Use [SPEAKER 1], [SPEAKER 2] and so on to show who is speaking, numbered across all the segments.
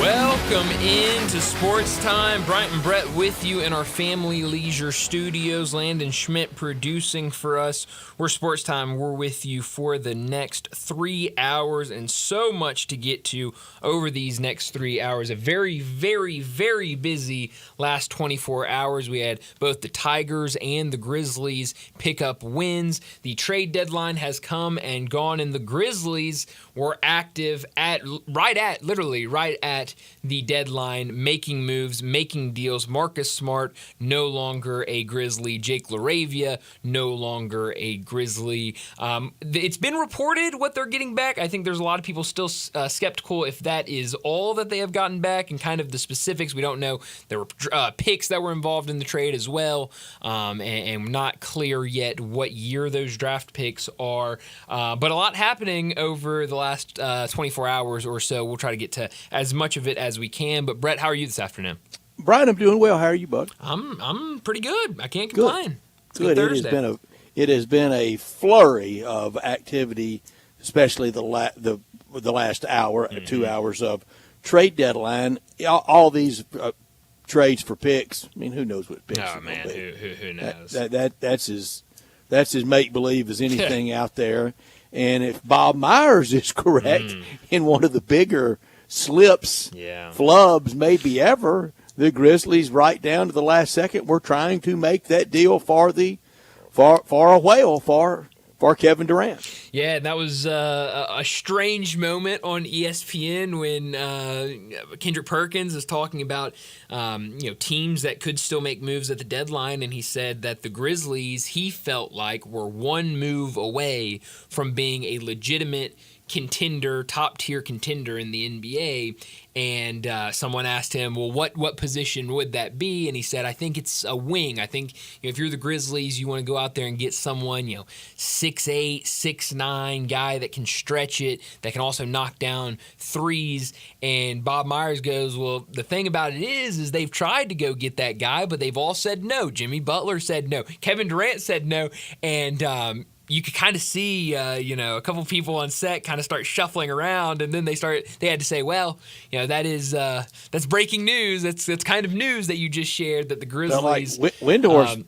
[SPEAKER 1] Welcome into Sports Time. Bryant and Brett with you in our Family Leisure Studios. Landon Schmidt producing for us. We're Sports Time. We're with you for the next 3 hours and so much to get to over these next 3 hours. A very, very, very busy last 24 hours. We had both the Tigers and the Grizzlies pick up wins. The trade deadline has come and gone, and the Grizzlies were active right at the deadline, making moves, making deals. Marcus Smart, no longer a Grizzly. Jake LaRavia, no longer a Grizzly. It's been reported what they're getting back. I think there's a lot of people still skeptical if that is all that they have gotten back and kind of the specifics. We don't know. There were picks that were involved in the trade as well, and not clear yet what year those draft picks are. But a lot happening over the last 24 hours or so. We'll try to get to as much of it as we can. But Brett, how are you this afternoon?
[SPEAKER 2] Brian, I'm doing well. How are you, bud?
[SPEAKER 1] I'm pretty good. I can't complain.
[SPEAKER 2] Good. It has been a flurry of activity, especially the last hour, 2 hours of trade deadline. All these trades for picks. I mean, who knows what picks?
[SPEAKER 1] Oh man, who knows?
[SPEAKER 2] That's as make believe as anything out there. And if Bob Myers is correct in one of the bigger slips, flubs maybe ever, the Grizzlies right down to the last second were trying to make that deal for Kevin Durant.
[SPEAKER 1] Yeah, and that was a strange moment on ESPN when Kendrick Perkins is talking about teams that could still make moves at the deadline, and he said that the Grizzlies, he felt like, were one move away from being a legitimate contender, top-tier contender in the NBA, and someone asked him, well, what position would that be? And he said, I think it's a wing. I think if you're the Grizzlies, you want to go out there and get someone, 6'8", 6'9", guy that can stretch it, that can also knock down threes. And Bob Myers goes, well, the thing about it is they've tried to go get that guy, but they've all said no. Jimmy Butler said no. Kevin Durant said no. And you could kind of see, a couple people on set kind of start shuffling around, and then they had to say, well, that's breaking news. That's kind of news that you just shared that the Grizzlies.
[SPEAKER 2] Windhorst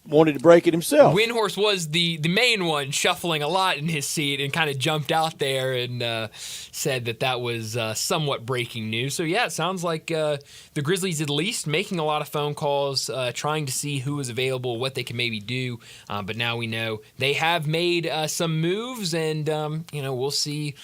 [SPEAKER 2] wanted to break it himself.
[SPEAKER 1] Windhorst was the main one shuffling a lot in his seat and kind of jumped out there and said that was somewhat breaking news. So, yeah, it sounds like the Grizzlies at least making a lot of phone calls, trying to see who is available, what they can maybe do. But now we know they have made some moves, and, we'll see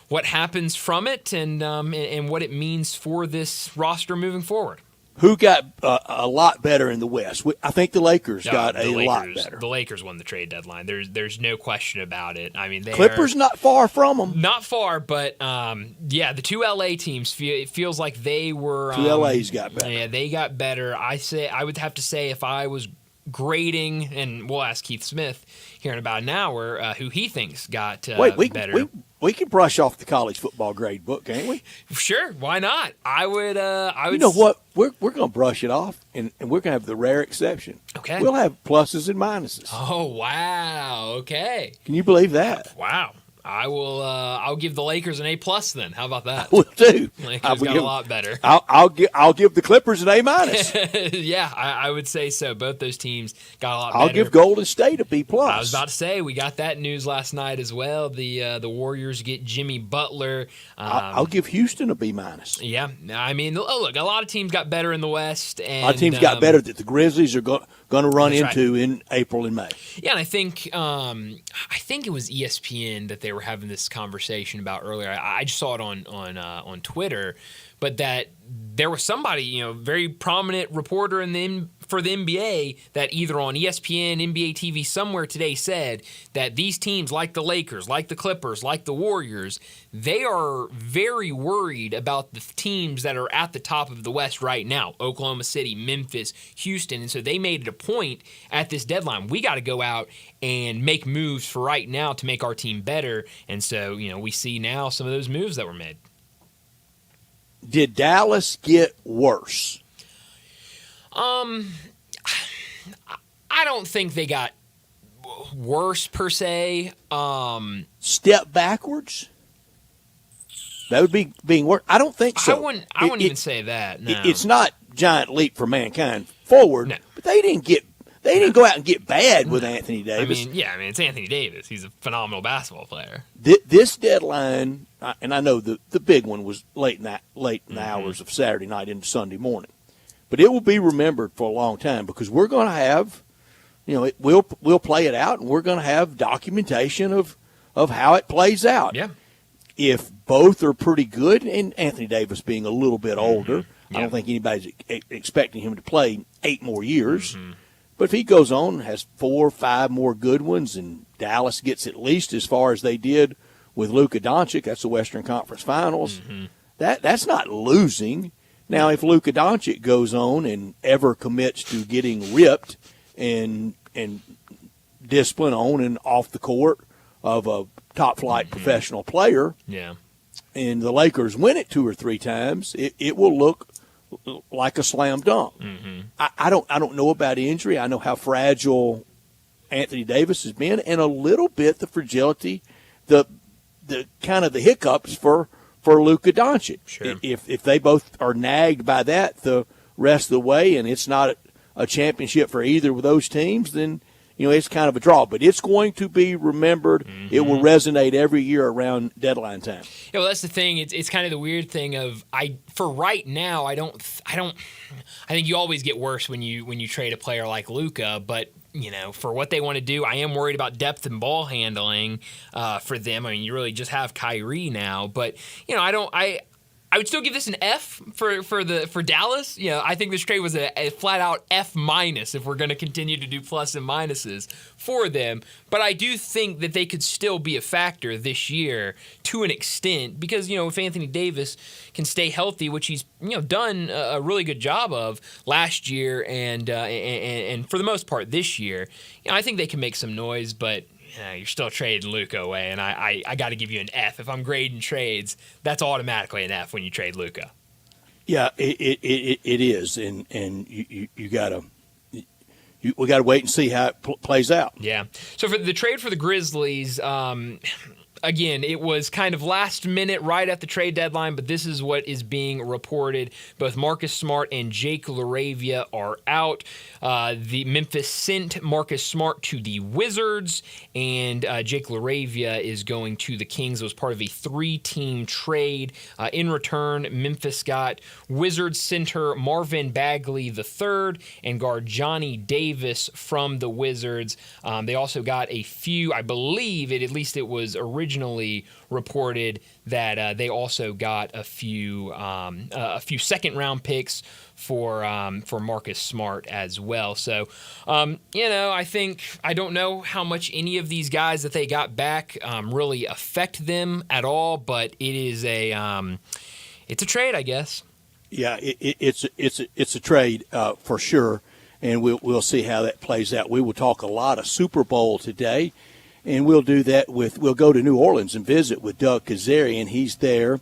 [SPEAKER 1] what happens from it and what it means for this roster moving forward.
[SPEAKER 2] Who got a lot better in the West? I think the Lakers got a lot better.
[SPEAKER 1] The Lakers won the trade deadline. There's no question about it. I mean,
[SPEAKER 2] Clippers not far from them.
[SPEAKER 1] Not far, but the two LA teams. It feels like they were.
[SPEAKER 2] Two LA's got better.
[SPEAKER 1] Yeah, they got better. I would have to say if I was grading, and we'll ask Keith Smith here in about an hour who he thinks got better.
[SPEAKER 2] We can brush off the college football grade book, can't we?
[SPEAKER 1] Sure, why not? I would.
[SPEAKER 2] You know what? We're going to brush it off, and we're going to have the rare exception.
[SPEAKER 1] Okay.
[SPEAKER 2] We'll have pluses and minuses.
[SPEAKER 1] Oh, wow. Okay.
[SPEAKER 2] Can you believe that?
[SPEAKER 1] Wow. I will. I'll give the Lakers an A+ then. How about that?
[SPEAKER 2] I will too.
[SPEAKER 1] Lakers got a lot better.
[SPEAKER 2] I'll give the Clippers an A-.
[SPEAKER 1] Yeah, I would say so. Both those teams got a lot better.
[SPEAKER 2] I'll give Golden State a B+.
[SPEAKER 1] I was about to say we got that news last night as well. The Warriors get Jimmy Butler.
[SPEAKER 2] I'll give Houston a B-.
[SPEAKER 1] Yeah, I mean, look, a lot of teams got better in the West, and
[SPEAKER 2] a lot of teams got better that the Grizzlies are going to run into in April and May.
[SPEAKER 1] Yeah, and I think it was ESPN that they were having this conversation about earlier. I just saw it on Twitter, but that there was somebody, very prominent reporter for the NBA that either on ESPN, NBA TV, somewhere today said that these teams like the Lakers, like the Clippers, like the Warriors, they are very worried about the teams that are at the top of the West right now, Oklahoma City, Memphis, Houston. And so they made it a point at this deadline, we got to go out and make moves for right now to make our team better. And so, we see now some of those moves that were made.
[SPEAKER 2] Did Dallas get worse?
[SPEAKER 1] I don't think they got worse per se.
[SPEAKER 2] Step backwards? That would be being worked. I don't think so.
[SPEAKER 1] I wouldn't even say that. No.
[SPEAKER 2] It's not giant leap for mankind forward, but they didn't go out and get bad with Anthony Davis.
[SPEAKER 1] It's Anthony Davis. He's a phenomenal basketball player.
[SPEAKER 2] This deadline, and I know the big one was late in the hours of Saturday night into Sunday morning, but it will be remembered for a long time because we're going to have, we'll play it out, and we're going to have documentation of how it plays out.
[SPEAKER 1] Yeah.
[SPEAKER 2] If both are pretty good, and Anthony Davis being a little bit older, I don't think anybody's expecting him to play 8 more years. But if he goes on and has 4 or 5 more good ones, and Dallas gets at least as far as they did with Luka Doncic, that's the Western Conference Finals, that's not losing. Now, if Luka Doncic goes on and ever commits to getting ripped and discipline on and off the court of a top-flight professional player, and the Lakers win it 2 or 3 times, it will look like a slam dunk. I don't know about injury. I know how fragile Anthony Davis has been, and a little bit the fragility, the kind of the hiccups for Luka Doncic.
[SPEAKER 1] Sure.
[SPEAKER 2] If they both are nagged by that the rest of the way, and it's not a championship for either of those teams, then it's kind of a draw. But it's going to be remembered. It will resonate every year around deadline time.
[SPEAKER 1] Yeah, well, that's the thing. It's kind of the weird thing of for right now, I think you always get worse when you trade a player like Luka, but for what they want to do, I am worried about depth and ball handling for them. I mean, you really just have Kyrie now, but I would still give this an F for Dallas. I think this trade was a flat out F- if we're going to continue to do plus and minuses for them. But I do think that they could still be a factor this year to an extent because if Anthony Davis can stay healthy, which he's done a really good job of last year and for the most part this year, I think they can make some noise, but. You're still trading Luka away, and I got to give you an F. If I'm grading trades, that's automatically an F when you trade Luka.
[SPEAKER 2] Yeah, it is, and you got to we got to wait and see how it plays out.
[SPEAKER 1] Yeah. So for the trade for the Grizzlies. Again, it was kind of last minute right at the trade deadline, but this is what is being reported. Both Marcus Smart and Jake LaRavia are out. The Memphis sent Marcus Smart to the Wizards, and Jake LaRavia is going to the Kings. It was part of a 3-team trade. In return, Memphis got Wizards center Marvin Bagley III and guard Johnny Davis from the Wizards. They also got a few, I believe, at least it was originally reported that they also got a few second-round picks for Marcus Smart as well. So, I don't know how much any of these guys that they got back really affect them at all, but it is it's a trade, I guess.
[SPEAKER 2] Yeah, it's a trade for sure, and we'll see how that plays out. We will talk a lot of Super Bowl today. And we'll do that we'll go to New Orleans and visit with Doug Kazarian. He's there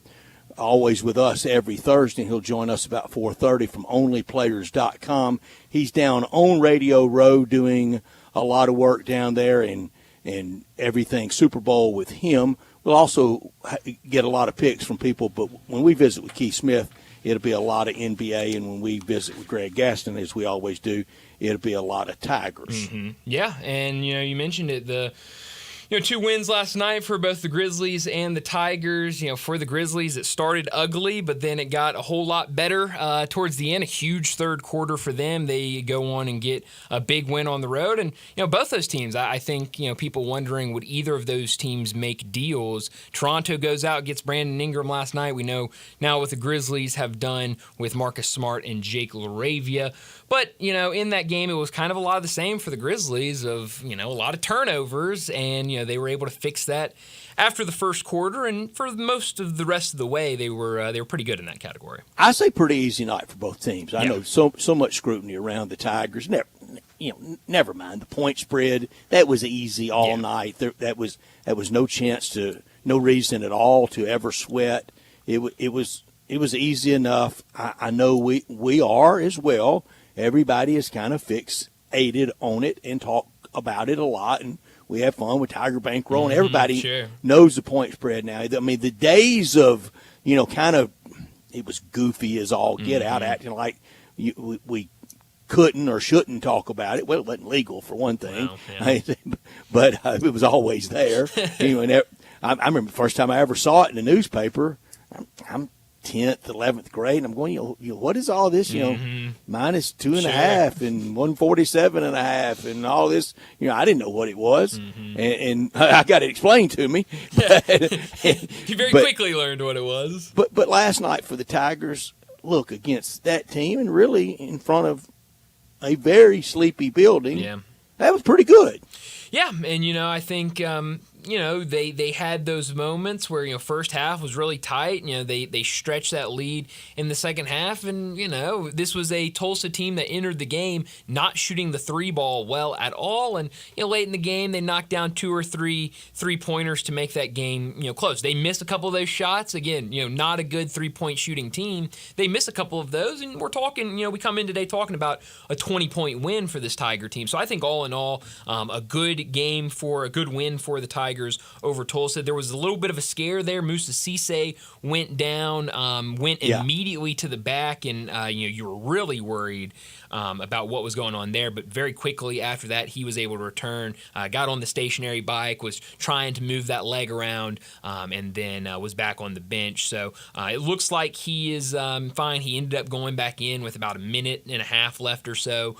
[SPEAKER 2] always with us every Thursday. He'll join us about 4:30 from onlyplayers.com. He's down on Radio Row doing a lot of work down there and everything Super Bowl with him. We'll also get a lot of picks from people, but when we visit with Keith Smith, it'll be a lot of NBA, and when we visit with Greg Gaston, as we always do, it'll be a lot of Tigers.
[SPEAKER 1] Yeah, and you mentioned it, the 2 wins last night for both the Grizzlies and the Tigers. For the Grizzlies, it started ugly, but then it got a whole lot better towards the end. A huge third quarter for them. They go on and get a big win on the road. And, both those teams, I think, people wondering, would either of those teams make deals? Toronto goes out, gets Brandon Ingram last night. We know now what the Grizzlies have done with Marcus Smart and Jake LaRavia. But, in that game, it was kind of a lot of the same for the Grizzlies of, a lot of turnovers, and, they were able to fix that after the first quarter, and for most of the rest of the way, they were pretty good in that category.
[SPEAKER 2] I say pretty easy night for both teams. I know so much scrutiny around the Tigers. Never mind the point spread. That was easy all night. That was no reason at all to ever sweat. It was easy enough. I know we are as well. Everybody is kind of fixated on it and talk about it a lot, and we have fun with Tiger Bankroll, and everybody knows the point spread now. I mean, the days of kind of, it was goofy as all get out, acting like we couldn't or shouldn't talk about it. Well, it wasn't legal for one thing, but it was always there. And I remember the first time I ever saw it in the newspaper. I'm 10th, 11th grade, and I'm going, what is all this? Minus 2.5 and 147.5 and all this. I didn't know what it was, and I got it explained to me.
[SPEAKER 1] You very quickly learned what it was.
[SPEAKER 2] But last night for the Tigers, look, against that team and really in front of a very sleepy building, that was pretty good.
[SPEAKER 1] Yeah, and I think they had those moments where first half was really tight. They stretched that lead in the second half, and this was a Tulsa team that entered the game not shooting the three ball well at all. And late in the game they knocked down 2 or 3 3-pointers to make that game close. They missed a couple of those shots. Again, not a good 3-point shooting team. They missed a couple of those, and we're talking. We come in today talking about a 20-point win for this Tiger team. So I think all in all, a good win for the Tigers over Tulsa. There was a little bit of a scare there. Musa Cisse went down, went immediately to the back, and you were really worried about what was going on there. But very quickly after that, he was able to return, got on the stationary bike, was trying to move that leg around, and then was back on the bench. So it looks like he is fine. He ended up going back in with about a minute and a half left or so,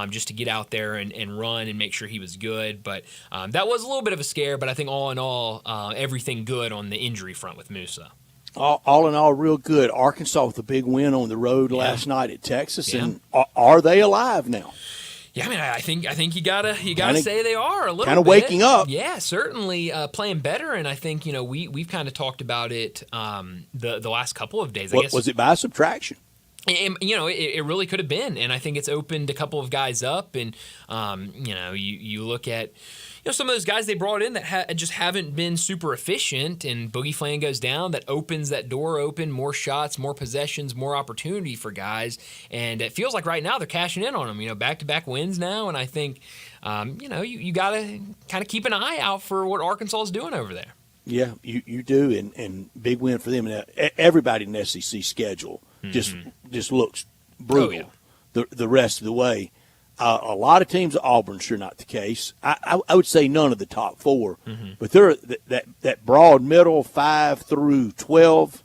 [SPEAKER 1] just to get out there and run and make sure he was good. But that was a little bit of a scare, but I think all in all, everything good on the injury front with Musa.
[SPEAKER 2] All in all, real good. Arkansas with a big win on the road last night at Texas, and are they alive now?
[SPEAKER 1] Yeah, I mean, I think you gotta say they are a little
[SPEAKER 2] kind of
[SPEAKER 1] bit.
[SPEAKER 2] waking up.
[SPEAKER 1] Yeah, certainly playing better, and I think we've kind of talked about it the last couple of days. I guess
[SPEAKER 2] was it by subtraction?
[SPEAKER 1] And, it really could have been, and I think it's opened a couple of guys up, and you look at some of those guys they brought in that just haven't been super efficient, and Boogie Flan goes down, that opens that door open, more shots, more possessions, more opportunity for guys, and it feels like right now they're cashing in on them, back-to-back wins now, and I think, you got to kind of keep an eye out for what Arkansas is doing over there.
[SPEAKER 2] Yeah, you do, and big win for them. And everybody in the SEC schedule just looks brutal the rest of the way. A lot of teams, Auburn's sure not the case. I would say none of the top 4, but they're that broad middle 5 through 12.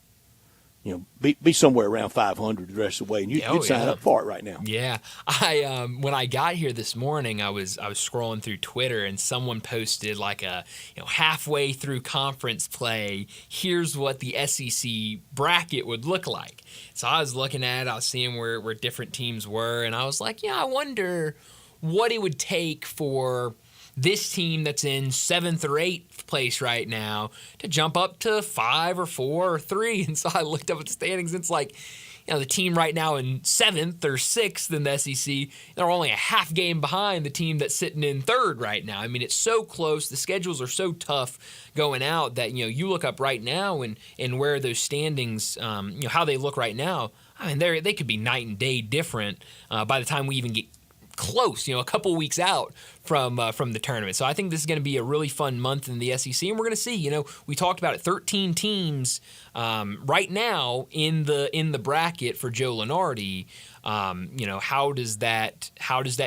[SPEAKER 2] Be somewhere around 500 the rest of the way, and you'd sign up for it right now.
[SPEAKER 1] Yeah, I when I got here this morning, I was scrolling through Twitter, and someone posted like a halfway through conference play. Here's what the SEC bracket would look like. So I was looking at it, I was seeing where different teams were, and I was like, I wonder what it would take for this team that's in 7th or 8th place right now to jump up to 5 or 4 or 3. And so I looked up at the standings, and it's like, the team right now in 7th or 6th in the SEC, they're only a half game behind the team that's sitting in 3rd right now. I mean, it's so close. The schedules are so tough going out that, you look up right now and where those standings, how they look right now, I mean, they could be night and day different by the time we even get close, a couple weeks out from the tournament. So I think this is going to be a really fun month in the SEC, and we're going to see. We talked about it, 13 teams right now in the bracket for Joe Lunardi. How does that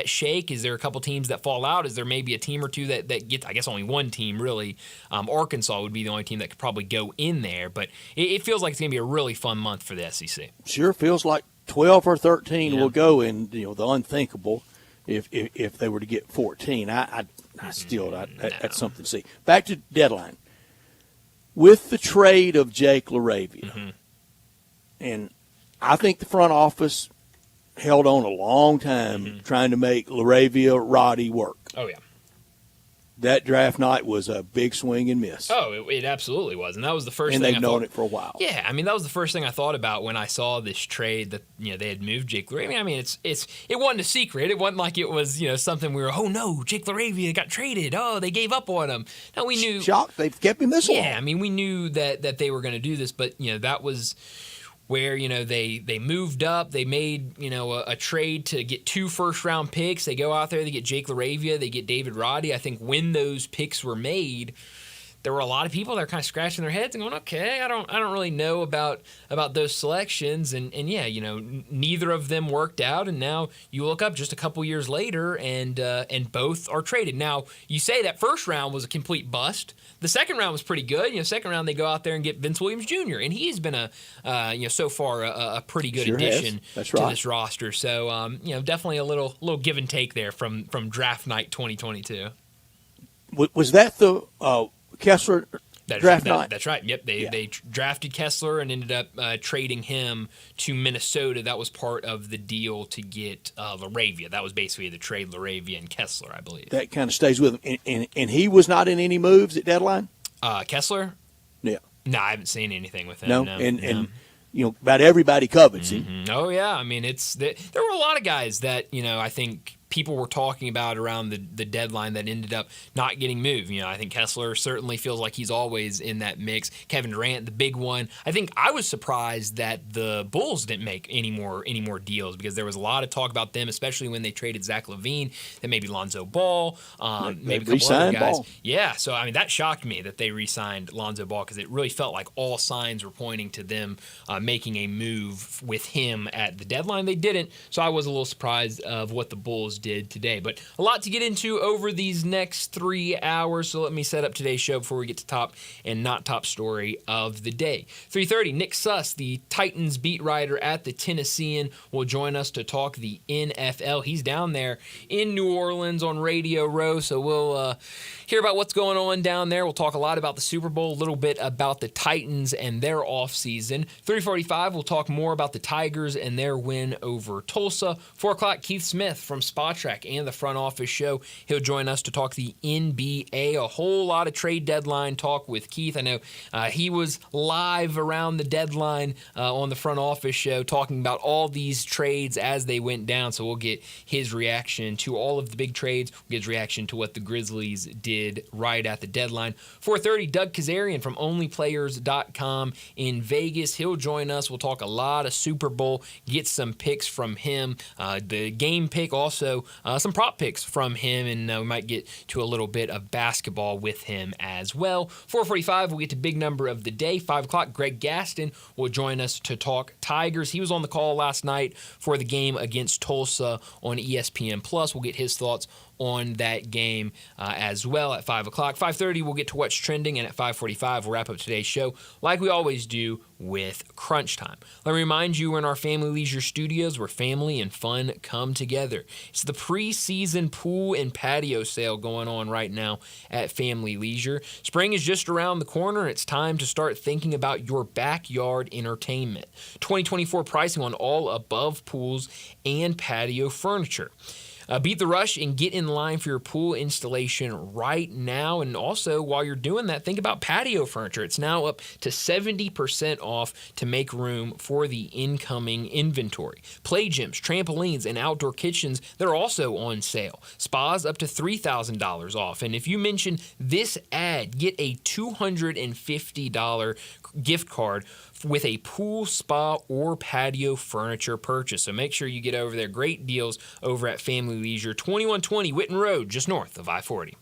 [SPEAKER 1] shake? Is there a couple teams that fall out? Is there maybe a team or two that gets? I guess only one team really. Arkansas would be the only team that could probably go in there, but it feels like it's going to be a really fun month for the SEC.
[SPEAKER 2] Sure feels like 12 or 13 will go in the unthinkable. If they were to get 14, that's something to see. Back to deadline. With the trade of Jake LaRavia, and I think the front office held on a long time trying to make LaRavia Roddy work.
[SPEAKER 1] Oh, yeah.
[SPEAKER 2] That draft night was a big swing and miss.
[SPEAKER 1] Oh, it absolutely was, and that was the first thing.
[SPEAKER 2] And they've known it for a while.
[SPEAKER 1] Yeah, I mean that was the first thing I thought about when I saw this trade that they had moved Jake LaRavia. I mean it wasn't a secret. It wasn't like it was something we were Jake LaRavia got traded. Oh, they gave up on him. No, we knew.
[SPEAKER 2] Shocked they've kept him this long.
[SPEAKER 1] Yeah, I mean we knew that they were going to do this, but that was where they moved up. They made a trade to get 2 first-round picks. They go out there, they get Jake LaRavia, they get David Roddy. I think when those picks were made, there were a lot of people that are kind of scratching their heads and going, okay, I don't really know about those selections. And yeah, neither of them worked out. And now you look up just a couple years later and both are traded. Now, you say that first round was a complete bust. The second round was pretty good. Second round they go out there and get Vince Williams Jr. and he's been so far a pretty good addition to this roster. So definitely a little give and take there from draft night 2022.
[SPEAKER 2] Was that the Kessler draft night?
[SPEAKER 1] That's right. Yep. They drafted Kessler and ended up trading him to Minnesota. That was part of the deal to get LaRavia. That was basically the trade, LaRavia and Kessler, I believe. That
[SPEAKER 2] kind of stays with him. And he was not in any moves at deadline?
[SPEAKER 1] Kessler?
[SPEAKER 2] Yeah.
[SPEAKER 1] No, I haven't seen anything with him.
[SPEAKER 2] No. And about everybody covets him.
[SPEAKER 1] Oh, yeah. I mean, there were a lot of guys that, I think people were talking about around the deadline that ended up not getting moved. I think Kessler certainly feels like he's always in that mix. Kevin Durant, the big one. I think I was surprised that the Bulls didn't make any more deals because there was a lot of talk about them, especially when they traded Zach LaVine, then maybe Lonzo Ball, maybe a couple other guys. Ball. Yeah, so I mean that shocked me that they re-signed Lonzo Ball because it really felt like all signs were pointing to them making a move with him at the deadline. They didn't, so I was a little surprised of what the Bulls did today. But a lot to get into over these next 3 hours, so let me set up today's show before we get to top and not top story of the day. 3:30, Nick Suss, the Titans beat writer at the Tennessean, will join us to talk the NFL. He's down there in New Orleans on Radio Row, so we'll hear about what's going on down there. We'll talk a lot about the Super Bowl, a little bit about the Titans and their offseason. 3:45, we'll talk more about the Tigers and their win over Tulsa. 4 o'clock, Keith Smith from Spot Track and the Front Office Show. He'll join us to talk the NBA. A whole lot of trade deadline talk with Keith. I know he was live around the deadline on the Front Office Show talking about all these trades as they went down, so we'll get his reaction to all of the big trades. We'll get his reaction to what the Grizzlies did right at the deadline. 4:30, Doug Kazarian from OnlyPlayers.com in Vegas. He'll join us. We'll talk a lot of Super Bowl, get some picks from him. The game pick also, some prop picks from him, and we might get to a little bit of basketball with him as well. 4:45, we'll get to big number of the day. 5 o'clock, Greg Gaston will join us to talk Tigers. He was on the call last night for the game against Tulsa on ESPN+. We'll get his thoughts on that game as well at 5 o'clock. 5:30, we'll get to what's trending, and at 5:45, we'll wrap up today's show like we always do with Crunch Time. Let me remind you, we're in our Family Leisure Studios where family and fun come together. It's the preseason pool and patio sale going on right now at Family Leisure. Spring is just around the corner, and it's time to start thinking about your backyard entertainment. 2024 pricing on all above pools and patio furniture. Beat the rush and get in line for your pool installation right now. And also, while you're doing that, think about patio furniture. It's now up to 70% off to make room for the incoming inventory. Play gyms, trampolines, and outdoor kitchens, they're also on sale. Spas up to $3,000 off. And if you mention this ad, get a $250 gift card with a pool, spa, or patio furniture purchase. So make sure you get over there. Great deals over at Family Leisure, 2120 Witten Road, just north of I-40.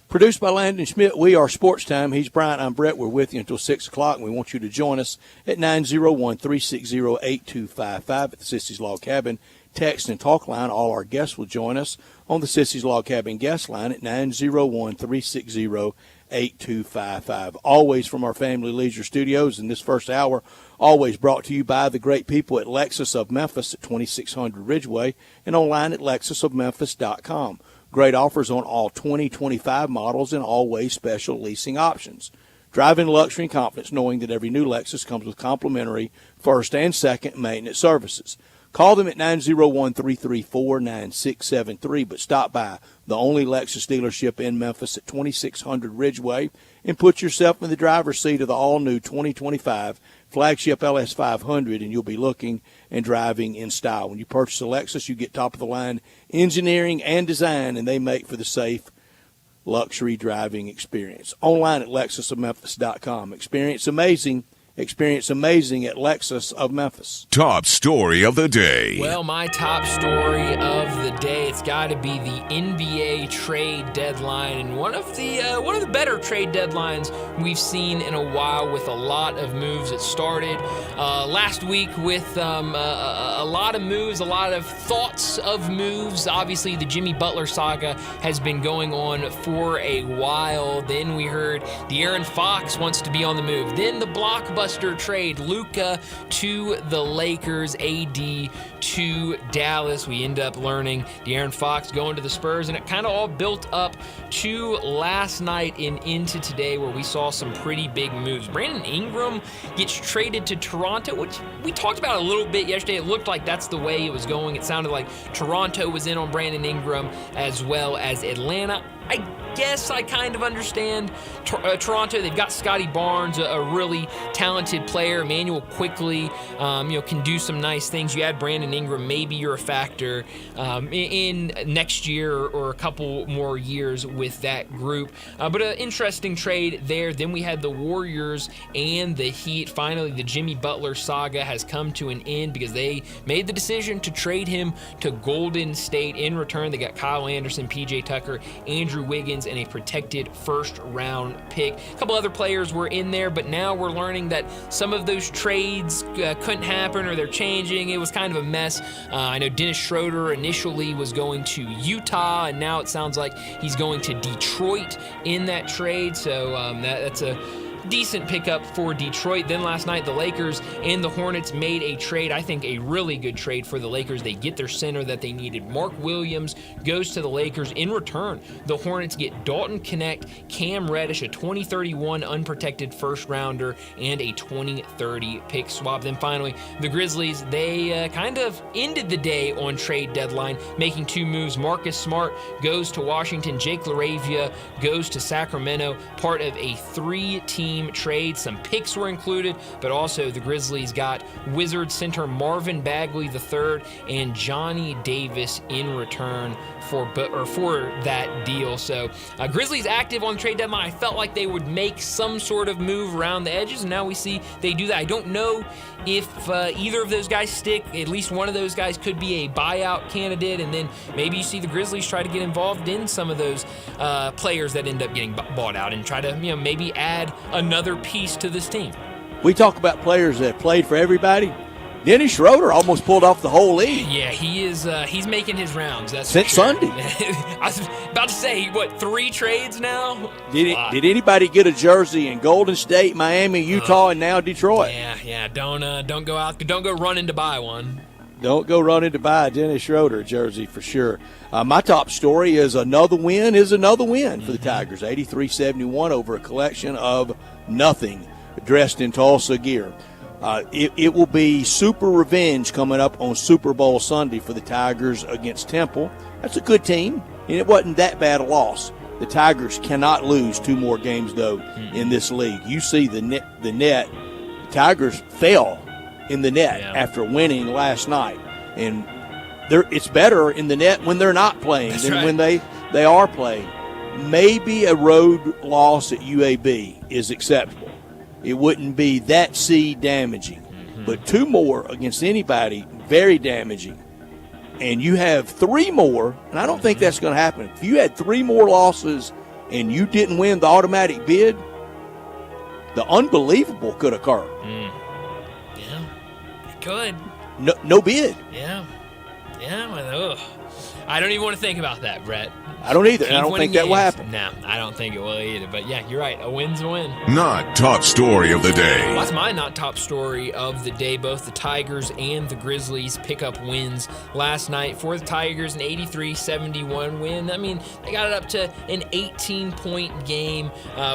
[SPEAKER 2] Produced by Landon Schmidt, we are Sports Time. He's Bryant, I'm Brett. We're with you until 6 o'clock, and we want you to join us at 901-360-8255 at the Sissy's Log Cabin text and talk line. All our guests will join us on the Sissy's Log Cabin guest line at 901-360-8255. Always from our Family Leisure Studios in this first hour, always brought to you by the great people at Lexus of Memphis at 2600 Ridgeway and online at lexusofmemphis.com. Great offers on all 2025 models and always special leasing options. Drive in luxury and confidence knowing that every new Lexus comes with complimentary first and second maintenance services. Call them at 901-334-9673, but stop by the only Lexus dealership in Memphis at 2600 Ridgeway and put yourself in the driver's seat of the all-new 2025 flagship LS500, and you'll be looking and driving in style. When you purchase a Lexus, you get top-of-the-line engineering and design, and they make for the safe luxury driving experience. Online at lexusofmemphis.com. Experience amazing experience amazing at Lexus of Memphis.
[SPEAKER 3] Top story of the day.
[SPEAKER 1] Well, my top story of the day, it's got to be the NBA trade deadline, and one of the better trade deadlines we've seen in a while, with a lot of moves. It started last week with a lot of moves, a lot of thoughts of moves. Obviously, the Jimmy Butler saga has been going on for a while. Then we heard De'Aaron Fox wants to be on the move. Then the blockbuster trade, Luka to the Lakers, AD to Dallas. We end up learning De'Aaron Fox going to the Spurs, and it kind of all built up to last night and into today, where we saw some pretty big moves. Brandon Ingram gets traded to Toronto, which we talked about a little bit yesterday. It looked like that's the way it was going. It sounded like Toronto was in on Brandon Ingram as well as Atlanta. I guess I kind of understand Toronto. They've got Scotty Barnes, a really talented player. Emmanuel Quickley, can do some nice things. You add Brandon Ingram, maybe you're a factor in next year or a couple more years with that group. But an interesting trade there. Then we had the Warriors and the Heat. Finally, the Jimmy Butler saga has come to an end because they made the decision to trade him to Golden State. In return, they got Kyle Anderson, PJ Tucker, Andrew Wiggins, and a protected first-round pick. A couple other players were in there, but now we're learning that some of those trades couldn't happen, or they're changing. It was kind of a mess. I know Dennis Schroeder initially was going to Utah, and now it sounds like he's going to Detroit in that trade. So that's a decent pickup for Detroit. Then last night, the Lakers and the Hornets made a trade. I think a really good trade for the Lakers. They get their center that they needed. Mark Williams goes to the Lakers. In return, the Hornets get Dalton Knecht, Cam Reddish, a 2031 unprotected first rounder, and a 2030 pick swap. Then finally, the Grizzlies, they kind of ended the day on trade deadline, making two moves. Marcus Smart goes to Washington. Jake LaRavia goes to Sacramento, part of a three-team trade. Some picks were included, but also the Grizzlies got Wizards center Marvin Bagley III and Johnny Davis in return for that deal. So Grizzlies active on the trade deadline. I felt like they would make some sort of move around the edges, and now we see they do that. I don't know if either of those guys stick. At least one of those guys could be a buyout candidate, and then maybe you see the Grizzlies try to get involved in some of those players that end up getting bought out and try to maybe add another piece to this team.
[SPEAKER 2] We talk about players that played for everybody. Dennis Schroeder almost pulled off the whole league.
[SPEAKER 1] Yeah, he is. He's making his rounds. That's
[SPEAKER 2] since
[SPEAKER 1] sure.
[SPEAKER 2] Sunday.
[SPEAKER 1] I was about to say, what, 3 trades now?
[SPEAKER 2] Did anybody get a jersey in Golden State, Miami, Utah, and now Detroit?
[SPEAKER 1] Yeah. Don't go out. Don't go running to buy one.
[SPEAKER 2] Don't go running to buy a Dennis Schroeder jersey for sure. My top story is another win for the Tigers. 83-71 over a collection of nothing dressed in Tulsa gear. It will be super revenge coming up on Super Bowl Sunday for the Tigers against Temple. That's a good team, and it wasn't that bad a loss. The Tigers cannot lose 2 more games, though, in this league. You see the net. The Tigers fell in the net after winning last night, and it's better in the net when they're not playing than when they are playing. Maybe a road loss at UAB is acceptable. It wouldn't be that seed damaging. But 2 more against anybody, very damaging. And you have 3 more, and I don't think that's going to happen. If you had 3 more losses and you didn't win the automatic bid, the unbelievable could occur.
[SPEAKER 1] Yeah, it could.
[SPEAKER 2] No bid.
[SPEAKER 1] Yeah. Well, I don't even want to think about that, Brett.
[SPEAKER 2] I don't either, and I don't think that will happen.
[SPEAKER 1] No, I don't think it will either. But yeah, you're right. A win's a win.
[SPEAKER 3] Not top story of the day.
[SPEAKER 1] Well, that's my not top story of the day. Both the Tigers and the Grizzlies pick up wins last night. For the Tigers, an 83-71 win. I mean, they got it up to an 18-point game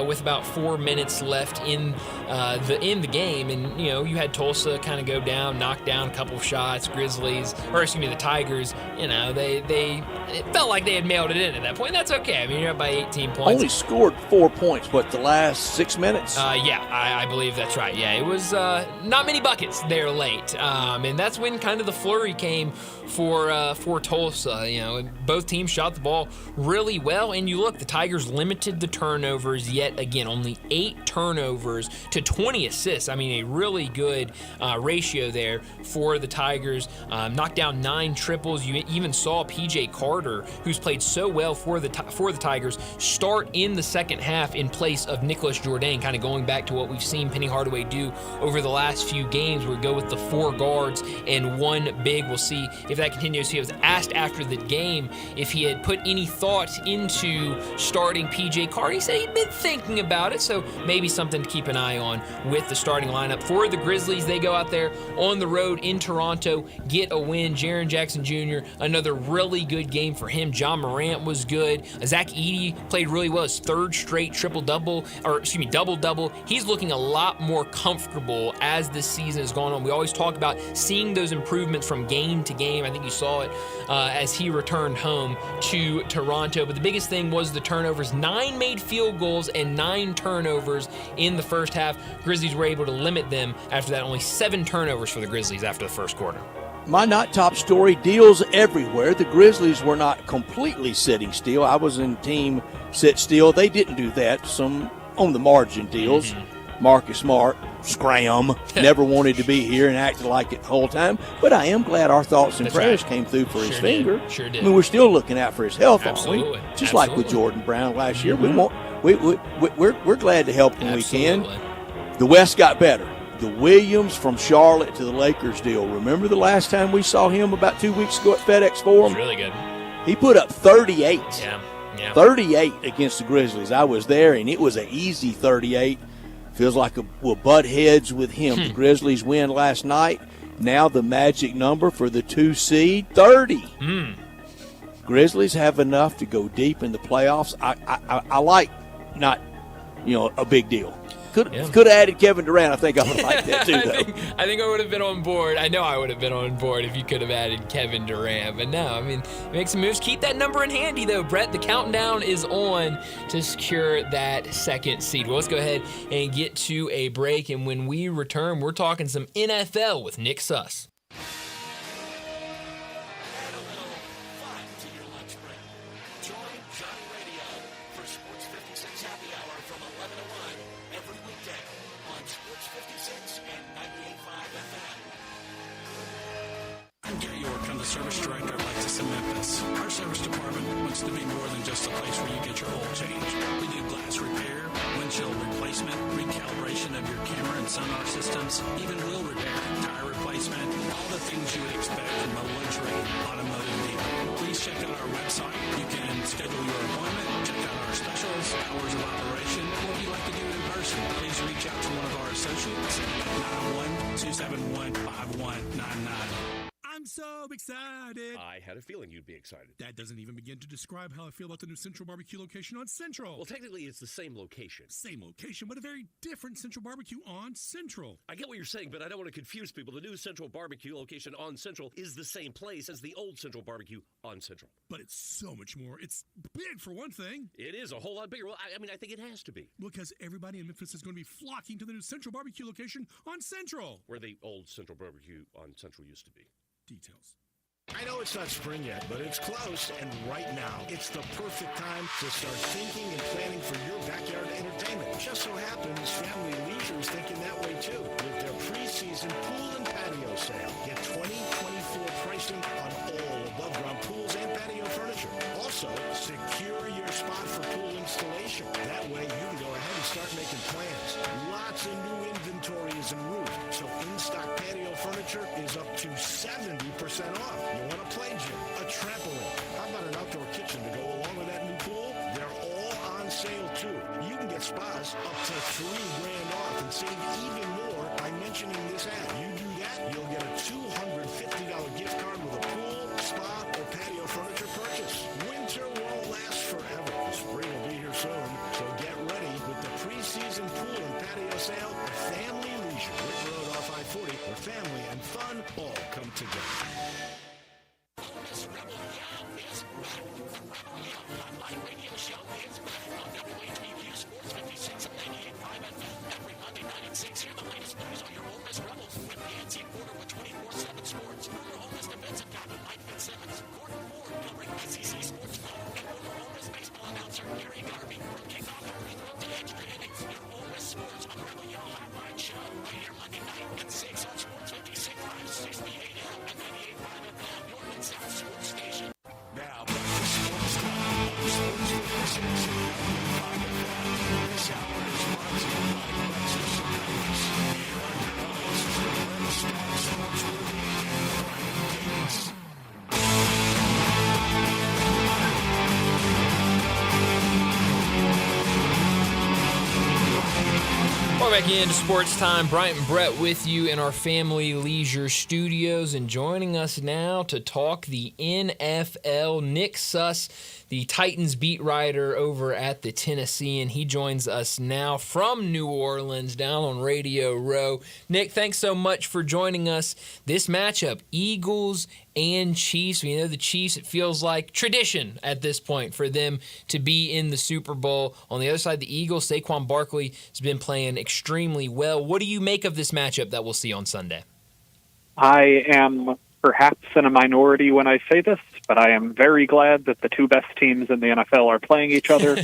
[SPEAKER 1] with about 4 minutes left in the game. And, you had Tulsa kind of go down, knock down a couple of shots. The Tigers, it felt like they had mailed it in at that point. That's okay. I mean, you're up by 18 points.
[SPEAKER 2] Only scored 4 points, the last 6 minutes?
[SPEAKER 1] I believe that's right. Yeah, it was not many buckets there late. And that's when kind of the flurry came for Tulsa. Both teams shot the ball really well. And you look, the Tigers limited the turnovers yet again. Only 8 turnovers to 20 assists. I mean, a really good ratio there for the Tigers. Knocked down 9 triples. You even saw P.J. Carter, who's played so well for the Tigers, start in the second half in place of Nicholas Jourdain, kind of going back to what we've seen Penny Hardaway do over the last few games, where we go with the 4 guards and 1 big. We'll see if that continues. He was asked after the game if he had put any thought into starting P.J. Carter. He said he'd been thinking about it, so maybe something to keep an eye on with the starting lineup. For the Grizzlies, they go out there on the road in Toronto, get a win. Jaren Jackson Jr., another really good game for him. John Morant was good. Zach Edey played really well. His 3rd straight double-double. He's looking a lot more comfortable as this season has gone on. We always talk about seeing those improvements from game to game. I think you saw it as he returned home to Toronto. But the biggest thing was the turnovers. 9 made field goals and 9 turnovers in the first half. Grizzlies were able to limit them after that. Only 7 turnovers for the Grizzlies after the first quarter.
[SPEAKER 2] My not top story, deals everywhere. The Grizzlies were not completely sitting still. I was in team sit still. They didn't do that. Some on the margin deals. Marcus Smart, scram, never wanted to be here and acted like it the whole time. But I am glad our thoughts and prayers came through for his finger.
[SPEAKER 1] Sure did.
[SPEAKER 2] I mean, we're still looking out for his health,
[SPEAKER 1] Absolutely.
[SPEAKER 2] aren't we? Just like with Jordan Brown last year. We're glad to help when we can. The West got better. The Williams from Charlotte to the Lakers deal. Remember the last time we saw him about 2 weeks ago at FedEx Forum?
[SPEAKER 1] Really good.
[SPEAKER 2] He put up 38.
[SPEAKER 1] Yeah.
[SPEAKER 2] 38 against the Grizzlies. I was there, and it was an easy 38. Feels like we'll butt heads with him. The Grizzlies win last night. Now the magic number for the 2 seed, 30. Grizzlies have enough to go deep in the playoffs. I like not, a big deal. Could have added Kevin Durant. I think I would have liked that too, though.
[SPEAKER 1] I think I would have been on board. I know I would have been on board if you could have added Kevin Durant. But no, I mean, make some moves. Keep that number in handy, though, Brett. The countdown is on to secure that 2nd seed. Well, let's go ahead and get to a break. And when we return, we're talking some NFL with Nick Suss.
[SPEAKER 4] Service director of Lexus in Memphis. Our service department wants to be more than just a place where you get your oil changed. We do glass repair, windshield replacement, recalibration of your camera and sonar systems, even wheel repair, tire replacement, all the things you would expect from a luxury automotive dealer. Please check out our website. You can schedule your appointment, check out our specials, hours of operation, or if you'd like to do it in person, please reach out to one of our associates at 901-271-5199.
[SPEAKER 5] I'm so excited.
[SPEAKER 6] I had a feeling you'd be excited.
[SPEAKER 5] That doesn't even begin to describe how I feel about the new Central Barbecue location on Central.
[SPEAKER 6] Well, technically, it's the same location.
[SPEAKER 5] Same location, but a very different Central Barbecue on Central.
[SPEAKER 6] I get what you're saying, but I don't want to confuse people. The new Central Barbecue location on Central is the same place as the old Central Barbecue on Central.
[SPEAKER 5] But it's so much more. It's big, for one thing.
[SPEAKER 6] It is a whole lot bigger. Well, I think it has to be.
[SPEAKER 5] Because everybody in Memphis is going to be flocking to the new Central Barbecue location on Central.
[SPEAKER 6] Where the old Central Barbecue on Central used to be.
[SPEAKER 5] Details.
[SPEAKER 7] I know it's not spring yet, but it's close, and right now, it's the perfect time to start thinking and planning for your backyard entertainment. It just so happens Family Leisure is thinking that way, too, with their preseason pool and patio sale. Get 2024 pricing on all above-ground pools and patio furniture. Also, secure your spot for pool installation. That way, you can go ahead and start making plans. Lots of new inventory is en route, so in-stock patio furniture is up to 70% off. You want a play gym, a trampoline, how about an outdoor kitchen to go along with that new pool? They're all on sale too. You can get spas up to $3,000 off and save even more by mentioning this ad. You do that, you'll get a $250 gift card with a pool, spa, or patio furniture purchase. Winter won't last forever. The spring will be here soon, so get ready with the preseason pool and patio sale at Family Leisure, Rick Road off I-40, where family and fun all come together.
[SPEAKER 4] reporter with 24/7 Sports. Former Ole Miss defensive tackle Mike Fitzsimmons. Gordon Ford covering SEC sports flow. And former Ole Miss baseball announcer Gary Garvey. From kickoff early through to extra innings. Your Ole Miss sports on the Rebel Yell Hotline Show. Right here Monday night at 6 on Sports 56.5, 60 AM and 98.5 FM. Your Mid-South sports station.
[SPEAKER 7] Now, back to Sports Time on Sports 56 and 95 FM. This hour is brought to you by Lexus Service. Here are your hosts, Brent Scott Sportsworthy and Brian Davis.
[SPEAKER 1] Welcome back into Sports Time. Bryant and Brett with you in our Family Leisure Studios, and joining us now to talk the NFL, Nick Suss, the Titans beat writer over at the Tennessean. He joins us now from New Orleans down on Radio Row. Nick, thanks so much for joining us. This matchup, Eagles and Chiefs. We know the Chiefs, it feels like tradition at this point for them to be in the Super Bowl. On the other side, the Eagles, Saquon Barkley has been playing extremely well. What do you make of this matchup that we'll see on Sunday?
[SPEAKER 8] I am perhaps in a minority when I say this, but I am very glad that the two best teams in the NFL are playing each other.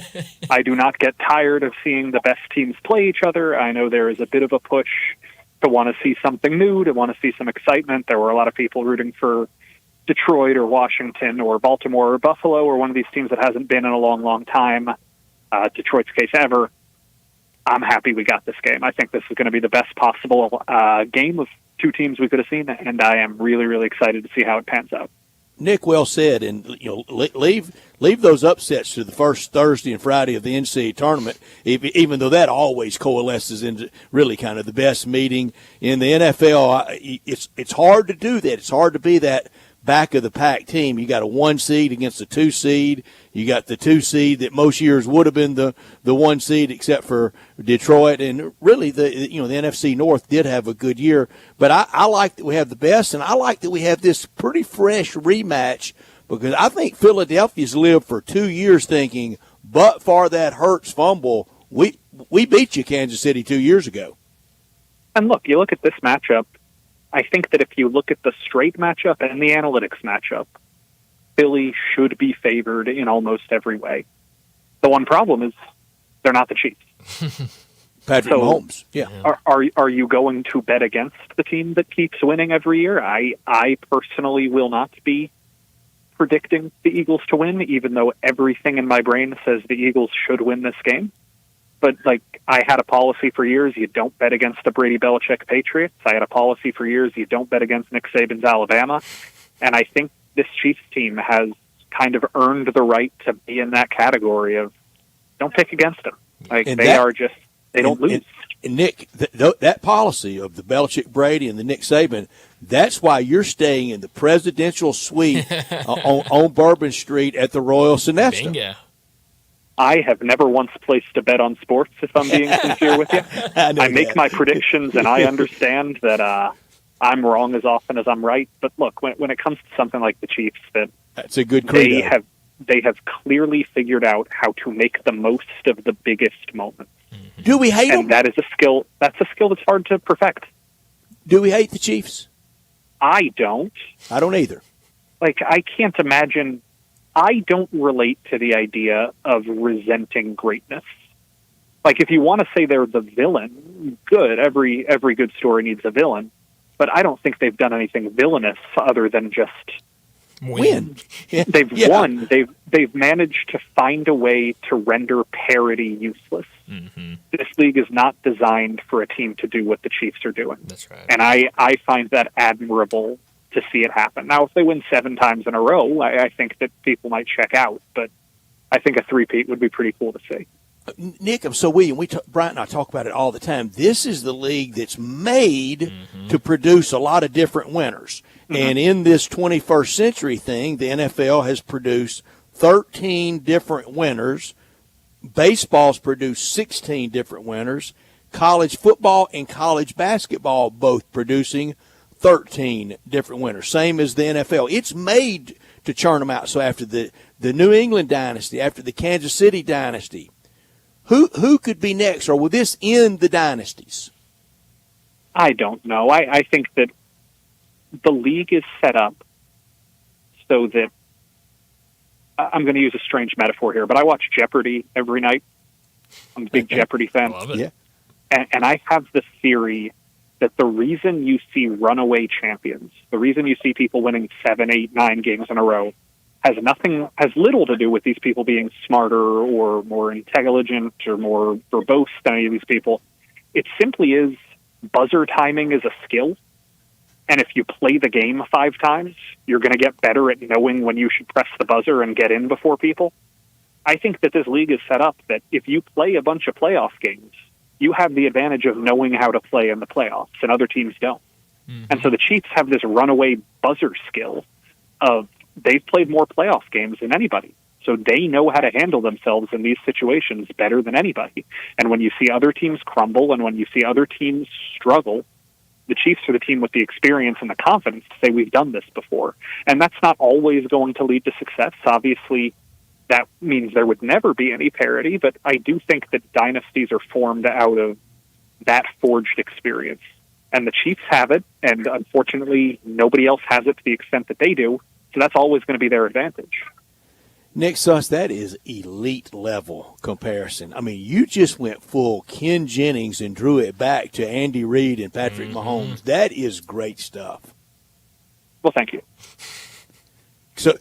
[SPEAKER 8] I do not get tired of seeing the best teams play each other. I know there is a bit of a push to want to see something new, to want to see some excitement. There were a lot of people rooting for Detroit or Washington or Baltimore or Buffalo or one of these teams that hasn't been in a long, long time, Detroit's case ever. I'm happy we got this game. I think this is going to be the best possible game of two teams we could have seen, and I am really, really excited to see how it pans out.
[SPEAKER 2] Nick, well said, and leave those upsets to the first Thursday and Friday of the NCAA tournament, even though that always coalesces into really kind of the best meeting in the NFL. It's hard to do that. It's hard to be that back of the pack team. You got a 1 seed against a 2 seed. You got the 2 seed that most years would have been the 1 seed, except for Detroit. And really, the NFC North did have a good year. But I like that we have the best, and I like that we have this pretty fresh rematch, because I think Philadelphia's lived for 2 years thinking, but for that Hurts fumble, we beat you, Kansas City, 2 years ago.
[SPEAKER 8] And look, you look at this matchup, I think that if you look at the straight matchup and the analytics matchup, Philly should be favored in almost every way. The one problem is they're not the Chiefs.
[SPEAKER 2] Patrick Mahomes, yeah.
[SPEAKER 8] Are you going to bet against the team that keeps winning every year? I personally will not be predicting the Eagles to win, even though everything in my brain says the Eagles should win this game. But, I had a policy for years, you don't bet against the Brady Belichick Patriots. I had a policy for years, you don't bet against Nick Saban's Alabama. And I think this Chiefs team has kind of earned the right to be in that category of don't pick against them. They don't lose.
[SPEAKER 2] And Nick, that policy of the Belichick Brady and the Nick Saban, that's why you're staying in the presidential suite on Bourbon Street at the Royal Sonesta.
[SPEAKER 1] Bingo.
[SPEAKER 8] I have never once placed a bet on sports, if I'm being sincere with you. I make my predictions, and I understand that I'm wrong as often as I'm right. But look, when it comes to something like the Chiefs,
[SPEAKER 2] that's a good credo.
[SPEAKER 8] They have clearly figured out how to make the most of the biggest moments.
[SPEAKER 2] Mm-hmm. Do we hate them?
[SPEAKER 8] And that is a skill. That's a skill that's hard to perfect.
[SPEAKER 2] Do we hate the Chiefs?
[SPEAKER 8] I don't.
[SPEAKER 2] I don't either.
[SPEAKER 8] I can't imagine. I don't relate to the idea of resenting greatness. If you want to say they're the villain, good. Every good story needs a villain. But I don't think they've done anything villainous other than just
[SPEAKER 2] win. Yeah.
[SPEAKER 8] They've won. They've managed to find a way to render parity useless.
[SPEAKER 1] Mm-hmm.
[SPEAKER 8] This league is not designed for a team to do what the Chiefs are doing.
[SPEAKER 1] That's right.
[SPEAKER 8] And I find that admirable to see it happen. Now, if they win 7 times in a row, I think that people might check out. But I think a three-peat would be pretty cool to see.
[SPEAKER 2] Nick, I'm so William. Brian and I talk about it all the time. This is the league that's made to produce a lot of different winners. Mm-hmm. And in this 21st century thing, the NFL has produced 13 different winners. Baseball's produced 16 different winners. College football and college basketball both producing 13 different winners. Same as the NFL. It's made to churn them out. So after the New England dynasty, after the Kansas City dynasty, who could be next, or will this end the dynasties?
[SPEAKER 8] I don't know. I think that the league is set up so that I'm going to use a strange metaphor here, but I watch Jeopardy every night. I'm a big Jeopardy fan.
[SPEAKER 1] Love it.
[SPEAKER 2] Yeah.
[SPEAKER 8] And I have the theory that the reason you see runaway champions, the reason you see people winning 7, 8, 9 games in a row, has little to do with these people being smarter or more intelligent or more verbose than any of these people. It simply is buzzer timing is a skill. And if you play the game 5 times, you're going to get better at knowing when you should press the buzzer and get in before people. I think that this league is set up that if you play a bunch of playoff games, you have the advantage of knowing how to play in the playoffs, and other teams don't. Mm-hmm. And so the Chiefs have this runaway buzzer skill of they've played more playoff games than anybody. So they know how to handle themselves in these situations better than anybody. And when you see other teams crumble and when you see other teams struggle, the Chiefs are the team with the experience and the confidence to say we've done this before. And that's not always going to lead to success. Obviously, that means there would never be any parity, but I do think that dynasties are formed out of that forged experience. And the Chiefs have it, and unfortunately, nobody else has it to the extent that they do, so that's always going to be their advantage.
[SPEAKER 2] Nick Suss, that is elite level comparison. I mean, you just went full Ken Jennings and drew it back to Andy Reid and Patrick Mahomes. That is great stuff.
[SPEAKER 8] Well, thank you.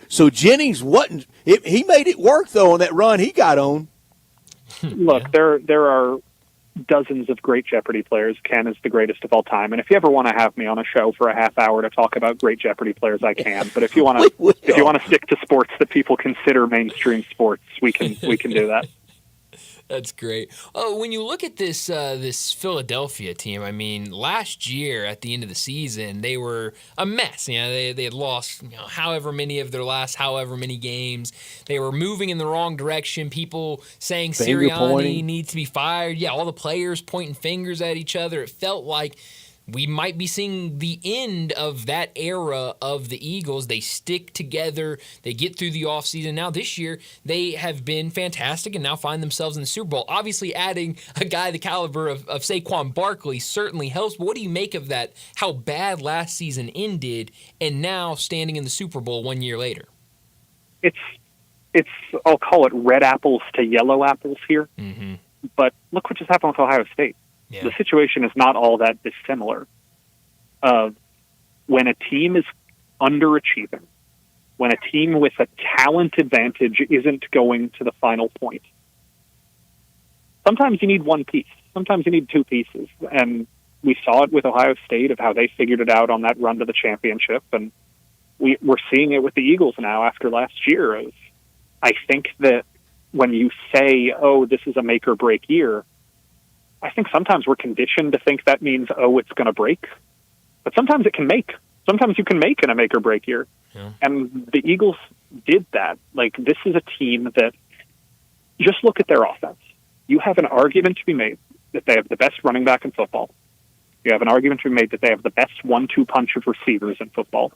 [SPEAKER 2] So Jennings wasn't. He made it work though on that run he got on.
[SPEAKER 8] Look, there are dozens of great Jeopardy players. Ken is the greatest of all time, and if you ever want to have me on a show for a half hour to talk about great Jeopardy players, I can. But if you want to stick to sports that people consider mainstream sports, we can do that.
[SPEAKER 1] That's great. Oh, when you look at this Philadelphia team, I mean, last year at the end of the season, they were a mess. You know, they had lost however many of their last however many games. They were moving in the wrong direction. People saying Sirianni needs to be fired. Yeah, all the players pointing fingers at each other. It felt like we might be seeing the end of that era of the Eagles. They stick together. They get through the offseason. Now this year, they have been fantastic and now find themselves in the Super Bowl. Obviously, adding a guy the caliber of Saquon Barkley certainly helps. But what do you make of that, how bad last season ended, and now standing in the Super Bowl 1 year later?
[SPEAKER 8] It's I'll call it red apples to yellow apples here. Mm-hmm. But look what just happened with Ohio State. Yeah. The situation is not all that dissimilar. When a team is underachieving, when a team with a talent advantage isn't going to the final point, sometimes you need one piece. Sometimes you need 2 pieces. And we saw it with Ohio State of how they figured it out on that run to the championship. And we're seeing it with the Eagles now after last year. I think that when you say, oh, this is a make or break year, I think sometimes we're conditioned to think that means, oh, it's going to break. But sometimes it can make. Sometimes you can make in a make or break year. Yeah. And the Eagles did that. Like, this is a team that, just look at their offense. You have an argument to be made that they have the best running back in football. You have an argument to be made that they have the best 1-2 punch of receivers in football.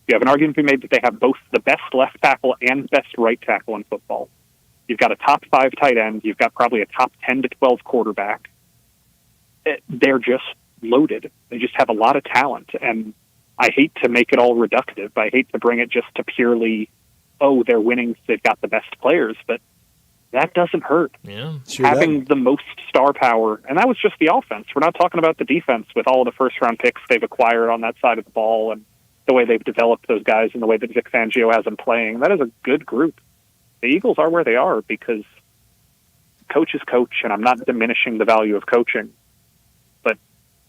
[SPEAKER 8] You have an argument to be made that they have both the best left tackle and best right tackle in football. You've got a top 5 tight end. You've got probably a top 10 to 12 quarterback. They're just loaded. They just have a lot of talent. And I hate to make it all reductive. I hate to bring it just to purely, oh, they're winning, they've got the best players. But that doesn't hurt.
[SPEAKER 1] Yeah,
[SPEAKER 2] sure
[SPEAKER 8] having the most star power. And that was just the offense. We're not talking about the defense with all of the first-round picks they've acquired on that side of the ball and the way they've developed those guys and the way that Vic Fangio has them playing. That is a good group. The Eagles are where they are because coach is coach, and I'm not diminishing the value of coaching. But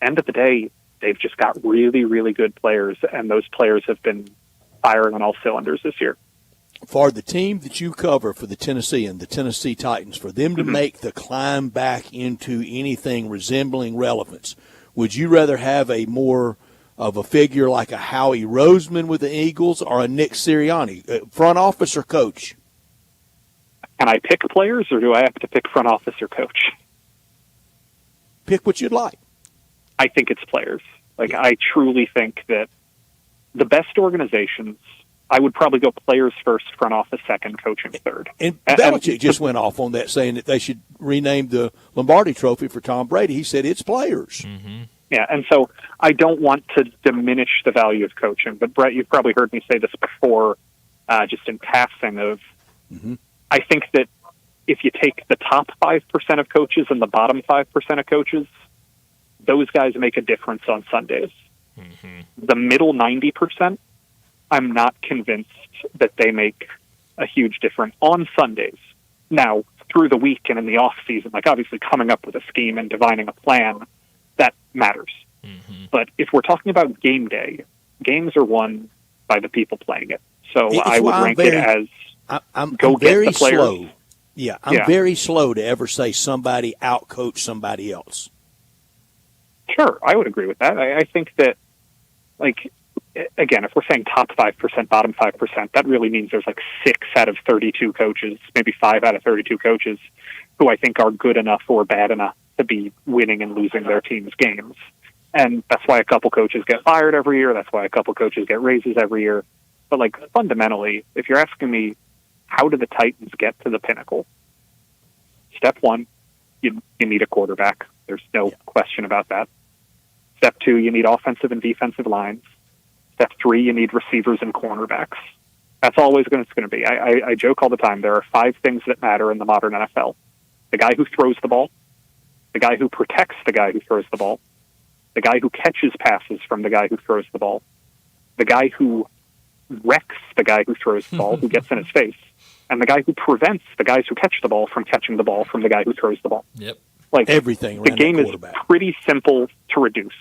[SPEAKER 8] end of the day, they've just got really, really good players, and those players have been firing on all cylinders this year.
[SPEAKER 2] For the team that you cover for the Tennessee and the Tennessee Titans, for them to make the climb back into anything resembling relevance, would you rather have a more of a figure like a Howie Roseman with the Eagles or a Nick Sirianni, front office or coach?
[SPEAKER 8] Can I pick players, or do I have to pick front office or coach?
[SPEAKER 2] Pick what you'd like.
[SPEAKER 8] I think it's players. I truly think that the best organizations, I would probably go players first, front office second, coaching third.
[SPEAKER 2] And Belichick just went off on that, saying that they should rename the Lombardi Trophy for Tom Brady. He said it's players.
[SPEAKER 1] Mm-hmm.
[SPEAKER 8] Yeah, and so I don't want to diminish the value of coaching, but Brett, you've probably heard me say this before, just in passing of, I think that if you take the top 5% of coaches and the bottom 5% of coaches, those guys make a difference on Sundays. The middle 90%, I'm not convinced that they make a huge difference on Sundays. Now, through the week and in the off season, like obviously coming up with a scheme and divining a plan, that matters. But if we're talking about game day, games are won by the people playing it. So I would rank it as
[SPEAKER 2] I'm
[SPEAKER 8] go get
[SPEAKER 2] very
[SPEAKER 8] the players.
[SPEAKER 2] slow. Yeah, I'm very slow to ever say somebody outcoached somebody else.
[SPEAKER 8] Sure, I would agree with that. I think that, like, again, if we're saying top 5%, bottom 5%, that really means there's like 6 out of 32 coaches, maybe 5 out of 32 coaches who I think are good enough or bad enough to be winning and losing their team's games. And that's why a couple coaches get fired every year. That's why a couple coaches get raises every year. But, like, fundamentally, if you're asking me, how do the Titans get to the pinnacle? Step one, you need a quarterback. There's no question about that. Step two, you need offensive and defensive lines. Step three, you need receivers and cornerbacks. That's always going to be. I joke all the time. There are 5 things that matter in the modern NFL. The guy who throws the ball, the guy who protects the guy who throws the ball, the guy who catches passes from the guy who throws the ball, the guy who wrecks the guy who throws the ball, who gets in his face, and the guy who prevents the guys who catch the ball from catching the ball from the guy who throws the ball.
[SPEAKER 1] Yep.
[SPEAKER 8] Like,
[SPEAKER 2] everything.
[SPEAKER 8] The game is pretty simple to reduce.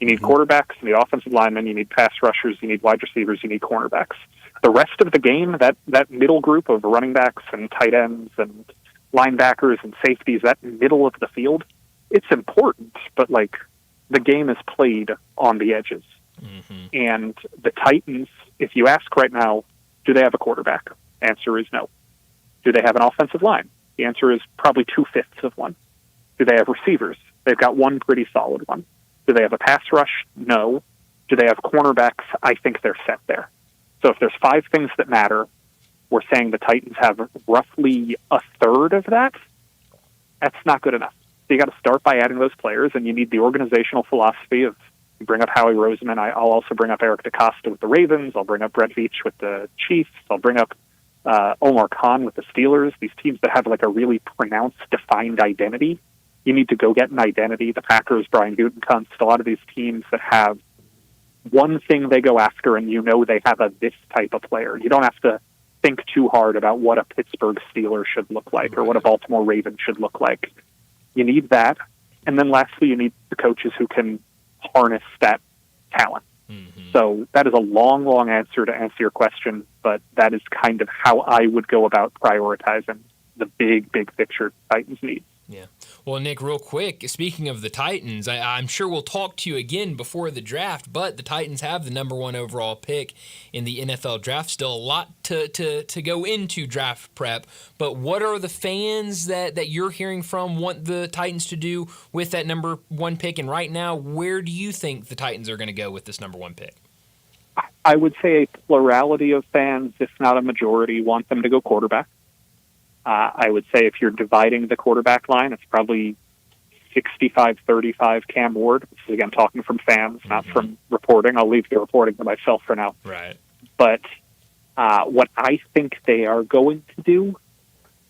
[SPEAKER 8] You need quarterbacks, you need offensive linemen, you need pass rushers, you need wide receivers, you need cornerbacks. The rest of the game, that middle group of running backs and tight ends and linebackers and safeties, that middle of the field, it's important, but, like, the game is played on the edges. And the Titans, if you ask right now, do they have a quarterback? The answer is no. Do they have an offensive line? The answer is probably 2/5 of one. Do they have receivers? They've got one pretty solid one. Do they have a pass rush? No. Do they have cornerbacks? I think they're set there. So if there's 5 things that matter, we're saying the Titans have roughly a third of that. That's not good enough. So you got to start by adding those players, and you need the organizational philosophy of, you bring up Howie Roseman. I'll also bring up Eric DeCosta with the Ravens. I'll bring up Brett Veach with the Chiefs. I'll bring up Omar Khan with the Steelers. These teams that have like a really pronounced, defined identity. You need to go get an identity. The Packers, Brian Gutekunst, a lot of these teams that have one thing they go after, and you know they have this type of player. You don't have to think too hard about what a Pittsburgh Steeler should look like or what a Baltimore Raven should look like. You need that. And then lastly, you need the coaches who can harness that talent. So that is a long, long answer to answer your question, but that is kind of how I would go about prioritizing the big, big picture Titans need.
[SPEAKER 1] Yeah. Well, Nick, real quick, speaking of the Titans, I'm sure we'll talk to you again before the draft, but the Titans have the number 1 overall pick in the NFL draft. Still a lot to go into draft prep, but what are the fans that you're hearing from want the Titans to do with that number 1 pick? And right now, where do you think the Titans are going to go with this number 1 pick?
[SPEAKER 8] I would say a plurality of fans, if not a majority, want them to go quarterback. I would say if you're dividing the quarterback line, it's probably 65-35 Cam Ward. This is, again, talking from fans, not from reporting. I'll leave the reporting to myself for now.
[SPEAKER 1] Right.
[SPEAKER 8] But what I think they are going to do,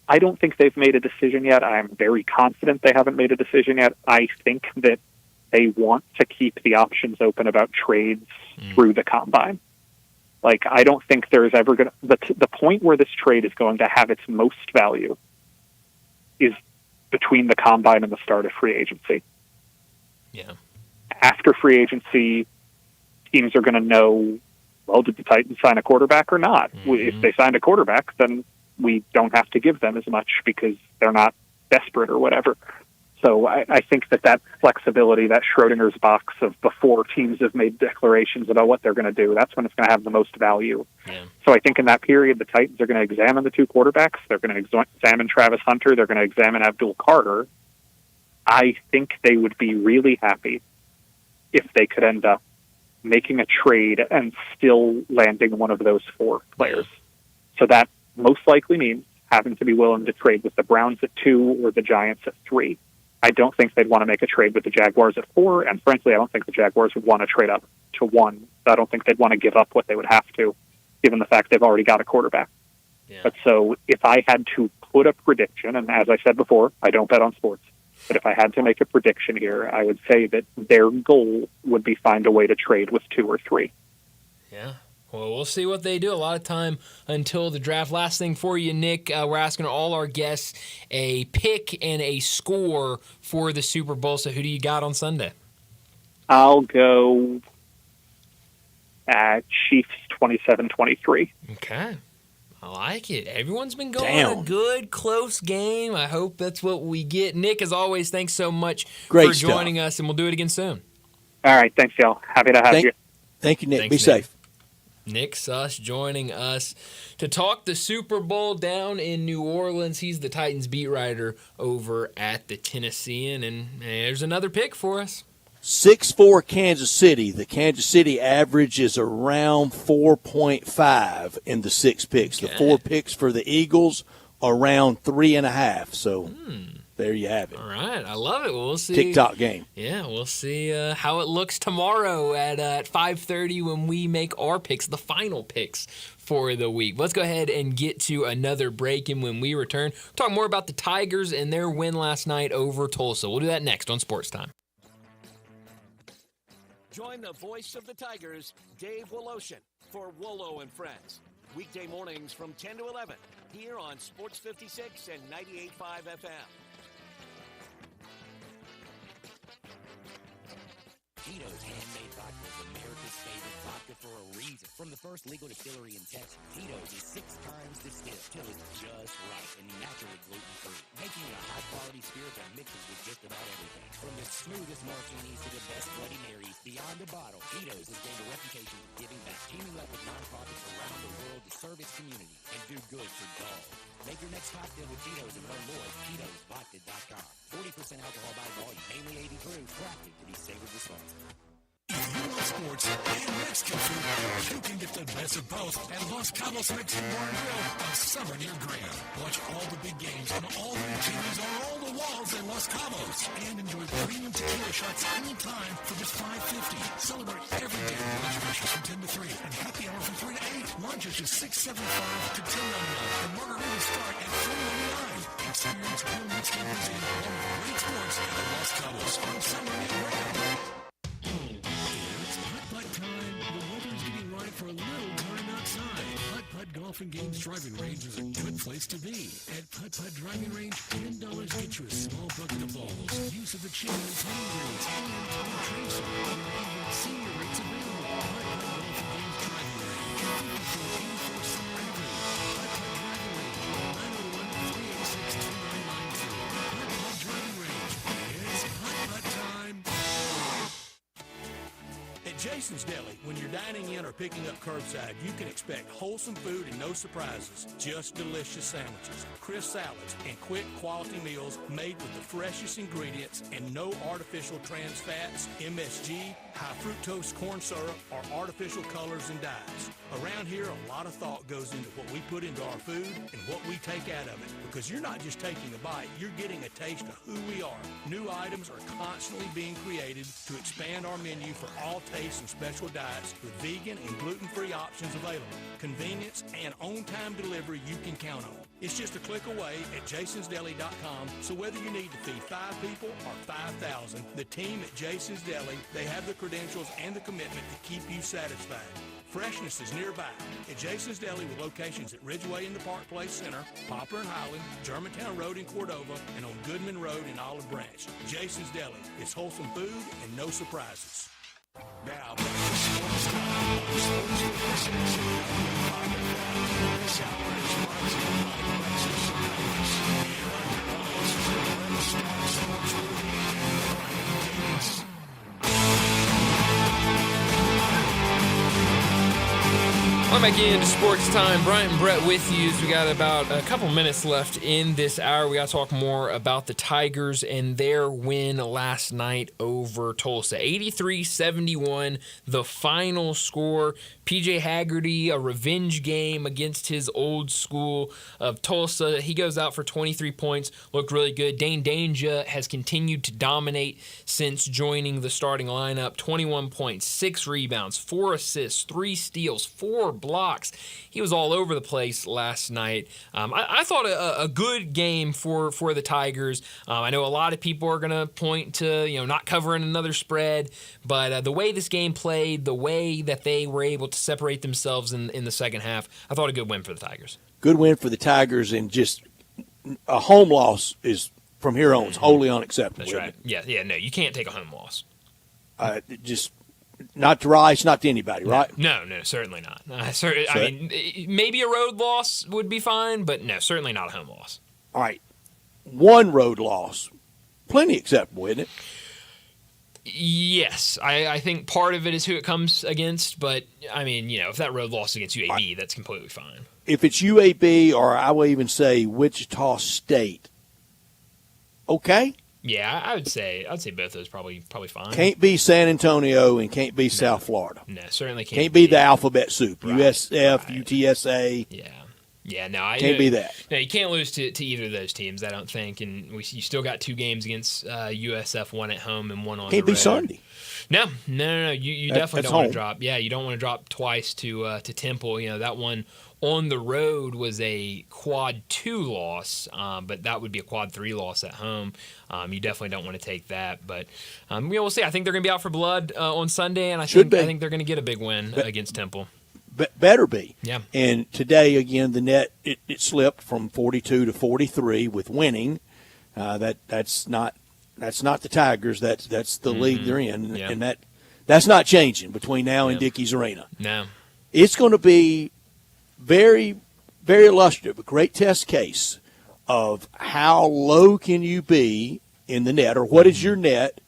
[SPEAKER 8] I don't think they've made a decision yet. I'm very confident they haven't made a decision yet. I think that they want to keep the options open about trades through the combine. Like, I don't think there's ever going to... The point where this trade is going to have its most value is between the combine and the start of free agency.
[SPEAKER 1] Yeah.
[SPEAKER 8] After free agency, teams are going to know, well, did the Titans sign a quarterback or not? If they signed a quarterback, then we don't have to give them as much because they're not desperate or whatever. So I think that flexibility, that Schrodinger's box of before teams have made declarations about what they're going to do, that's when it's going to have the most value.
[SPEAKER 1] Yeah.
[SPEAKER 8] So I think in that period, the Titans are going to examine the 2 quarterbacks. They're going to examine Travis Hunter. They're going to examine Abdul Carter. I think they would be really happy if they could end up making a trade and still landing one of those 4 players. So that most likely means having to be willing to trade with the Browns at 2 or the Giants at 3. I don't think they'd want to make a trade with the Jaguars at 4, and frankly, I don't think the Jaguars would want to trade up to 1. I don't think they'd want to give up what they would have to, given the fact they've already got a quarterback.
[SPEAKER 1] Yeah.
[SPEAKER 8] But so if I had to put a prediction, and as I said before, I don't bet on sports, but if I had to make a prediction here, I would say that their goal would be find a way to trade with 2 or 3.
[SPEAKER 1] Yeah. Well, we'll see what they do. A lot of time until the draft. Last thing for you, Nick, we're asking all our guests a pick and a score for the Super Bowl. So who do you got on Sunday?
[SPEAKER 8] I'll go Chiefs 27-23.
[SPEAKER 1] Okay. I like it. Everyone's been going a good, close game. I hope that's what we get. Nick, as always, thanks so much for joining us, and we'll do it again soon.
[SPEAKER 8] All right. Thanks, y'all. Happy to have you.
[SPEAKER 2] Thank you, Nick.
[SPEAKER 1] Thanks,
[SPEAKER 2] Be safe.
[SPEAKER 1] Nick Suss joining us to talk the Super Bowl down in New Orleans. He's the Titans beat writer over at the Tennessean, and there's another pick for us.
[SPEAKER 2] 6'4" Kansas City. The Kansas City average is around 4.5 in the 6 picks.
[SPEAKER 1] Okay.
[SPEAKER 2] The 4 picks for the Eagles around 3.5. So there you have it.
[SPEAKER 1] All right. I love it. We'll see.
[SPEAKER 2] TikTok game.
[SPEAKER 1] Yeah, we'll see how it looks tomorrow at 5:30 when we make our picks, the final picks for the week. Let's go ahead and get to another break, and when we return, we'll talk more about the Tigers and their win last night over Tulsa. We'll do that next on Sports Time.
[SPEAKER 6] Join the voice of the Tigers, Dave Woloshin, for Wolo and Friends. Weekday mornings from 10 to 11, here on Sports 56 and 98.5 FM.
[SPEAKER 9] Tito's Handmade Vodka is America's favorite vodka for a reason. From the first legal distillery in Texas, Tito's is 6 times distilled till it's just right and naturally gluten-free, making it a high-quality spirit that mixes with just about everything. From the smoothest martinis to the best Bloody Marys, beyond the bottle, Tito's has gained a reputation for giving back, teaming up with nonprofits around the world to serve its community and do good for dogs. Make your next cocktail with Tito's and learn more at Tito'sVodka.com. 40% alcohol by volume, mainly 80 proof, crafted to be savored responsibly.
[SPEAKER 5] If you love sports and Mexican food, you can get the best of both at Los Cabos Mexican Bar and Grill on Summer near Graham. Watch all the big games on all the TVs on all the walls at Los Cabos and enjoy premium tequila shots anytime for just $5.50. Celebrate every day with reservations from 10 to 3 and happy hour from 3 to 8. Lunch is just $6.75 to $10.99 and margaritas start at $4.99. Experience real Mexican cuisine along with great sports at Los Cabos on Summer near Graham. It's putt-putt time. The weather's getting right for a little time outside. Putt-putt Golf and Games Driving Range is a good place to be. At Putt-putt Driving Range, $10 gets you a small bucket of balls, use of the chain and putting greens, and a tracer. There are even senior rates available. Putt-putt Golf and Games Driving Range, 5484 Summer Avenue. Putt-putt Driving Range, 901-386-2992. Putt-putt Driving Range. It's putt-putt time.
[SPEAKER 10] At Jason's Deli, when you're dining in or picking up curbside, you can expect wholesome food and no surprises, just delicious sandwiches, crisp salads, and quick quality meals made with the freshest ingredients and no artificial trans fats, MSG, high fructose corn syrup, or artificial colors and dyes. Around here, a lot of thought goes into what we put into our food and what we take out of it, because you're not just taking a bite, you're getting a taste of who we are. New items are constantly being created to expand our menu for all tastes and special diets with vegan and gluten-free options available. Convenience and on-time delivery you can count on. It's just a click away at jasonsdeli.com, so whether you need to feed 5 people or 5,000, the team at Jason's Deli, they have the credentials and the commitment to keep you satisfied. Freshness is nearby at Jason's Deli with locations at Ridgeway in the Park Place Center, Poplar and Highland, Germantown Road in Cordova, and on Goodman Road in Olive Branch. Jason's Deli. It's wholesome food and no surprises. Now, Sports Time on Sports 56 and 95 FM. This hour is brought to you by Lexus Service. Here are your hosts, Star Sports Movie and Brian Davis.
[SPEAKER 1] Welcome back into Sports Time. Bryant and Brett with you. We got about a couple minutes left in this hour. We got to talk more about the Tigers and their win last night over Tulsa. 83-71, the final score. PJ Haggerty, a revenge game against his old school of Tulsa. He goes out for 23 points, looked really good. Dane Danger has continued to dominate since joining the starting lineup. 21 points, 6 rebounds, 4 assists, 3 steals, 4 blocks. He was all over the place last night. I thought a good game for the Tigers. I know a lot of people are going to point to not covering another spread, but the way this game played, the way that they were able to separate themselves in the second half, I thought a good win for the Tigers.
[SPEAKER 2] Good win for the Tigers, and just a home loss is from here on wholly unacceptable.
[SPEAKER 1] That's right. Yeah. No, you can't take a home loss.
[SPEAKER 2] Just. Not to Rice, not to anybody, right?
[SPEAKER 1] No, certainly not. I mean, maybe a road loss would be fine, but no, certainly not a home loss.
[SPEAKER 2] All right. One road loss, plenty acceptable, isn't it?
[SPEAKER 1] Yes. I think part of it is who it comes against, but, I mean, if that road loss against UAB, that's completely fine.
[SPEAKER 2] If it's UAB, or I will even say Wichita State, okay?
[SPEAKER 1] Yeah, I would say both those probably fine.
[SPEAKER 2] Can't be San Antonio and can't be South Florida.
[SPEAKER 1] No, certainly can't.
[SPEAKER 2] Can't be the alphabet soup.
[SPEAKER 1] Right,
[SPEAKER 2] USF,
[SPEAKER 1] right.
[SPEAKER 2] UTSA.
[SPEAKER 1] Yeah. No,
[SPEAKER 2] can't be that.
[SPEAKER 1] No, you can't lose to either of those teams, I don't think. And you still got 2 games against USF, one at home and one on the road.
[SPEAKER 2] Can't be Sunday.
[SPEAKER 1] No. You definitely don't
[SPEAKER 2] home.
[SPEAKER 1] want to drop. Yeah, you don't want to drop twice to Temple. That one on the road was a quad 2 loss, but that would be a quad 3 loss at home. You definitely don't want to take that. But we'll see. I think they're going to be out for blood on Sunday, and I think they're going to get a big win against Temple.
[SPEAKER 2] Better be.
[SPEAKER 1] Yeah.
[SPEAKER 2] And today, again, the net, it slipped from 42 to 43 with winning. That's not the Tigers. That's the league they're in, and that's not changing between now and Dickies Arena.
[SPEAKER 1] No.
[SPEAKER 2] It's going to be very, very illustrative, a great test case of how low can you be in the net, or what is your net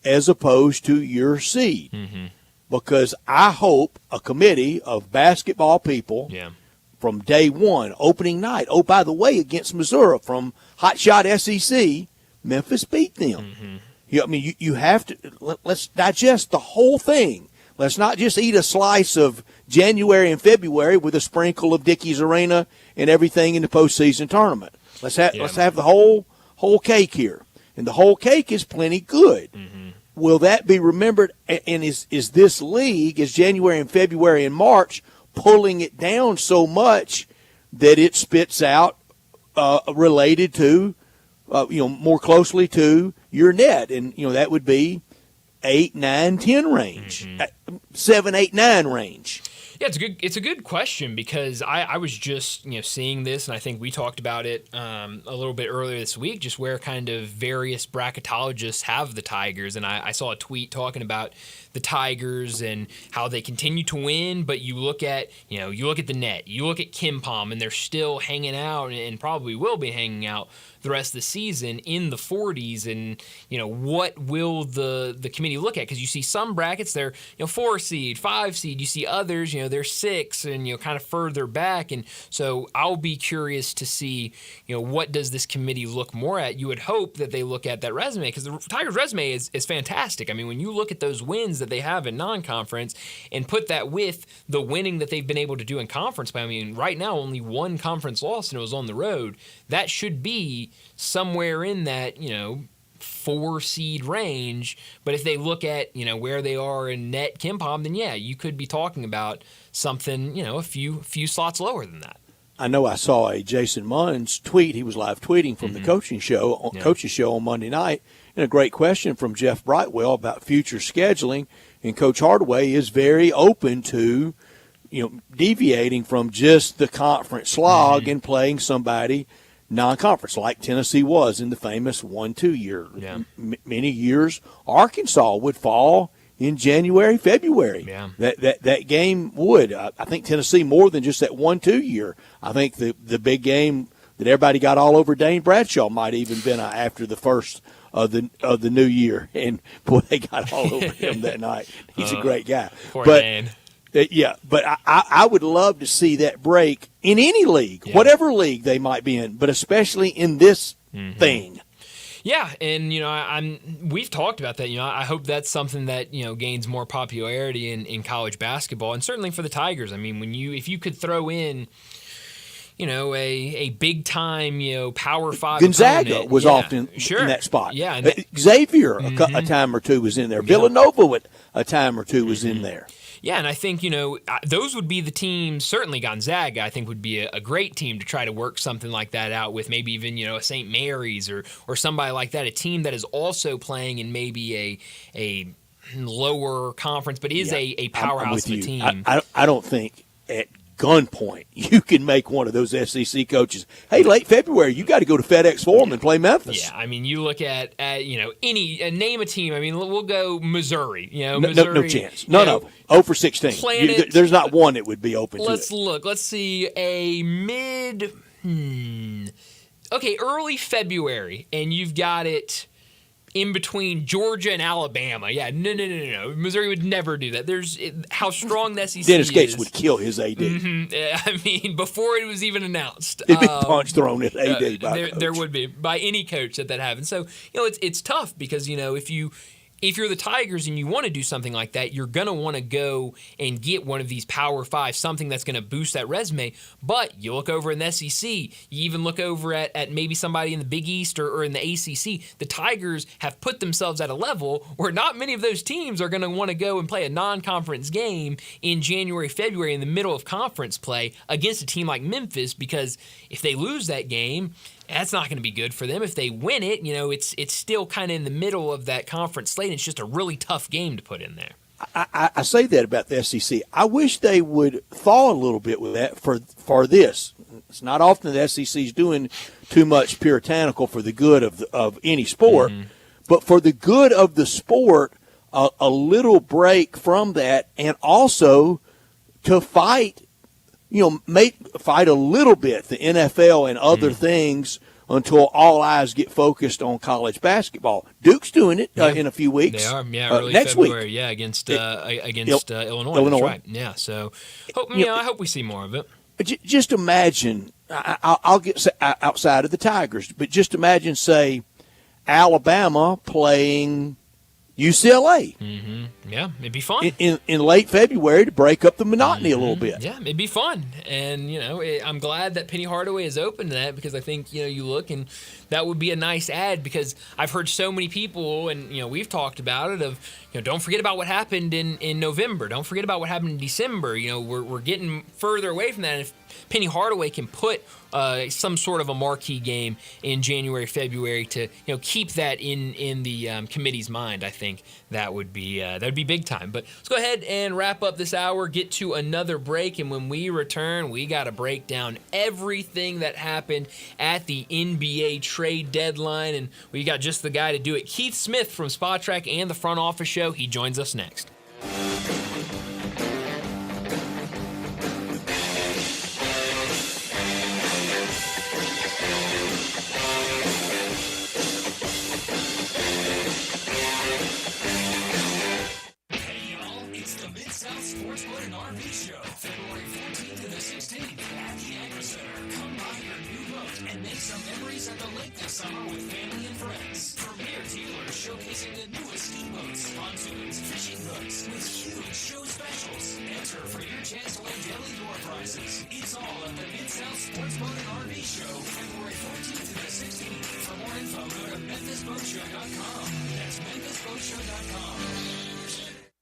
[SPEAKER 2] as opposed to your seed. Because I hope a committee of basketball people from day one, opening night, oh, by the way, against Missouri from hotshot SEC, Memphis beat them. You have to let's digest the whole thing. Let's not just eat a slice of January and February with a sprinkle of Dickies Arena and everything in the postseason tournament. Let's have the whole cake here, and the whole cake is plenty good. Will that be remembered? And is this league, is January and February and March pulling it down so much that it spits out related to, more closely to your net, and that would be 8, 9, 10 range, 7, 8, 9 range.
[SPEAKER 1] Yeah, it's a good question, because I was just seeing this, and I think we talked about it a little bit earlier this week, just where kind of various bracketologists have the Tigers, and I saw a tweet talking about the Tigers and how they continue to win, but you look at the net, you look at KenPom, and they're still hanging out and probably will be hanging out the rest of the season in the 40s, and what will the committee look at? Because you see some brackets, they're 4 seed, 5 seed. You see others, they're 6 and kind of further back, and so I'll be curious to see what does this committee look more at. You would hope that they look at that resume, because the Tigers' resume is fantastic. I mean, when you look at those wins that they have in non-conference and put that with the winning that they've been able to do in conference, but I mean, right now only 1 conference loss, and it was on the road. That should be somewhere in that 4 seed range. But if they look at where they are in net KenPom, then you could be talking about something a few slots lower than that.
[SPEAKER 2] I know I saw a Jason Munns tweet. He was live tweeting from the coaches show on Monday night, and a great question from Jeff Brightwell about future scheduling. And Coach Hardaway is very open to deviating from just the conference slog and playing somebody non-conference, like Tennessee was in the famous 1-2 year. Many years, Arkansas would fall in January, February. That game would. I think Tennessee more than just that 1-2 year. I think the big game that everybody got all over Dane Bradshaw might even been after the first of the new year, and boy, they got all over him that night. He's a great guy.
[SPEAKER 1] Poor Dane.
[SPEAKER 2] Yeah, but I would love to see that break in any league, whatever league they might be in, but especially in this thing.
[SPEAKER 1] Yeah, and we've talked about that. I hope that's something that gains more popularity in college basketball, and certainly for the Tigers. I mean, if you could throw in, a big time, Power 5
[SPEAKER 2] Gonzaga
[SPEAKER 1] opponent,
[SPEAKER 2] was often in that spot.
[SPEAKER 1] Yeah,
[SPEAKER 2] Xavier a time or two was in there. Villanova a time or two was in there.
[SPEAKER 1] Yeah, and I think, those would be the teams. Certainly Gonzaga, I think, would be a great team to try to work something like that out with, maybe even, a St. Mary's or somebody like that, a team that is also playing in maybe a lower conference, but is a powerhouse of a team.
[SPEAKER 2] I don't think at gunpoint you can make one of those SEC coaches, hey, late February, you got to go to FedEx Forum and play Memphis.
[SPEAKER 1] Yeah, I mean, you look at any name a team. I mean, we'll go Missouri.
[SPEAKER 2] Missouri, no chance. None of them. 0 for 16. There's not one that would be open to it.
[SPEAKER 1] Let's look. Let's see. A mid. Okay, early February, and you've got it in between Georgia and Alabama. Yeah, no. Missouri would never do that. There's how strong the SEC
[SPEAKER 2] Dennis
[SPEAKER 1] is.
[SPEAKER 2] Gates would kill his AD.
[SPEAKER 1] I mean, before it was even announced.
[SPEAKER 2] It'd be punch thrown at AD
[SPEAKER 1] there would be, by any coach that happens. So, it's tough because, if you're the Tigers and you want to do something like that, you're going to want to go and get one of these Power 5, something that's going to boost that resume. But you look over in the SEC, you even look over at maybe somebody in the Big East or in the ACC. The Tigers have put themselves at a level where not many of those teams are going to want to go and play a non-conference game in January, February in the middle of conference play against a team like Memphis, because if they lose that game, that's not going to be good for them. If they win it, it's still kind of in the middle of that conference slate. And it's just a really tough game to put in there.
[SPEAKER 2] I say that about the SEC. I wish they would thaw a little bit with that for this. It's not often the SEC is doing too much puritanical for the good of any sport, but for the good of the sport, a little break from that, and also to fight. Fight a little bit, the NFL and other things, until all eyes get focused on college basketball. Duke's doing it in a few weeks.
[SPEAKER 1] They are, early
[SPEAKER 2] next
[SPEAKER 1] February,
[SPEAKER 2] week.
[SPEAKER 1] Against Illinois. That's right. Yeah, so I hope we see more of it.
[SPEAKER 2] Just imagine, I'll get outside of the Tigers, but just imagine, say, Alabama playing UCLA.
[SPEAKER 1] Yeah, it'd be fun.
[SPEAKER 2] In late February to break up the monotony a little bit.
[SPEAKER 1] Yeah, it'd be fun. And, I'm glad that Penny Hardaway is open to that, because I think, you look and that would be a nice ad, because I've heard so many people, and, we've talked about it, of, don't forget about what happened in November. Don't forget about what happened in December. We're getting further away from that. And if Penny Hardaway can put some sort of a marquee game in January, February to keep that in the committee's mind, I think that would be big time. But let's go ahead and wrap up this hour, get to another break, and when we return, we got to break down everything that happened at the NBA trade deadline, and we got just the guy to do it. Keith Smith from Spot Track and the Front Office Show. He joins us next.
[SPEAKER 5] February 14th to the 16th at the Agri Center. Come buy your new boat and make some memories at the lake this summer with family and friends. Premier dealers showcasing the newest steamboats, pontoons, fishing boats with huge show specials. Enter for your chance to win daily door prizes. It's all at the Mid-South Sports Boat and RV Show, February 14th to the 16th. For more info, go to MemphisBoatShow.com. That's MemphisBoatShow.com.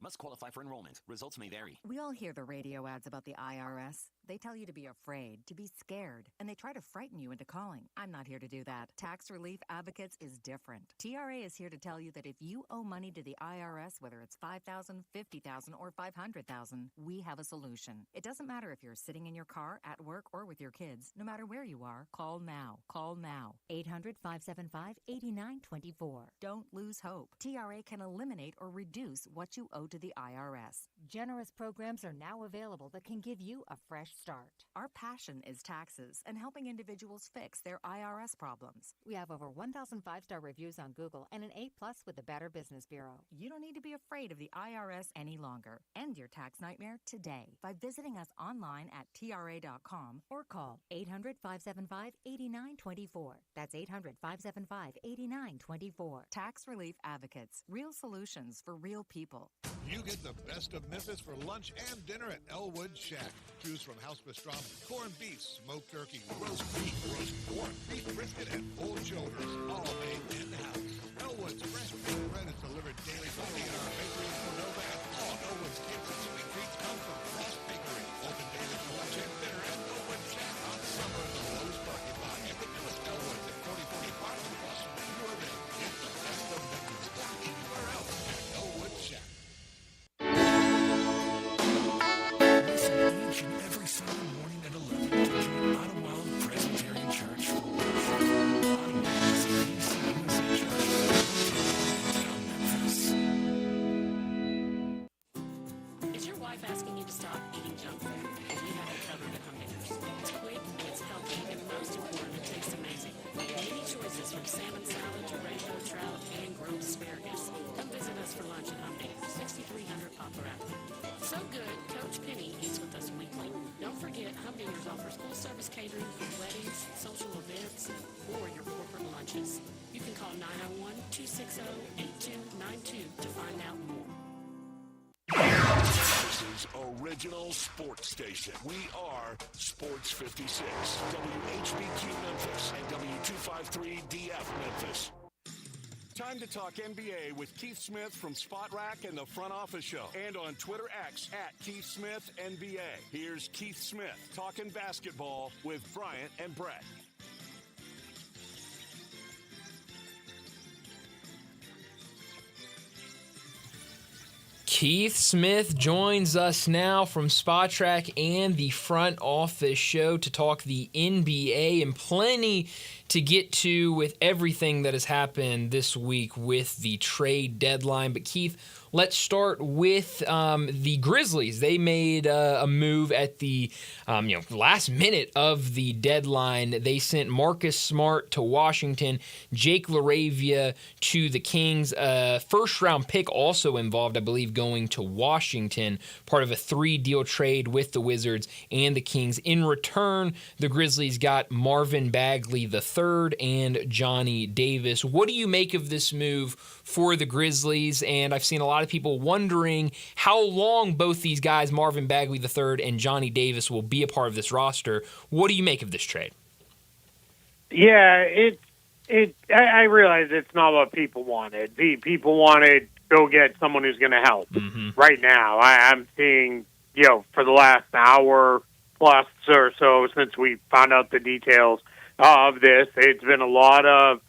[SPEAKER 6] Must qualify for enrollment. Results may vary.
[SPEAKER 11] We all hear the radio ads about the IRS. They tell you to be afraid, to be scared, and they try to frighten you into calling. I'm not here to do that. Tax Relief Advocates is different. TRA is here to tell you that if you owe money to the IRS, whether it's $5,000, $50,000, or $500,000, we have a solution. It doesn't matter if you're sitting in your car, at work, or with your kids. No matter where you are, call now. Call now. 800-575-8924. Don't lose hope. TRA can eliminate or reduce what you owe to the IRS. Generous programs are now available that can give you a fresh start. Our passion is taxes and helping individuals fix their IRS problems. We have over 1,000 5-star reviews on Google and an A+ with the Better Business Bureau. You don't need to be afraid of the IRS any longer. End your tax nightmare today by visiting us online at TRA.com or call 800-575-8924. That's 800-575-8924. Tax Relief Advocates. Real solutions for real people.
[SPEAKER 12] You get the best of Memphis for lunch and dinner at Elwood Shack. Choose from house pastrami, corned beef, smoked turkey, roast beef, roast pork, beef brisket, and pulled shoulders, all made in-house. Elwood's fresh baked bread is delivered daily only in our bakery in Cordova, and all Elwood's cakes and sweet treats come from Frost Bakery. Open daily for lunch and dinner at Elwood Shack on Summer in the Lowe's parking lot. And the newest Elwood's at 4040 Parkland Plus. You are there. Get the best of Memphis or anywhere else at Elwood Shack.
[SPEAKER 5] Listen each and every Sunday morning at 11 to join Ottawa Presbyterian Church for worship. Ottawa's ACUSA Church, downtown Memphis.
[SPEAKER 13] Is your wife asking you to stop eating junk food? We have it covered at Humdinger. It's quick, it's healthy, and most important, it tastes amazing. Many choices from salmon salad to rainbow trout and grilled asparagus. Come visit us for lunch at Humdinger, 6300 Poplar Avenue. So good, Coach Penny eats with us weekly. Don't forget, Humdinger's offers full-service catering for weddings, social events, or your corporate lunches. You can call 901-260-8292 to find out more.
[SPEAKER 5] This is Original Sports Station. We are Sports 56, WHBQ Memphis, and W253DF Memphis. Time to talk NBA with Keith Smith from Spot Rack and the Front Office Show, and on Twitter X at Keith Smith NBA. Here's Keith Smith talking basketball with Bryant and Brett.
[SPEAKER 1] Keith Smith joins us now from Spot Track and the Front Office Show to talk the NBA, and plenty to get to with everything that has happened this week with the trade deadline. But Keith, let's start with the Grizzlies. They made a move at the last minute of the deadline. They sent Marcus Smart to Washington, Jake LaRavia to the Kings. First-round pick also involved, I believe, going to Washington, part of a 3-deal trade with the Wizards and the Kings. In return, the Grizzlies got Marvin Bagley III and Johnny Davis. What do you make of this move for the Grizzlies? And I've seen a lot of people wondering how long both these guys, Marvin Bagley III and Johnny Davis, will be a part of this roster. What do you make of this trade?
[SPEAKER 14] Yeah, I realize it's not what people wanted. People wanted go get someone who's going to help. Mm-hmm. Right now, I'm seeing, for the last hour plus or so since we found out the details of this, it's been a lot of,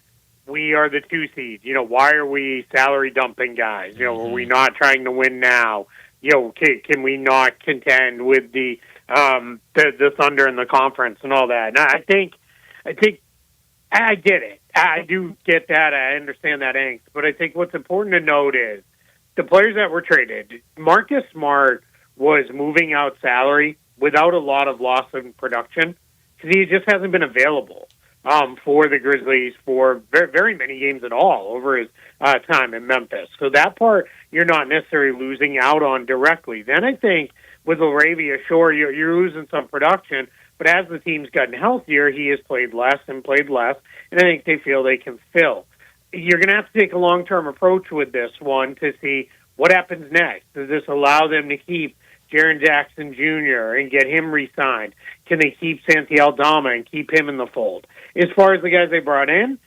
[SPEAKER 14] we are the 2 seeds. Why are we salary dumping guys? Are we not trying to win now? Can we not contend with the Thunder in the conference and all that? And I think I get it. I do get that. I understand that angst. But I think what's important to note is the players that were traded, Marcus Smart was moving out salary without a lot of loss in production because he just hasn't been available for the Grizzlies for very, very many games at all over his time in Memphis. So that part you're not necessarily losing out on directly. Then I think with LaRavia, sure, you're losing some production, but as the team's gotten healthier, he has played less, and I think they feel they can fill. You're going to have to take a long-term approach with this one to see what happens next. Does this allow them to keep Jaren Jackson Jr. and get him re-signed? Can they keep Santi Aldama and keep him in the fold? As far as the guys they brought in,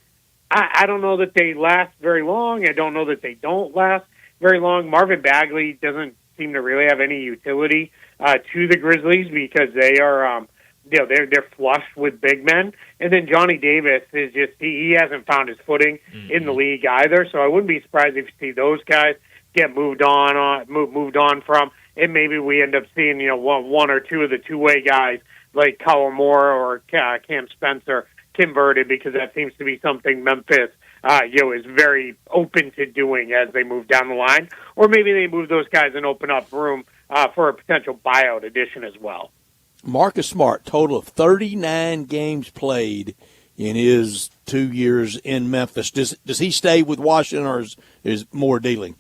[SPEAKER 14] I don't know that they last very long. I don't know that they don't last very long. Marvin Bagley doesn't seem to really have any utility to the Grizzlies because they are they're flush with big men. And then Johnny Davis is just he hasn't found his footing in the league either. So I wouldn't be surprised if you see those guys get moved on from, and maybe we end up seeing one or two of the two-way guys like Kyle Moore or Cam Spencer converted, because that seems to be something Memphis is very open to doing as they move down the line. Or maybe they move those guys and open up room for a potential buyout addition as well.
[SPEAKER 2] Marcus Smart, total of 39 games played in his 2 years in Memphis. Does he stay with Washington, or is more dealing?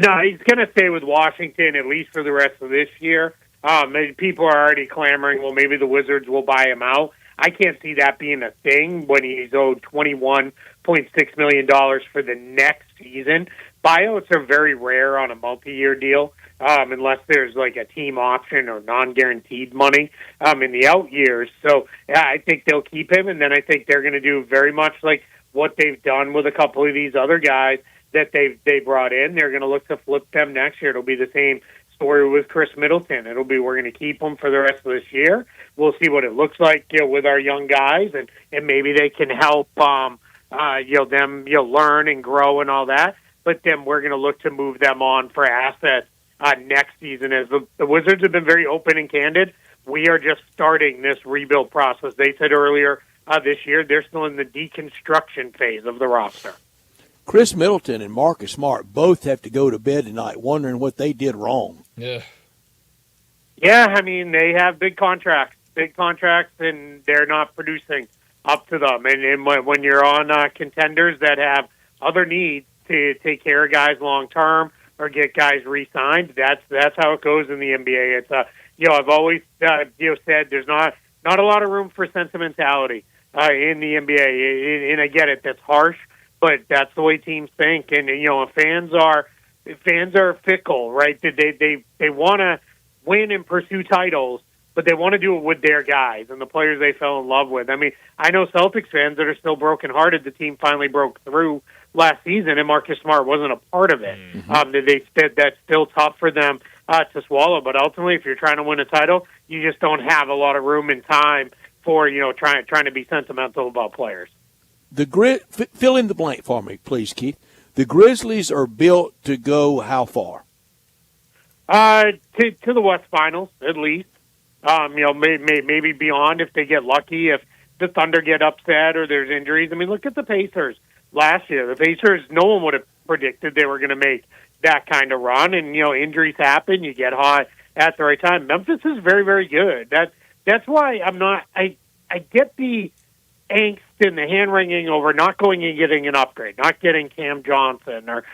[SPEAKER 14] No, he's going to stay with Washington at least for the rest of this year. People are already clamoring, well, maybe the Wizards will buy him out. I can't see that being a thing when he's owed $21.6 million for the next season. Buyouts are very rare on a multi-year deal, unless there's like a team option or non-guaranteed money in the out years. So I think they'll keep him, and then I think they're going to do very much like what they've done with a couple of these other guys that they brought in. They're going to look to flip them next year. It'll be the same story with Chris Middleton. It'll be, we're going to keep him for the rest of this year. We'll see what it looks like, with our young guys, and maybe they can help, them, learn and grow and all that. But then we're going to look to move them on for assets next season. As the Wizards have been very open and candid, we are just starting this rebuild process. They said earlier this year they're still in the deconstruction phase of the roster.
[SPEAKER 2] Chris Middleton and Marcus Smart both have to go to bed tonight wondering what they did wrong.
[SPEAKER 1] Yeah.
[SPEAKER 14] Yeah, I mean, they have big contracts, and they're not producing up to them. And when you're on contenders that have other needs to take care of guys long term or get guys re-signed, that's how it goes in the NBA. It's I've always said there's not a lot of room for sentimentality in the NBA, and I get it, that's harsh, but that's the way teams think. And fans are fickle, right? They want to win and pursue titles, but they want to do it with their guys and the players they fell in love with. I mean, I know Celtics fans that are still brokenhearted. The team finally broke through last season, and Marcus Smart wasn't a part of it.
[SPEAKER 1] Mm-hmm.
[SPEAKER 14] They said that's still tough for them to swallow. But ultimately, if you're trying to win a title, you just don't have a lot of room and time for trying to be sentimental about players.
[SPEAKER 2] Fill in the blank for me, please, Keith. The Grizzlies are built to go how far?
[SPEAKER 14] To the West Finals, at least. Maybe beyond if they get lucky, if the Thunder get upset or there's injuries. I mean, look at the Pacers last year. The Pacers, no one would have predicted they were going to make that kind of run, and injuries happen. You get hot at the right time. Memphis is very, very good. That's why I'm not. I get the angst and the hand-wringing over not going and getting an upgrade, not getting Cam Johnson or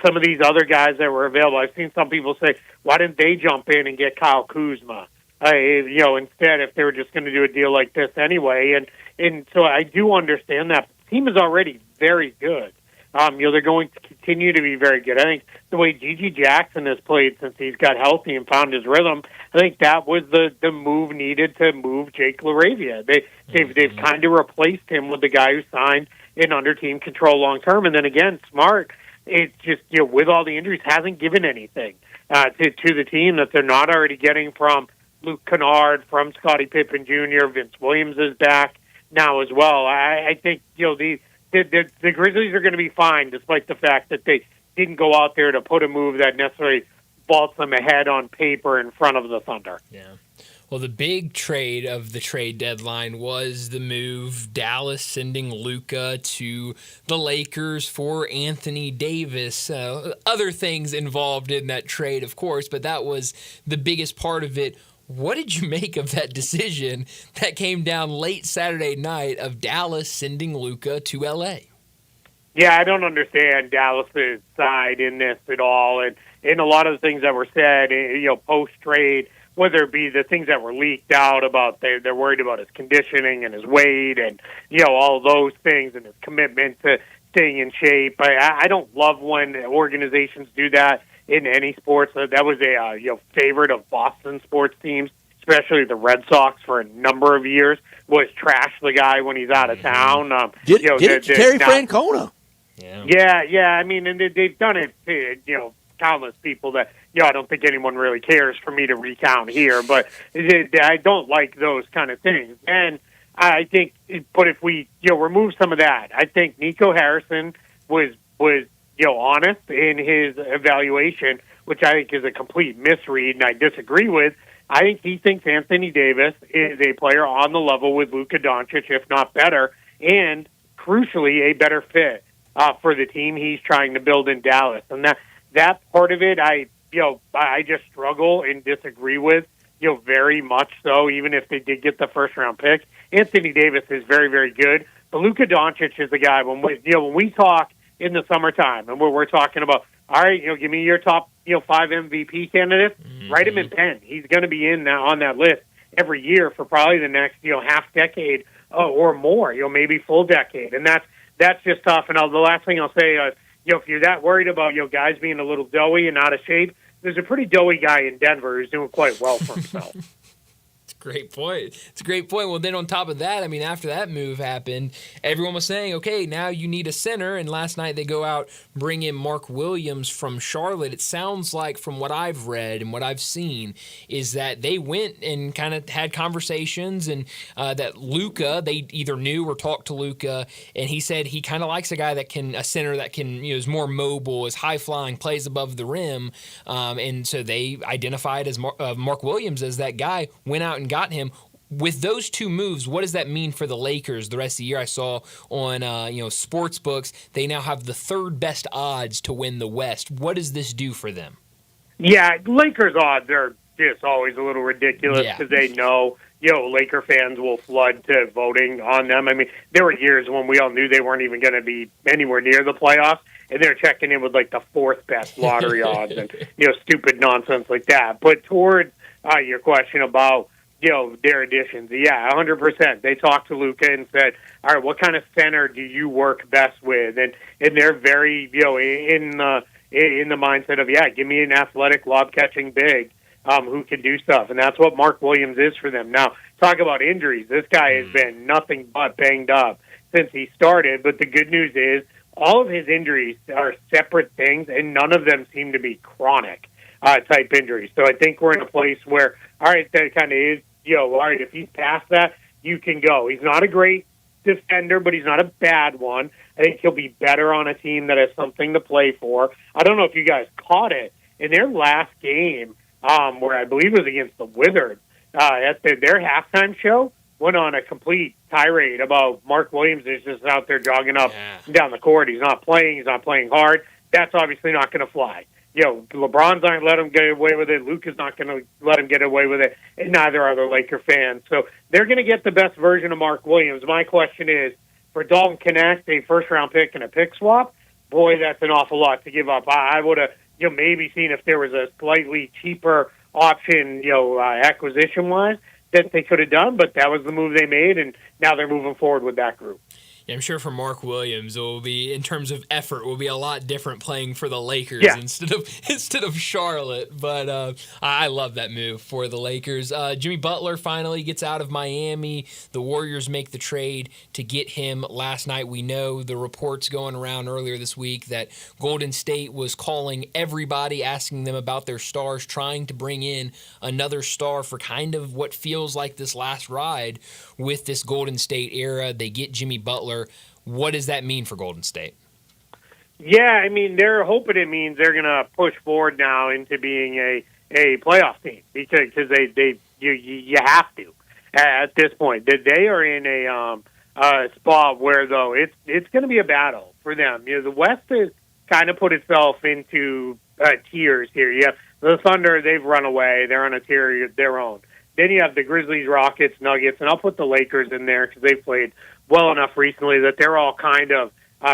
[SPEAKER 14] some of these other guys that were available. I've seen some people say, why didn't they jump in and get Kyle Kuzma? Instead, if they were just going to do a deal like this anyway. And so I do understand that. The team is already very good. They're going to continue to be very good. I think the way Gigi Jackson has played since he's got healthy and found his rhythm, I think that was the move needed to move Jake LaRavia. They've kind of replaced him with the guy who signed in under team control long term. And then again, Smart, it's just with all the injuries, hasn't given anything to the team that they're not already getting from Luke Kennard, from Scottie Pippen Jr. Vince Williams is back now as well. I think the Grizzlies are going to be fine, despite the fact that they didn't go out there to put a move that necessarily vaults them ahead on paper in front of the Thunder.
[SPEAKER 1] Yeah. Well, the big trade of the trade deadline was the move, Dallas sending Luka to the Lakers for Anthony Davis. Other things involved in that trade, of course, but that was the biggest part of it. What did you make of that decision that came down late Saturday night of Dallas sending Luka to L.A.?
[SPEAKER 14] Yeah, I don't understand Dallas's side in this at all. And a lot of the things that were said, post-trade, whether it be the things that were leaked out about they're worried about his conditioning and his weight and, all those things and his commitment to staying in shape. I don't love when organizations do that in any sports. That was a favorite of Boston sports teams, especially the Red Sox for a number of years, was trash the guy when he's out of town.
[SPEAKER 2] Get it to Terry Francona.
[SPEAKER 14] Yeah. I mean, and they've done it to, countless people that, I don't think anyone really cares for me to recount here, but I don't like those kind of things. And I think, but if we, remove some of that, I think Nico Harrison was honest in his evaluation, which I think is a complete misread, and I disagree with. I think he thinks Anthony Davis is a player on the level with Luka Doncic, if not better, and crucially, a better fit for the team he's trying to build in Dallas. And that part of it, I just struggle and disagree with, very much so, even if they did get the first-round pick. Anthony Davis is very, very good, but Luka Doncic is the guy. When we talk in the summertime and we're talking about, all right, give me your top 5 MVP candidates, write him in pen. He's going to be in now on that list every year for probably the next half decade or more, maybe full decade, and that's just tough. And the last thing I'll say, if you're that worried about guys being a little doughy and out of shape, there's a pretty doughy guy in Denver who's doing quite well for himself.
[SPEAKER 1] Great point. It's a great point. Well, then on top of that, I mean, after that move happened, everyone was saying, okay, now you need a center. And last night they go out, bring in Mark Williams from Charlotte. It sounds like, from what I've read and what I've seen, is that they went and kind of had conversations, and that Luka, they either knew or talked to Luka, and he said he kind of likes a center that can, is more mobile, is high flying, plays above the rim. And so they identified as Mark Williams as that guy, went out and got him. With those two moves, what does that mean for the Lakers the rest of the year? I saw on sports books, they now have the third best odds to win the West. What does this do for them?
[SPEAKER 14] Yeah, Lakers odds are just always a little ridiculous because they know Laker fans will flood to voting on them. I mean, there were years when we all knew they weren't even going to be anywhere near the playoffs, and they're checking in with like the fourth best lottery odds and stupid nonsense like that. But toward your question about their additions, 100%. They talked to Luka and said, all right, what kind of center do you work best with? And they're very in the mindset of give me an athletic lob catching big who can do stuff, and that's what Mark Williams is for them. Now, talk about injuries. This guy has been nothing but banged up since he started, but the good news is all of his injuries are separate things, and none of them seem to be chronic type injuries. So I think we're in a place where, all right, that kind of is, all right, if he's past that, you can go. He's not a great defender, but he's not a bad one. I think he'll be better on a team that has something to play for. I don't know if you guys caught it in their last game, where I believe it was against the Wizards, at their halftime show, went on a complete tirade about Mark Williams is just out there jogging up and down the court. He's not playing hard. That's obviously not going to fly. LeBron's not going to let him get away with it. Luka's not going to let him get away with it, and neither are the Laker fans. So they're going to get the best version of Mark Williams. My question is, for Dalton Knecht, a first-round pick and a pick swap, boy, that's an awful lot to give up. I would have maybe seen if there was a slightly cheaper option, acquisition-wise, that they could have done, but that was the move they made, and now they're moving forward with that group.
[SPEAKER 1] Yeah, I'm sure for Mark Williams, it will be, in terms of effort, will be a lot different playing for the Lakers instead of Charlotte. But I love that move for the Lakers. Jimmy Butler finally gets out of Miami. The Warriors make the trade to get him last night. We know the reports going around earlier this week that Golden State was calling everybody, asking them about their stars, trying to bring in another star for kind of what feels like this last ride with this Golden State era. They get Jimmy Butler. What does that mean for Golden State?
[SPEAKER 14] Yeah, I mean, they're hoping it means they're going to push forward now into being a playoff team because you have to at this point. They are in a spot where, though, it's going to be a battle for them. The West has kind of put itself into tiers here. You have the Thunder; they've run away; they're on a tier of their own. Then you have the Grizzlies, Rockets, Nuggets, and I'll put the Lakers in there because they've played well enough recently that they're all kind of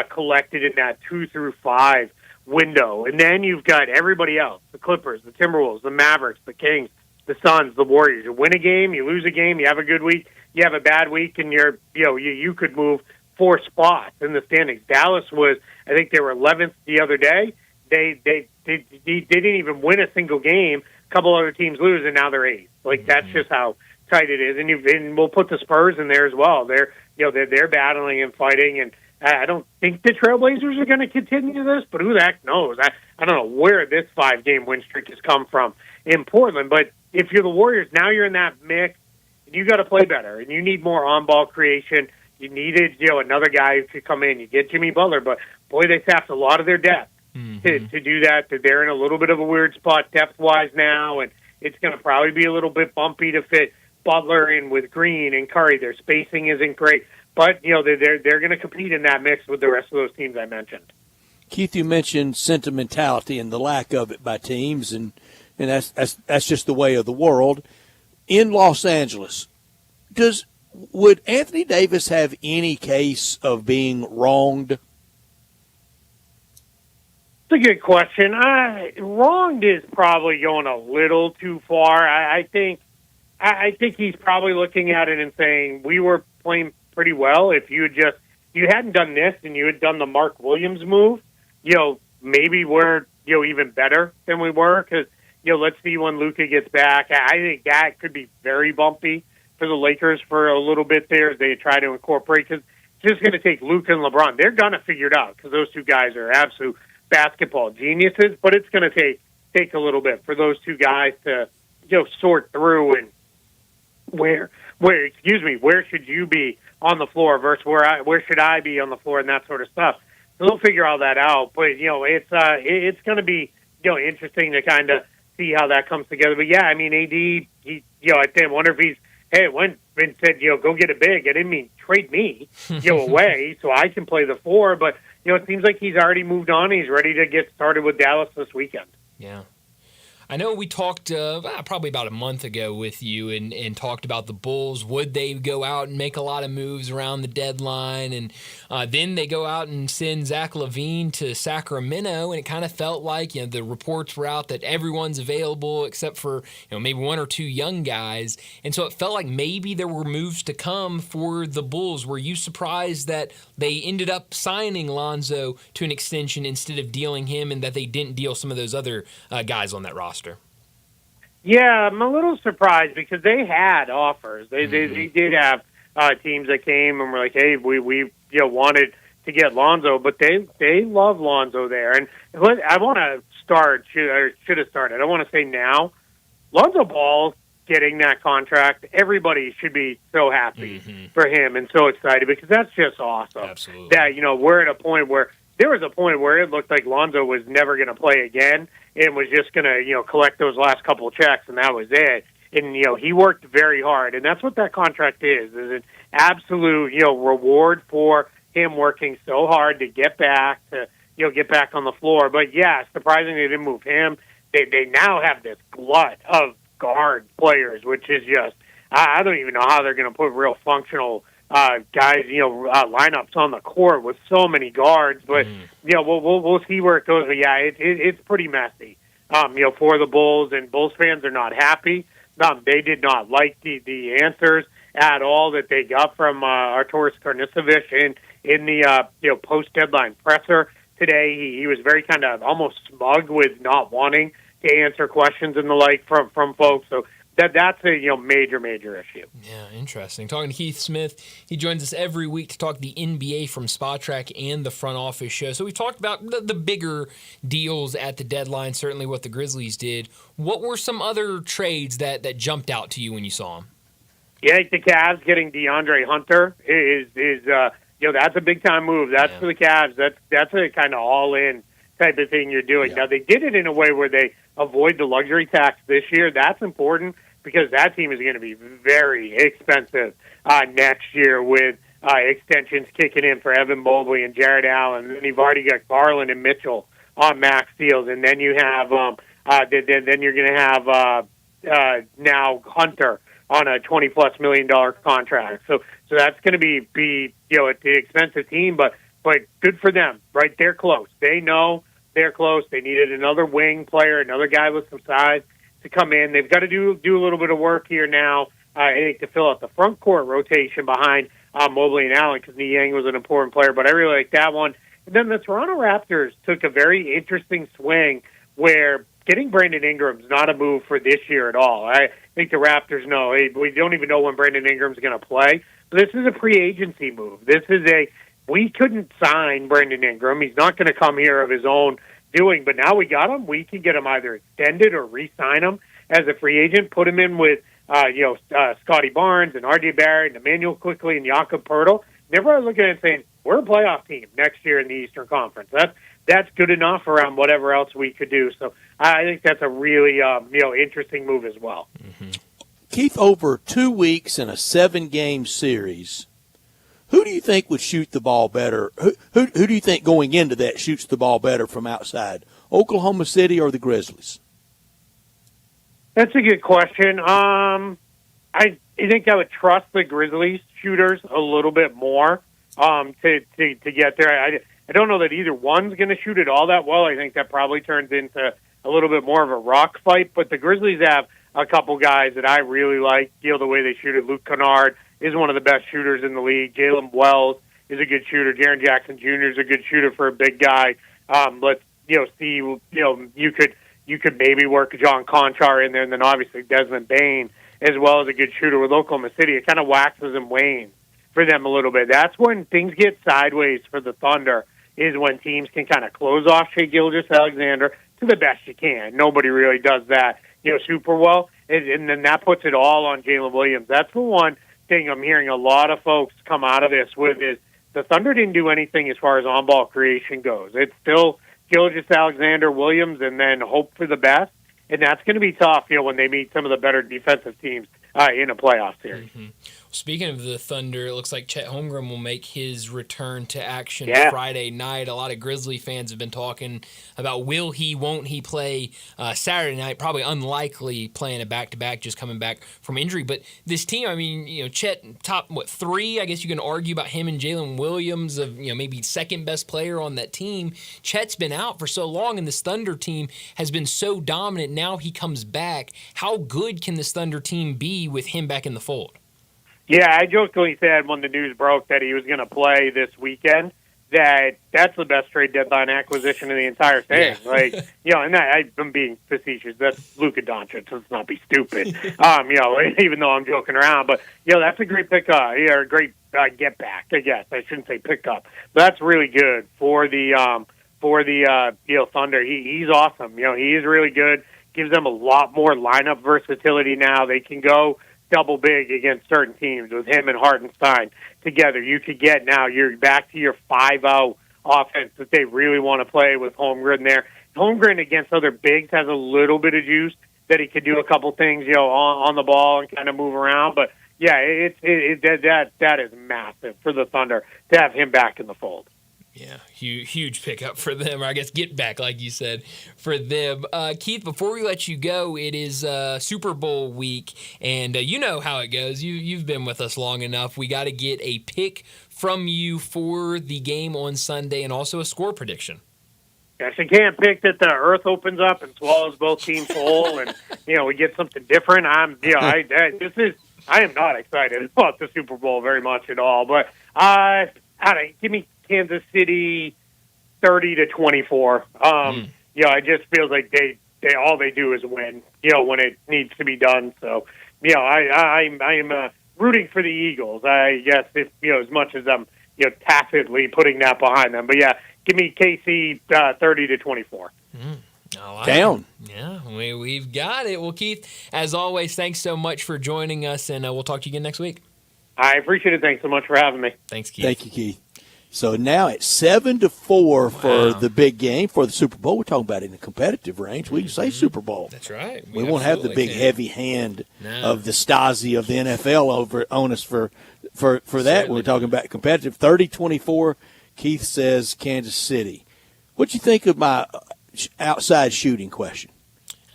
[SPEAKER 14] collected in that 2 through 5 window. And then you've got everybody else, the Clippers, the Timberwolves, the Mavericks, the Kings, the Suns, the Warriors. You win a game, you lose a game, you have a good week, you have a bad week, and you could move 4 spots in the standings. Dallas was, I think they were 11th the other day. They didn't even win a single game. A couple other teams lose, and now they're 8th. Like, that's just how tight it is. And we'll put the Spurs in there as well. They're battling and fighting, and I don't think the Trailblazers are going to continue this, but who the heck knows? I don't know where this 5-game win streak has come from in Portland. But if you're the Warriors, now you're in that mix, and you got to play better, and you need more on-ball creation. You needed another guy who could come in. You get Jimmy Butler, but boy, they tapped a lot of their depth to do that. They're in a little bit of a weird spot depth-wise now, and it's going to probably be a little bit bumpy to fit Butler in with Green and Curry. Their spacing isn't great. but they're going to compete in that mix with the rest of those teams I mentioned.
[SPEAKER 2] Keith, you mentioned sentimentality and the lack of it by teams, and that's just the way of the world. In Los Angeles, would Anthony Davis have any case of being wronged?
[SPEAKER 14] It's a good question. Wronged is probably going a little too far. I think he's probably looking at it and saying, we were playing pretty well. If you hadn't done this and you had done the Mark Williams move, maybe we're, even better than we were, because, let's see when Luka gets back. I think that could be very bumpy for the Lakers for a little bit there as they try to incorporate, because it's just going to take Luka and LeBron. They're going to figure it out, because those two guys are absolute basketball geniuses, but it's going to take a little bit for those two guys to, sort through and where should you be on the floor versus where should I be on the floor and that sort of stuff. So they'll figure all that out, but it's going to be interesting to kind of see how that comes together. But yeah, I mean, AD, I wonder if he's went and said go get a big. I didn't mean trade me away so I can play the four, but it seems like he's already moved on. He's ready to get started with Dallas this weekend.
[SPEAKER 1] Yeah. I know we talked probably about a month ago with you and talked about the Bulls. Would they go out and make a lot of moves around the deadline? And then they go out and send Zach LaVine to Sacramento, and it kind of felt like the reports were out that everyone's available except for maybe one or two young guys. And so it felt like maybe there were moves to come for the Bulls. Were you surprised that they ended up signing Lonzo to an extension instead of dealing him, and that they didn't deal some of those other guys on that roster?
[SPEAKER 14] Yeah, I'm a little surprised because they had offers. They did have teams that came and were like, "Hey, we wanted to get Lonzo," but they love Lonzo there. And I want to should have started. I want to say now, Lonzo Ball getting that contract. Everybody should be so happy for him and so excited because that's just awesome.
[SPEAKER 1] Absolutely.
[SPEAKER 14] That we're at a point where there was a point where it looked like Lonzo was never going to play again and was just going to, collect those last couple of checks, and that was it. And, he worked very hard, and that's what that contract is an absolute, reward for him working so hard to get back, get back on the floor. But, yeah, surprisingly, they didn't move him. They now have this glut of guard players, which is just, I don't even know how they're going to put real functional guys, lineups on the court with so many guards, but we'll see where it goes. But yeah, it's pretty messy, for the Bulls, and Bulls fans are not happy. They did not like the answers at all that they got from Arturas Karnisovas in the post deadline presser today. He was very kind of almost smug with not wanting to answer questions and the like from folks. So that's a major issue.
[SPEAKER 1] Yeah, interesting. Talking to Keith Smith, he joins us every week to talk the NBA from Spot Track and the Front Office Show. So we talked about the bigger deals at the deadline, certainly what the Grizzlies did. What were some other trades that jumped out to you when you saw them?
[SPEAKER 14] Yeah, the Cavs getting DeAndre Hunter is that's a big time move. That's for the Cavs. That's a kind of all in type of thing you're doing. Yeah. Now they did it in a way where they avoid the luxury tax this year. That's important, because that team is going to be very expensive next year with extensions kicking in for Evan Mobley and Jared Allen. And then you've already got Garland and Mitchell on max deals, and then you have then you're going to have now Hunter on a $20+ million contract. So that's going to be an expensive team, but good for them, right? They're close. They know they're close. They needed another wing player, another guy with some size to come in. They've got to do a little bit of work here now, I think, to fill out the front court rotation behind Mobley and Allen, because Niang was an important player, but I really like that one. And then the Toronto Raptors took a very interesting swing where getting Brandon Ingram's not a move for this year at all. I think the Raptors know, hey, we don't even know when Brandon Ingram's going to play. But this is a pre-agency move. We couldn't sign Brandon Ingram. He's not going to come here of his own doing, but now we got him. We can get him either extended or re-sign him as a free agent, put him in with Scotty Barnes and RJ Barrett and Emmanuel Quickley and Jakob Poeltl. Never looking at it and saying, we're a playoff team next year in the Eastern Conference. That's good enough around whatever else we could do. So I think that's a really interesting move as well.
[SPEAKER 2] Keith, over 2 weeks in a 7-game series, Who do you think would shoot the ball better? Who do you think going into that shoots the ball better from outside, Oklahoma City or the Grizzlies?
[SPEAKER 14] That's a good question. I think I would trust the Grizzlies shooters a little bit more to get there. I don't know that either one's going to shoot it all that well. I think that probably turns into a little bit more of a rock fight. But the Grizzlies have a couple guys that I really like. The way they shoot it. Luke Kennard is one of the best shooters in the league. Jalen Wells is a good shooter. Jaren Jackson Jr. is a good shooter for a big guy. Let's see. You could maybe work John Conchar in there, and then obviously Desmond Bain as well as a good shooter with Oklahoma City. It kind of waxes and wanes for them a little bit. That's when things get sideways for the Thunder, is when teams can kind of close off Shai Gilgeous-Alexander to the best you can. Nobody really does that, super well. And then that puts it all on Jalen Williams. That's the one thing I'm hearing a lot of folks come out of this with, is the Thunder didn't do anything as far as on-ball creation goes. It's still Gilgeous-Alexander, Williams, and then hope for the best. And that's going to be tough, when they meet some of the better defensive teams in a playoff series.
[SPEAKER 1] Mm-hmm. Speaking of the Thunder, it looks like Chet Holmgren will make his return to action Friday night. A lot of Grizzly fans have been talking about won't he play Saturday night. Probably unlikely playing a back-to-back, just coming back from injury. But this team, Chet, top, 3? I guess you can argue about him and Jalen Williams of, maybe second best player on that team. Chet's been out for so long, and this Thunder team has been so dominant. Now he comes back. How good can this Thunder team be with him back in the fold?
[SPEAKER 14] Yeah, I jokingly said when the news broke that he was going to play this weekend that's the best trade deadline acquisition in the entire thing. Yeah. And I'm being facetious. That's Luka Doncic. Let's not be stupid. Even though I'm joking around, but that's a great pickup. Or a great get back. I guess I shouldn't say pickup. That's really good for the Thunder. He's awesome. He is really good. Gives them a lot more lineup versatility now. They can go double big against certain teams with him and Hartenstein together. You could get now, you're back to your 5-0 offense that they really want to play with Holmgren there. Holmgren against other bigs has a little bit of juice that he could do a couple things, on the ball and kind of move around. But yeah, that is massive for the Thunder to have him back in the fold.
[SPEAKER 1] Yeah, huge pickup for them, or I guess get back, like you said, for them. Keith, before we let you go, it is Super Bowl week, and you know how it goes. You've been with us long enough. We got to get a pick from you for the game on Sunday and also a score prediction.
[SPEAKER 14] Yes, you can't pick that the earth opens up and swallows both teams whole, and we get something different. I am not excited about the Super Bowl very much at all, but give me Kansas City 30-24. It just feels like they all they do is win, when it needs to be done. So, I am rooting for the Eagles. I guess if as much as I'm tacitly putting that behind them, but yeah, give me KC 30-24.
[SPEAKER 2] Down.
[SPEAKER 1] Yeah, we've got it. Well, Keith, as always, thanks so much for joining us, and we'll talk to you again next week.
[SPEAKER 14] I appreciate it. Thanks so much for having me.
[SPEAKER 1] Thanks, Keith.
[SPEAKER 2] Thank you, Keith. So now it's 7-4 for the big game for the Super Bowl. We're talking about in a competitive range. We can say Super Bowl.
[SPEAKER 1] That's right.
[SPEAKER 2] We won't have the big heavy hand of the Stasi of the NFL over on us for that. We're talking about competitive. 30-24. Keith says Kansas City. What do you think of my outside shooting question?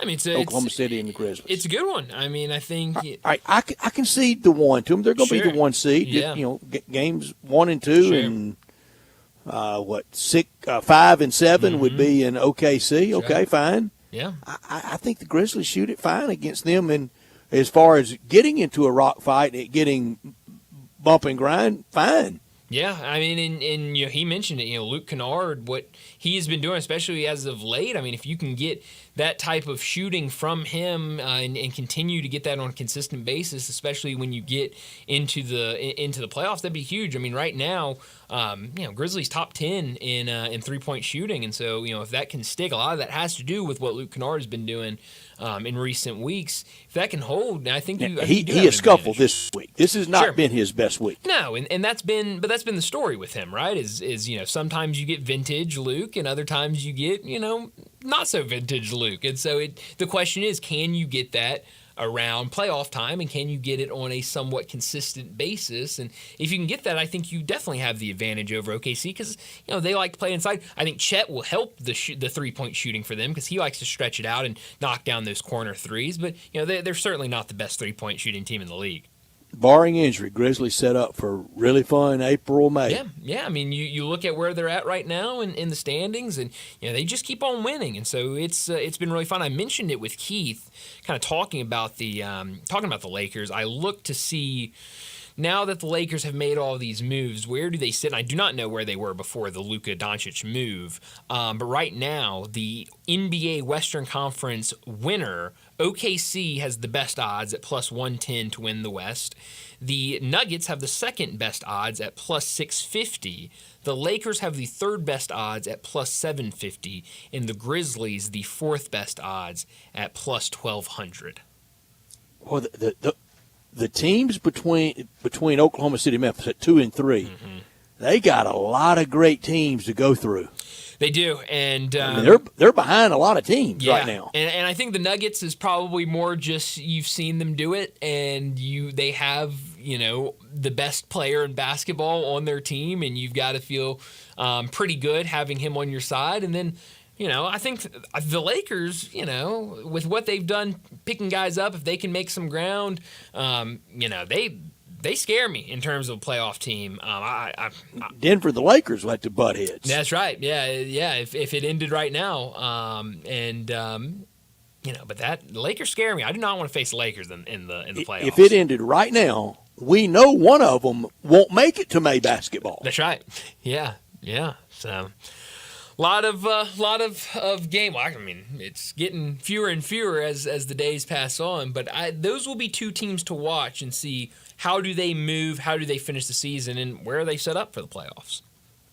[SPEAKER 1] It's
[SPEAKER 2] Oklahoma City and the Grizzlies.
[SPEAKER 1] It's a good one. I think
[SPEAKER 2] I concede the one to them. They're going to be the one seed.
[SPEAKER 1] Yeah.
[SPEAKER 2] Games 1 and 2 and 5 and 7 would be in OKC.
[SPEAKER 1] Sure.
[SPEAKER 2] Okay, fine.
[SPEAKER 1] Yeah.
[SPEAKER 2] I think the Grizzlies shoot it fine against them, and as far as getting into a rock fight and getting bump and grind, fine.
[SPEAKER 1] Yeah, and he mentioned it. Luke Kennard, what he has been doing, especially as of late. If you can get that type of shooting from him and continue to get that on a consistent basis, especially when you get into the playoffs, that'd be huge. Right now, Grizzlies top 10 in 3-point shooting, and so if that can stick, a lot of that has to do with what Luke Kennard has been doing in recent weeks. If that can hold, I think
[SPEAKER 2] he has scuffled this week. This has not been his best week.
[SPEAKER 1] No, and that's been the story with him, right? Is sometimes you get vintage Luke, and other times you get not so vintage Luke, and so the question is, can you get that around playoff time, and can you get it on a somewhat consistent basis? And if you can get that, I think you definitely have the advantage over OKC because, they like to play inside. I think Chet will help the three-point shooting for them because he likes to stretch it out and knock down those corner threes. But, they're certainly not the best three-point shooting team in the league.
[SPEAKER 2] Barring injury, Grizzlies set up for really fun April, May.
[SPEAKER 1] Yeah. I mean, you look at where they're at right now in the standings, and they just keep on winning, and so it's been really fun. I mentioned it with Keith, kind of talking about the Lakers. I look to see. Now that the Lakers have made all these moves, where do they sit? And I do not know where they were before the Luka Doncic move. But right now, the NBA Western Conference winner, OKC, has the best odds at plus 110 to win the West. The Nuggets have the second best odds at plus 650. The Lakers have the third best odds at plus 750. And the Grizzlies, the fourth best odds at plus 1200.
[SPEAKER 2] Well, the teams between Oklahoma City and Memphis at 2 and 3, they got a lot of great teams to go through.
[SPEAKER 1] They do, and
[SPEAKER 2] they're behind a lot of teams right now.
[SPEAKER 1] And I think the Nuggets is probably more just you've seen them do it, and they have the best player in basketball on their team, and you've got to feel pretty good having him on your side, and then. I think the Lakers, with what they've done, picking guys up, if they can make some ground, they scare me in terms of a playoff team.
[SPEAKER 2] Denver, the Lakers will have to butt heads.
[SPEAKER 1] That's right. Yeah. If it ended right now, but the Lakers scare me. I do not want to face the Lakers in the playoffs.
[SPEAKER 2] If it ended right now, we know one of them won't make it to May basketball.
[SPEAKER 1] That's right. Yeah. So. Lot of game. I mean, it's getting fewer and fewer as the days pass on. But those will be two teams to watch and see how do they move, how do they finish the season, and where are they set up for the playoffs.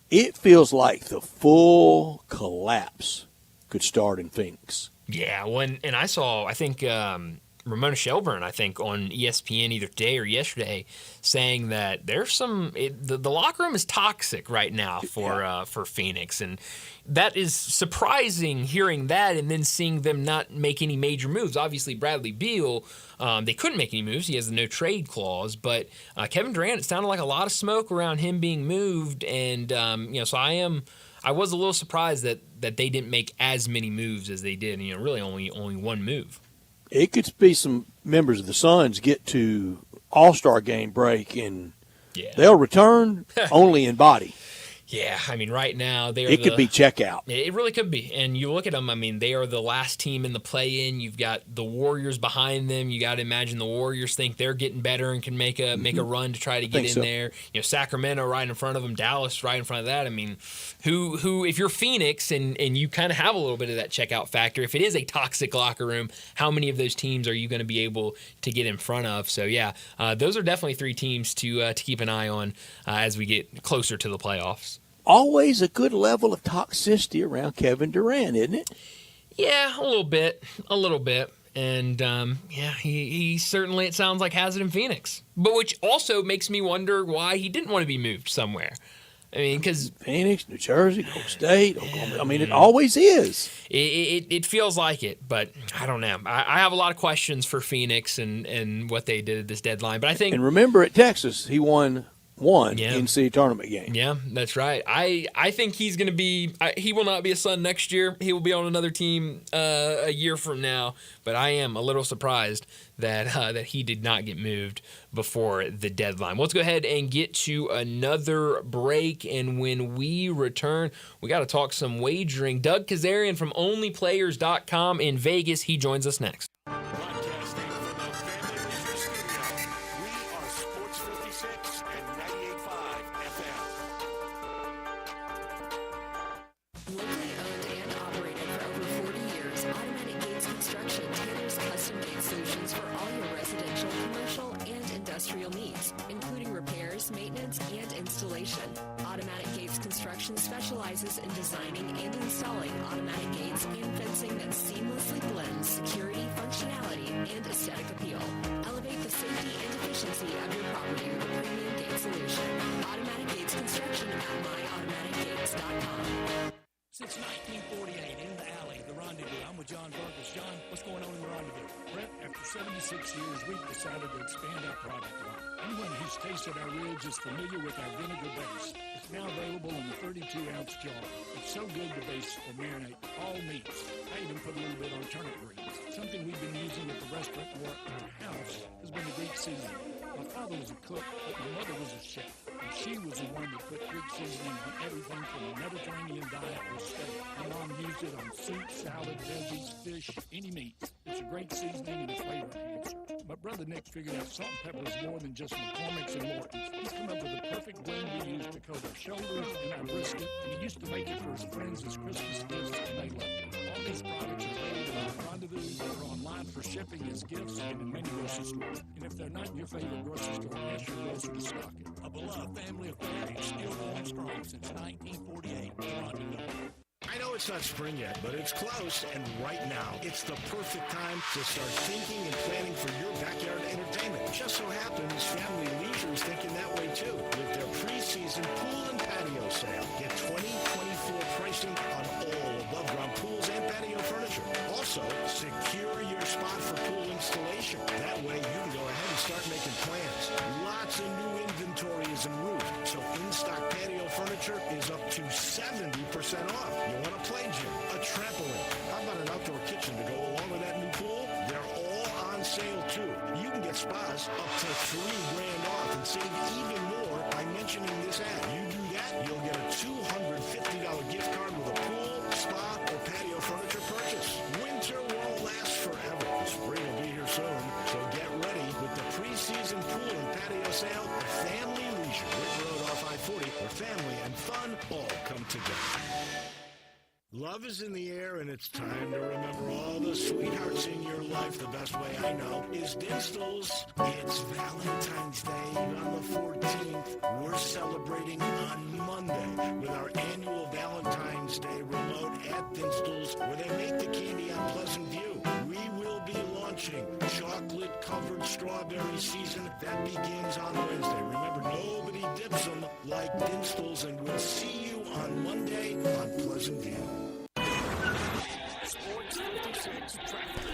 [SPEAKER 2] It feels like the full collapse could start in Phoenix.
[SPEAKER 1] Yeah, and I saw, I think Ramona Shelburne, on ESPN either today or yesterday, saying that there's the locker room is toxic right now for Phoenix, and that is surprising hearing that and then seeing them not make any major moves. Obviously, Bradley Beal, they couldn't make any moves. He has the no trade clause, but Kevin Durant, it sounded like a lot of smoke around him being moved, and so I was a little surprised that they didn't make as many moves as they did. Really only one move.
[SPEAKER 2] It could be some members of the Suns get to All-Star game break and they'll return only in body.
[SPEAKER 1] Yeah, I mean, right now
[SPEAKER 2] it could be checkout.
[SPEAKER 1] It really could be. And you look at them, I mean, they are the last team in the play-in. You've got the Warriors behind them. You got to imagine the Warriors think they're getting better and can make a run to try to get in there. Sacramento right in front of them, Dallas right in front of that. I mean, who if you're Phoenix and you kind of have a little bit of that checkout factor, if it is a toxic locker room, how many of those teams are you going to be able to get in front of? So yeah, those are definitely three teams to keep an eye on as we get closer to the playoffs.
[SPEAKER 2] Always a good level of toxicity around Kevin Durant, isn't it?
[SPEAKER 1] Yeah, a little bit. And, he certainly, it sounds like, has it in Phoenix. But which also makes me wonder why he didn't want to be moved somewhere. I mean, because
[SPEAKER 2] Phoenix, New Jersey, Oklahoma State, Oklahoma. I mean, it always is.
[SPEAKER 1] It feels like it, but I don't know. I have a lot of questions for Phoenix and what they did at this deadline. But I think,
[SPEAKER 2] and remember at Texas, he won NCAA tournament game.
[SPEAKER 1] Yeah, that's right. I think he's going to be he will not be a Sun next year. He will be on another team a year from now. But I am a little surprised that he did not get moved before the deadline. Let's go ahead and get to another break. And when we return, we got to talk some wagering. Doug Kazarian from OnlyPlayers.com in Vegas. He joins us next.
[SPEAKER 13] Specializes in designing and installing automatic gates and fencing that seamlessly blends security, functionality, and aesthetic appeal. Elevate the safety and efficiency of your property with a premium gate solution. Automatic Gates Construction at myautomaticgates.com.
[SPEAKER 10] Since 1948, in the alley, the Rendezvous. I'm with John Burgess. John, what's going on in the Rendezvous?
[SPEAKER 15] Brent, after 7
[SPEAKER 10] 36 years, we've decided to expand our product line. Anyone who's tasted our ribs is familiar with our vinegar base. It's now available in a 32-ounce jar. It's so good to base or marinate all meats. I even put a little bit on turnip greens. Something we've been using at the restaurant or in our house has been a Greek seasoning. My father was a cook, but my mother was a chef. And she was the one that put Greek seasoning on everything from a Mediterranean diet or steak. My mom used it on soup, salad, veggies, fish, any meat. It's a great seasoning and a flavor enhancer. My brother Nick figured out salt and pepper is more than just McCormick's and Morton's. He's come up with a perfect blend we use to coat our shoulders and our brisket, and he used to make it for his friends as Christmas gifts, and they loved it. All these products are available at Rendezvous or online for shipping as gifts and in many grocery stores. And if they're not in your favorite grocery store, ask your grocer to stock it.
[SPEAKER 4] A beloved family affair is still going strong since 1948. Rendezvous.
[SPEAKER 7] I know it's not spring yet, but it's close, and right now, it's the perfect time to start thinking and planning for your backyard entertainment. Just so happens Family Leisure is thinking that way too, with their preseason pool and patio sale. Get 2024 pricing on all above-ground pools and patio furniture. Also, secure your spot for pool installation. That way, you can go ahead and start making plans. Lots of new inventory is en route, so in-stock patio furniture is up to 70% off. You want a play gym, a trampoline, how about an outdoor kitchen to go along with that new pool? They're all on sale too. You can get spas up to $3,000 off and save even more by mentioning this ad. You do that, you'll get a $250 gift card with a pool, spa, or patio furniture purchase. Winter won't last forever. The spring will be here soon, so get ready with the preseason pool and patio sale at Family Leisure, Rick Road off I-40, where family and fun all come together. Love is in the air, and it's time to remember all the sweethearts in your life. The best way I know is Dinstall's. It's Valentine's Day on the 14th. We're celebrating on Monday with our annual Valentine's Day remote at Dinstall's, where they make the candy on Pleasant View. We will be launching chocolate-covered strawberry season. That begins on Wednesday. Remember, nobody dips them like Dinstall's, and we'll see you on Monday on Pleasant View.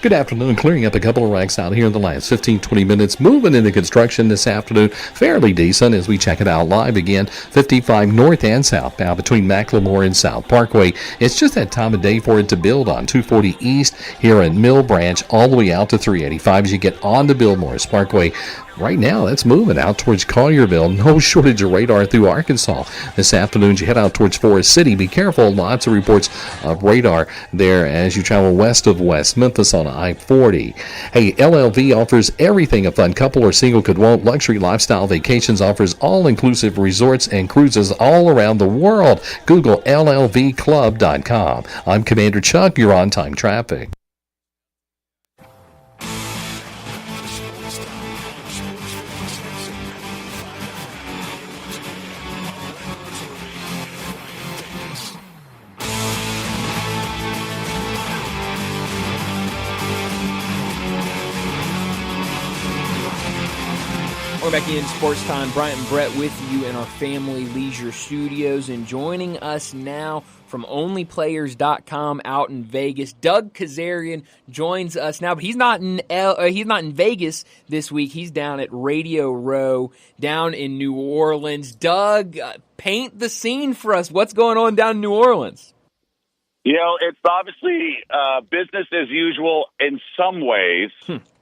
[SPEAKER 15] Good afternoon. Clearing up a couple of wrecks out here in the last 15-20 minutes. Moving into construction this afternoon. Fairly decent as we check it out live again. 55 north and southbound between McLemore and South Parkway. It's just that time of day for it to build on 240 east here in Mill Branch all the way out to 385 as you get on to Bill Morris Parkway. Right now, that's moving out towards Collierville. No shortage of radar through Arkansas. This afternoon, you head out towards Forest City. Be careful. Lots of reports of radar there as you travel west of West Memphis on I-40. Hey, LLV offers everything a fun couple or single could want. Luxury Lifestyle Vacations offers all-inclusive resorts and cruises all around the world. Google LLVclub.com. I'm Commander Chuck. You're on time traffic.
[SPEAKER 1] We're back in Sports Time. Bryant and Brett with you in our Family Leisure Studios. And joining us now from OnlyPlayers.com out in Vegas, Doug Kazarian joins us now. But he's not in Vegas this week. He's down at Radio Row down in New Orleans. Doug, paint the scene for us. What's going on down in New Orleans?
[SPEAKER 16] You know, it's obviously business as usual in some ways.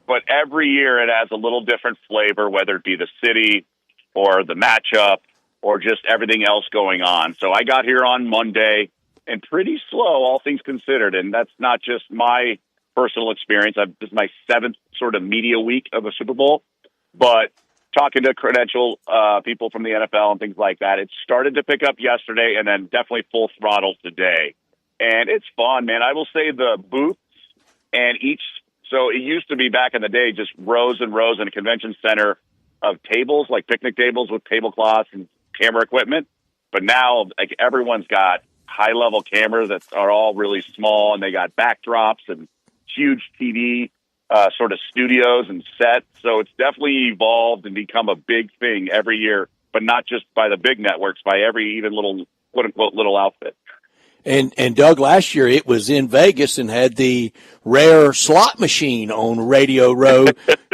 [SPEAKER 16] But every year it has a little different flavor, whether it be the city or the matchup or just everything else going on. So I got here on Monday and pretty slow, all things considered. And that's not just my personal experience. This is my 7th sort of media week of a Super Bowl. But talking to credential people from the NFL and things like that, it started to pick up yesterday and then definitely full throttle today. And it's fun, man. I will say the booths and so it used to be back in the day just rows and rows in a convention center of tables, like picnic tables with tablecloths and camera equipment. But now, like, everyone's got high-level cameras that are all really small, and they got backdrops and huge TV sort of studios and sets. So it's definitely evolved and become a big thing every year, but not just by the big networks, by every even little, quote-unquote, little outfit.
[SPEAKER 2] And Doug, last year it was in Vegas and had the rare slot machine on Radio Row.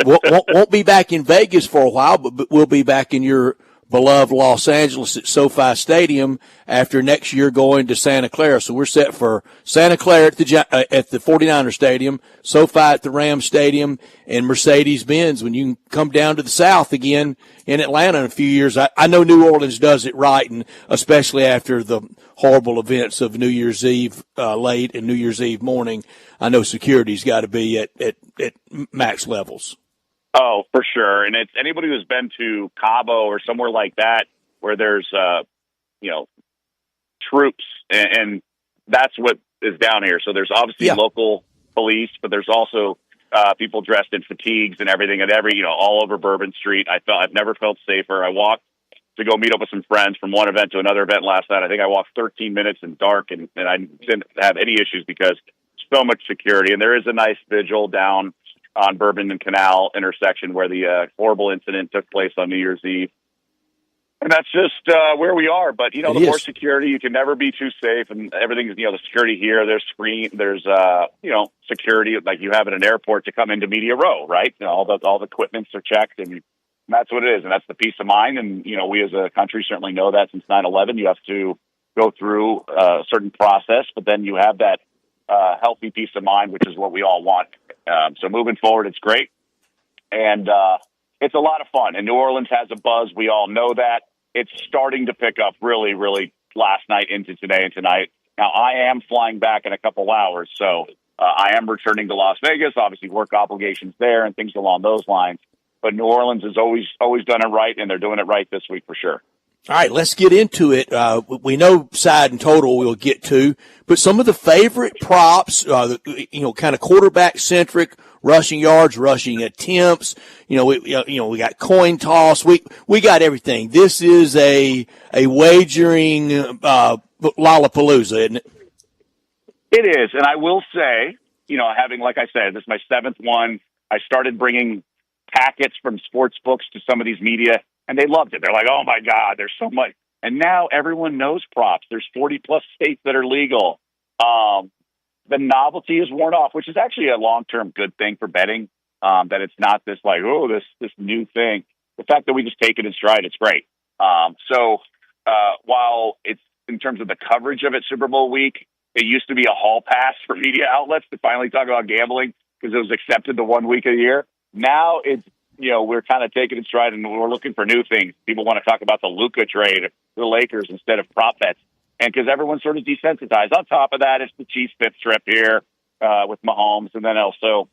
[SPEAKER 2] won't be back in Vegas for a while, but we'll be back in your beloved Los Angeles at SoFi Stadium after next year going to Santa Clara. So we're set for Santa Clara at the 49er Stadium, SoFi at the Rams Stadium, and Mercedes-Benz when you come down to the South again in Atlanta in a few years. I know New Orleans does it right, and especially after the horrible events of New Year's Eve late and New Year's Eve morning, I know security's got to be at max levels.
[SPEAKER 16] Oh, for sure. And it's anybody who's been to Cabo or somewhere like that where there's, troops, and that's what is down here. So there's obviously local police, but there's also people dressed in fatigues and everything, and all over Bourbon Street. I've never felt safer. I walked to go meet up with some friends from one event to another event last night. I think I walked 13 minutes in dark, and I didn't have any issues because so much security. And there is a nice vigil down on Bourbon and Canal intersection where the horrible incident took place on New Year's Eve. And that's just where we are. But, the more security, you can never be too safe. And everything, the security here, there's security like you have at an airport to come into Media Row, right? All the equipments are checked, and that's what it is. And that's the peace of mind. And, we as a country certainly know that since 9/11, you have to go through a certain process, but then you have that healthy peace of mind, which is what we all want. So moving forward, it's great. And it's a lot of fun. And New Orleans has a buzz. We all know that. It's starting to pick up really, really last night into today and tonight. Now, I am flying back in a couple hours, so I am returning to Las Vegas, obviously work obligations there and things along those lines. But New Orleans has always done it right, and they're doing it right this week for sure.
[SPEAKER 2] All right, let's get into it. We know side and total we'll get to, but some of the favorite props, kind of quarterback-centric, rushing yards, rushing attempts. We got coin toss. We got everything. This is a wagering Lollapalooza, isn't it?
[SPEAKER 16] It is, and I will say, having, like I said, this is my 7th one. I started bringing packets from sports books to some of these media, and they loved it. They're like, oh, my God, there's so much. And now everyone knows props. There's 40-plus states that are legal. The novelty is worn off, which is actually a long-term good thing for betting, that it's not this like, this new thing. The fact that we just take it in stride, it's great. So while it's in terms of the coverage of it Super Bowl week, it used to be a hall pass for media outlets to finally talk about gambling because it was accepted the 1 week a year. Now it's, we're kind of taking it in stride and we're looking for new things. People want to talk about the Luka trade, the Lakers instead of prop bets. And because everyone's sort of desensitized. On top of that, it's the Chiefs' 5th trip here with Mahomes. And then also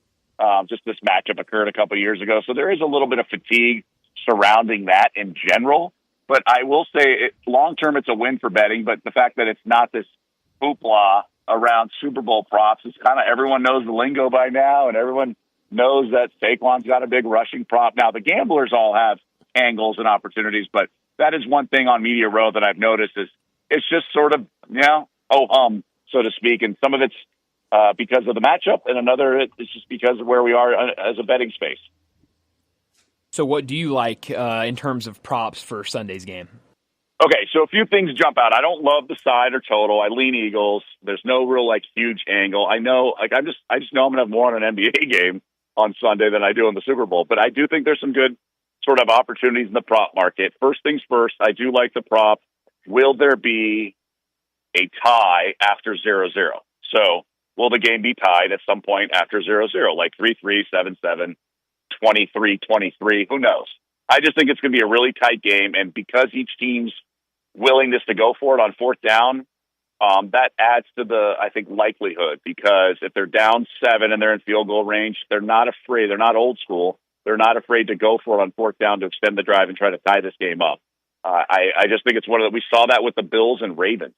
[SPEAKER 16] just this matchup occurred a couple of years ago. So there is a little bit of fatigue surrounding that in general. But I will say long-term it's a win for betting. But the fact that it's not this hoopla around Super Bowl props is kind of everyone knows the lingo by now. And everyone knows that Saquon's got a big rushing prop. Now, the gamblers all have angles and opportunities. But that is one thing on Media Row that I've noticed is it's just sort of, so to speak. And some of it's because of the matchup, and another it's just because of where we are as a betting space.
[SPEAKER 1] So what do you like in terms of props for Sunday's game?
[SPEAKER 16] Okay, so a few things jump out. I don't love the side or total. I lean Eagles. There's no real huge angle. I know, I just know I'm gonna have more on an NBA game on Sunday than I do in the Super Bowl. But I do think there's some good sort of opportunities in the prop market. First things first, I do like the prop. Will there be a tie after 0-0? So will the game be tied at some point after 0-0, like 3-3, 7-7, 23-23? Who knows? I just think it's going to be a really tight game. And because each team's willingness to go for it on 4th down, that adds to the, I think, likelihood. Because if they're down 7 and they're in field goal range, they're not afraid. They're not old school. They're not afraid to go for it on 4th down to extend the drive and try to tie this game up. I just think it's one of we saw that with the Bills and Ravens.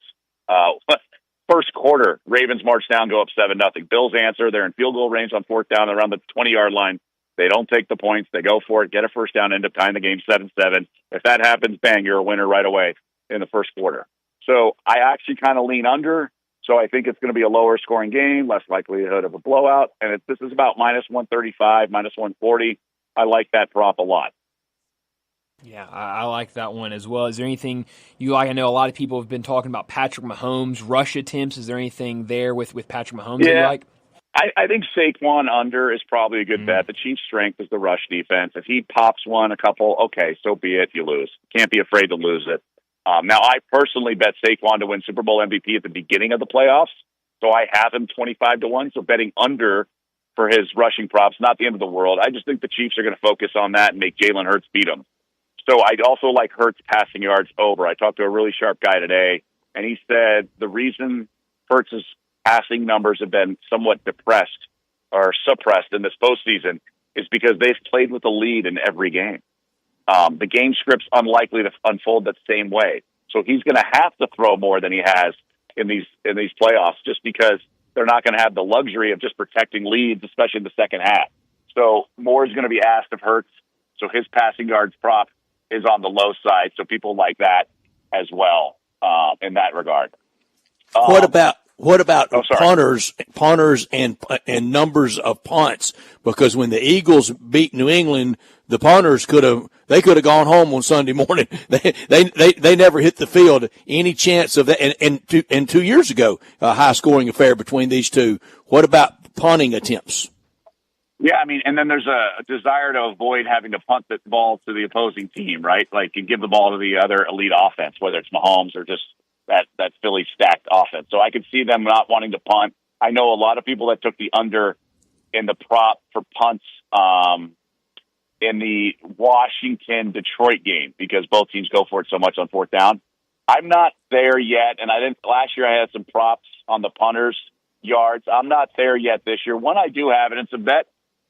[SPEAKER 16] First quarter, Ravens march down, go up 7-0. Bills answer. They're in field goal range on 4th down around the 20-yard line. They don't take the points. They go for it, get a first down, end up tying the game 7-7. If that happens, bang, you're a winner right away in the first quarter. So I actually kind of lean under. So I think it's going to be a lower scoring game, less likelihood of a blowout. And this is about -135, -140. I like that prop a lot.
[SPEAKER 1] Yeah, I like that one as well. Is there anything you like? I know a lot of people have been talking about Patrick Mahomes' rush attempts. Is there anything there with Patrick Mahomes that you like?
[SPEAKER 16] I think Saquon under is probably a good bet. The Chiefs' strength is the rush defense. If he pops a couple, okay, so be it. You lose. Can't be afraid to lose it. Now, I personally bet Saquon to win Super Bowl MVP at the beginning of the playoffs, so I have him 25-1. So betting under for his rushing props, not the end of the world. I just think the Chiefs are going to focus on that and make Jalen Hurts beat them. So I'd also like Hurts passing yards over. I talked to a really sharp guy today, and he said the reason Hurts' passing numbers have been somewhat depressed or suppressed in this postseason is because they've played with a lead in every game. The game script's unlikely to unfold that same way. So he's going to have to throw more than he has in these playoffs just because they're not going to have the luxury of just protecting leads, especially in the second half. So more is going to be asked of Hurts. So his passing yards prop is on the low side. So people like that as well in that regard.
[SPEAKER 2] What about punters and numbers of punts? Because when the Eagles beat New England, the punters could have gone home on Sunday morning. They never hit the field. Any chance of that? And 2 years ago, a high scoring affair between these two. What about punting attempts?
[SPEAKER 16] Yeah, I mean, and then there's a desire to avoid having to punt the ball to the opposing team, right? Like, you give the ball to the other elite offense, whether it's Mahomes or just that Philly stacked offense. So I could see them not wanting to punt. I know a lot of people that took the under in the prop for punts in the Washington-Detroit game because both teams go for it so much on fourth down. I'm not there yet, and last year I had some props on the punters' yards. I'm not there yet this year. One I do have, and it's a bet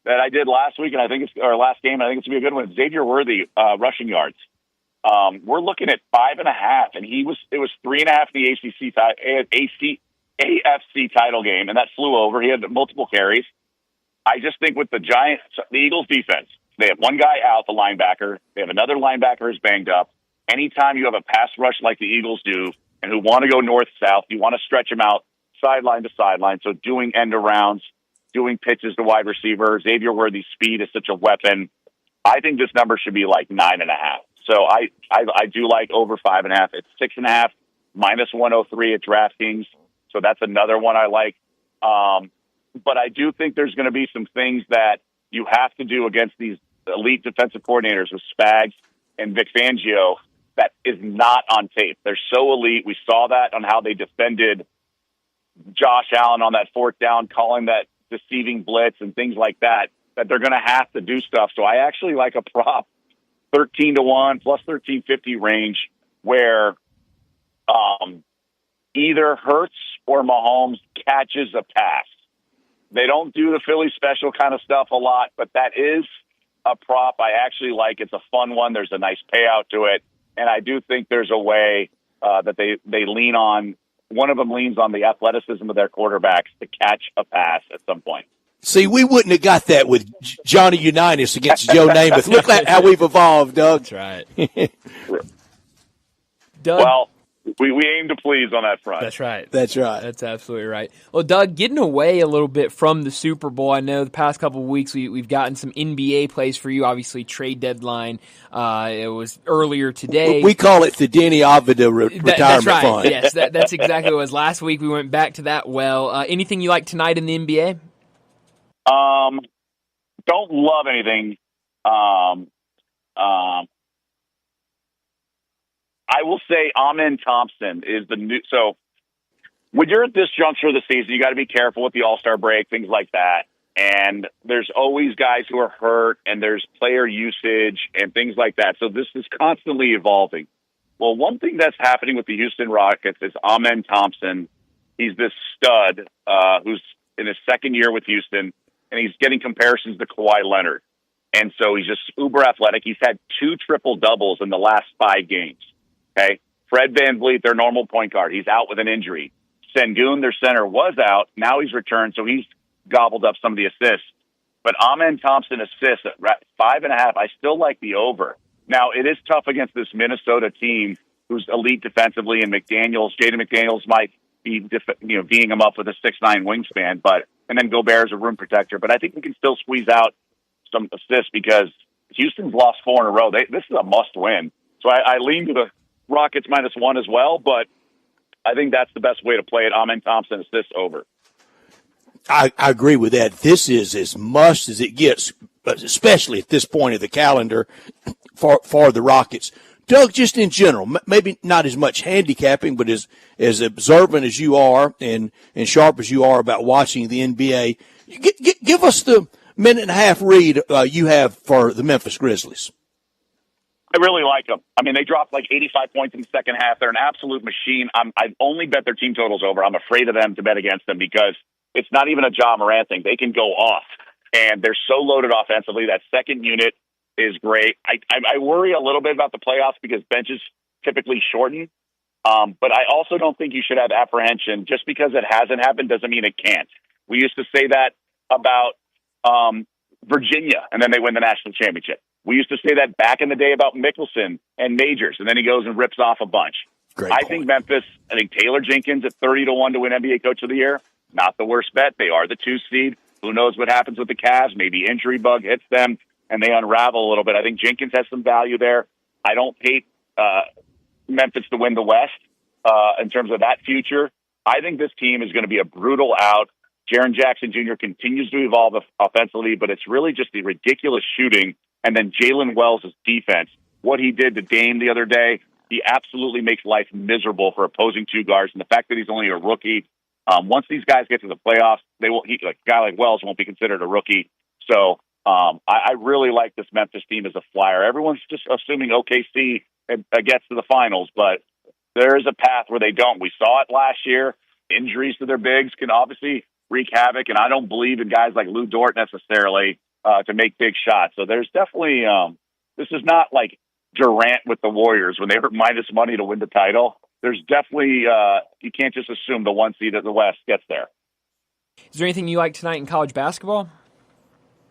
[SPEAKER 16] that I did last week, and last game, and I think it's going to be a good one. Xavier Worthy rushing yards. We're looking at 5.5, and it was 3.5 in the AFC title game, and that flew over. He had multiple carries. I just think with the Eagles defense, they have one guy out, the linebacker. They have another linebacker who's banged up. Anytime you have a pass rush like the Eagles do, and who want to go north-south, you want to stretch them out sideline to sideline. So doing end-arounds, doing pitches to wide receiver. Xavier Worthy's speed is such a weapon. I think this number should be like 9.5. So I do like over 5.5. It's 6.5 minus 103 at DraftKings. So that's another one I like. But I do think there's going to be some things that you have to do against these elite defensive coordinators with Spags and Vic Fangio that is not on tape. They're so elite. We saw that on how they defended Josh Allen on that fourth down, calling that deceiving blitz and things like that they're going to have to do stuff. So I actually like a prop 13-1 plus 1350 range where either Hurts or Mahomes catches a pass. They don't do the Philly special kind of stuff a lot, but that is a prop I actually like. It's a fun one. There's a nice payout to it. And I do think there's a way that they lean on. One of them leans on the athleticism of their quarterbacks to catch a pass at some point.
[SPEAKER 2] See, we wouldn't have got that with Johnny Unitas against Joe Namath. Look at how we've evolved, Doug.
[SPEAKER 1] That's right.
[SPEAKER 16] Doug, well, we aim to please on that front.
[SPEAKER 1] That's right.
[SPEAKER 2] That's right.
[SPEAKER 1] That's absolutely right. Well, Doug, getting away a little bit from the Super Bowl, I know the past couple of weeks we've gotten some NBA plays for you. Obviously, trade deadline. It was earlier today.
[SPEAKER 2] We call it the Denny Avila retirement
[SPEAKER 1] that's right.
[SPEAKER 2] fund.
[SPEAKER 1] Yes, that's exactly what it was. Last week we went back to that well. Anything you like tonight in the NBA?
[SPEAKER 16] Don't love anything. I will say Amen Thompson is the new. So when you're at this juncture of the season, you got to be careful with the All-Star break, things like that. And there's always guys who are hurt, and there's player usage and things like that. So this is constantly evolving. Well, one thing that's happening with the Houston Rockets is Amen Thompson. He's this stud who's in his second year with Houston, and he's getting comparisons to Kawhi Leonard. And so he's just uber athletic. He's had 2 triple-doubles in the last 5 games. Okay, Fred VanVleet, their normal point guard, he's out with an injury. Sengun, their center, was out. Now he's returned, so he's gobbled up some of the assists. But Amen Thompson assists at 5.5. I still like the over. Now, it is tough against this Minnesota team who's elite defensively, and Jaden McDaniels might be D'ing him up with a 6'9" wingspan, and then Gobert's a rim protector. But I think we can still squeeze out some assists because Houston's lost 4 in a row. This is a must-win. So I lean to the Rockets -1 as well, but I think that's the best way to play it. Amen Thompson, is this over?
[SPEAKER 2] I agree with that. This is as must as it gets, especially at this point of the calendar for the Rockets. Doug, just in general, maybe not as much handicapping, but as observant as you are and sharp as you are about watching the NBA, give us the minute and a half read you have for the Memphis Grizzlies.
[SPEAKER 16] I really like them. I mean, they dropped like 85 points in the second half. They're an absolute machine. I've only bet their team totals over. I'm afraid of them to bet against them because it's not even a Ja Morant thing. They can go off, and they're so loaded offensively. That second unit is great. I worry a little bit about the playoffs because benches typically shorten, but I also don't think you should have apprehension. Just because it hasn't happened doesn't mean it can't. We used to say that about Virginia, and then they win the national championship. We used to say that back in the day about Mickelson and Majors, and then he goes and rips off a bunch. I think Memphis, I think Taylor Jenkins at 30-1 to win NBA Coach of the Year, not the worst bet. They are the 2 seed. Who knows what happens with the Cavs? Maybe injury bug hits them, and they unravel a little bit. I think Jenkins has some value there. I don't hate Memphis to win the West in terms of that future. I think this team is going to be a brutal out. Jaren Jackson Jr. continues to evolve offensively, but it's really just the ridiculous shooting. And then Jalen Wells' defense, what he did to Dame the other day, he absolutely makes life miserable for opposing 2 guards. And the fact that he's only a rookie, once these guys get to the playoffs, a guy like Wells won't be considered a rookie. So I really like this Memphis team as a flyer. Everyone's just assuming OKC gets to the finals, but there is a path where they don't. We saw it last year. Injuries to their bigs can obviously wreak havoc, and I don't believe in guys like Lou Dort necessarily to make big shots. So there's definitely this is not like Durant with the Warriors when they were minus money to win the title. There's definitely you can't just assume the 1 seed of the West gets there.
[SPEAKER 1] Is there anything you like tonight in college basketball?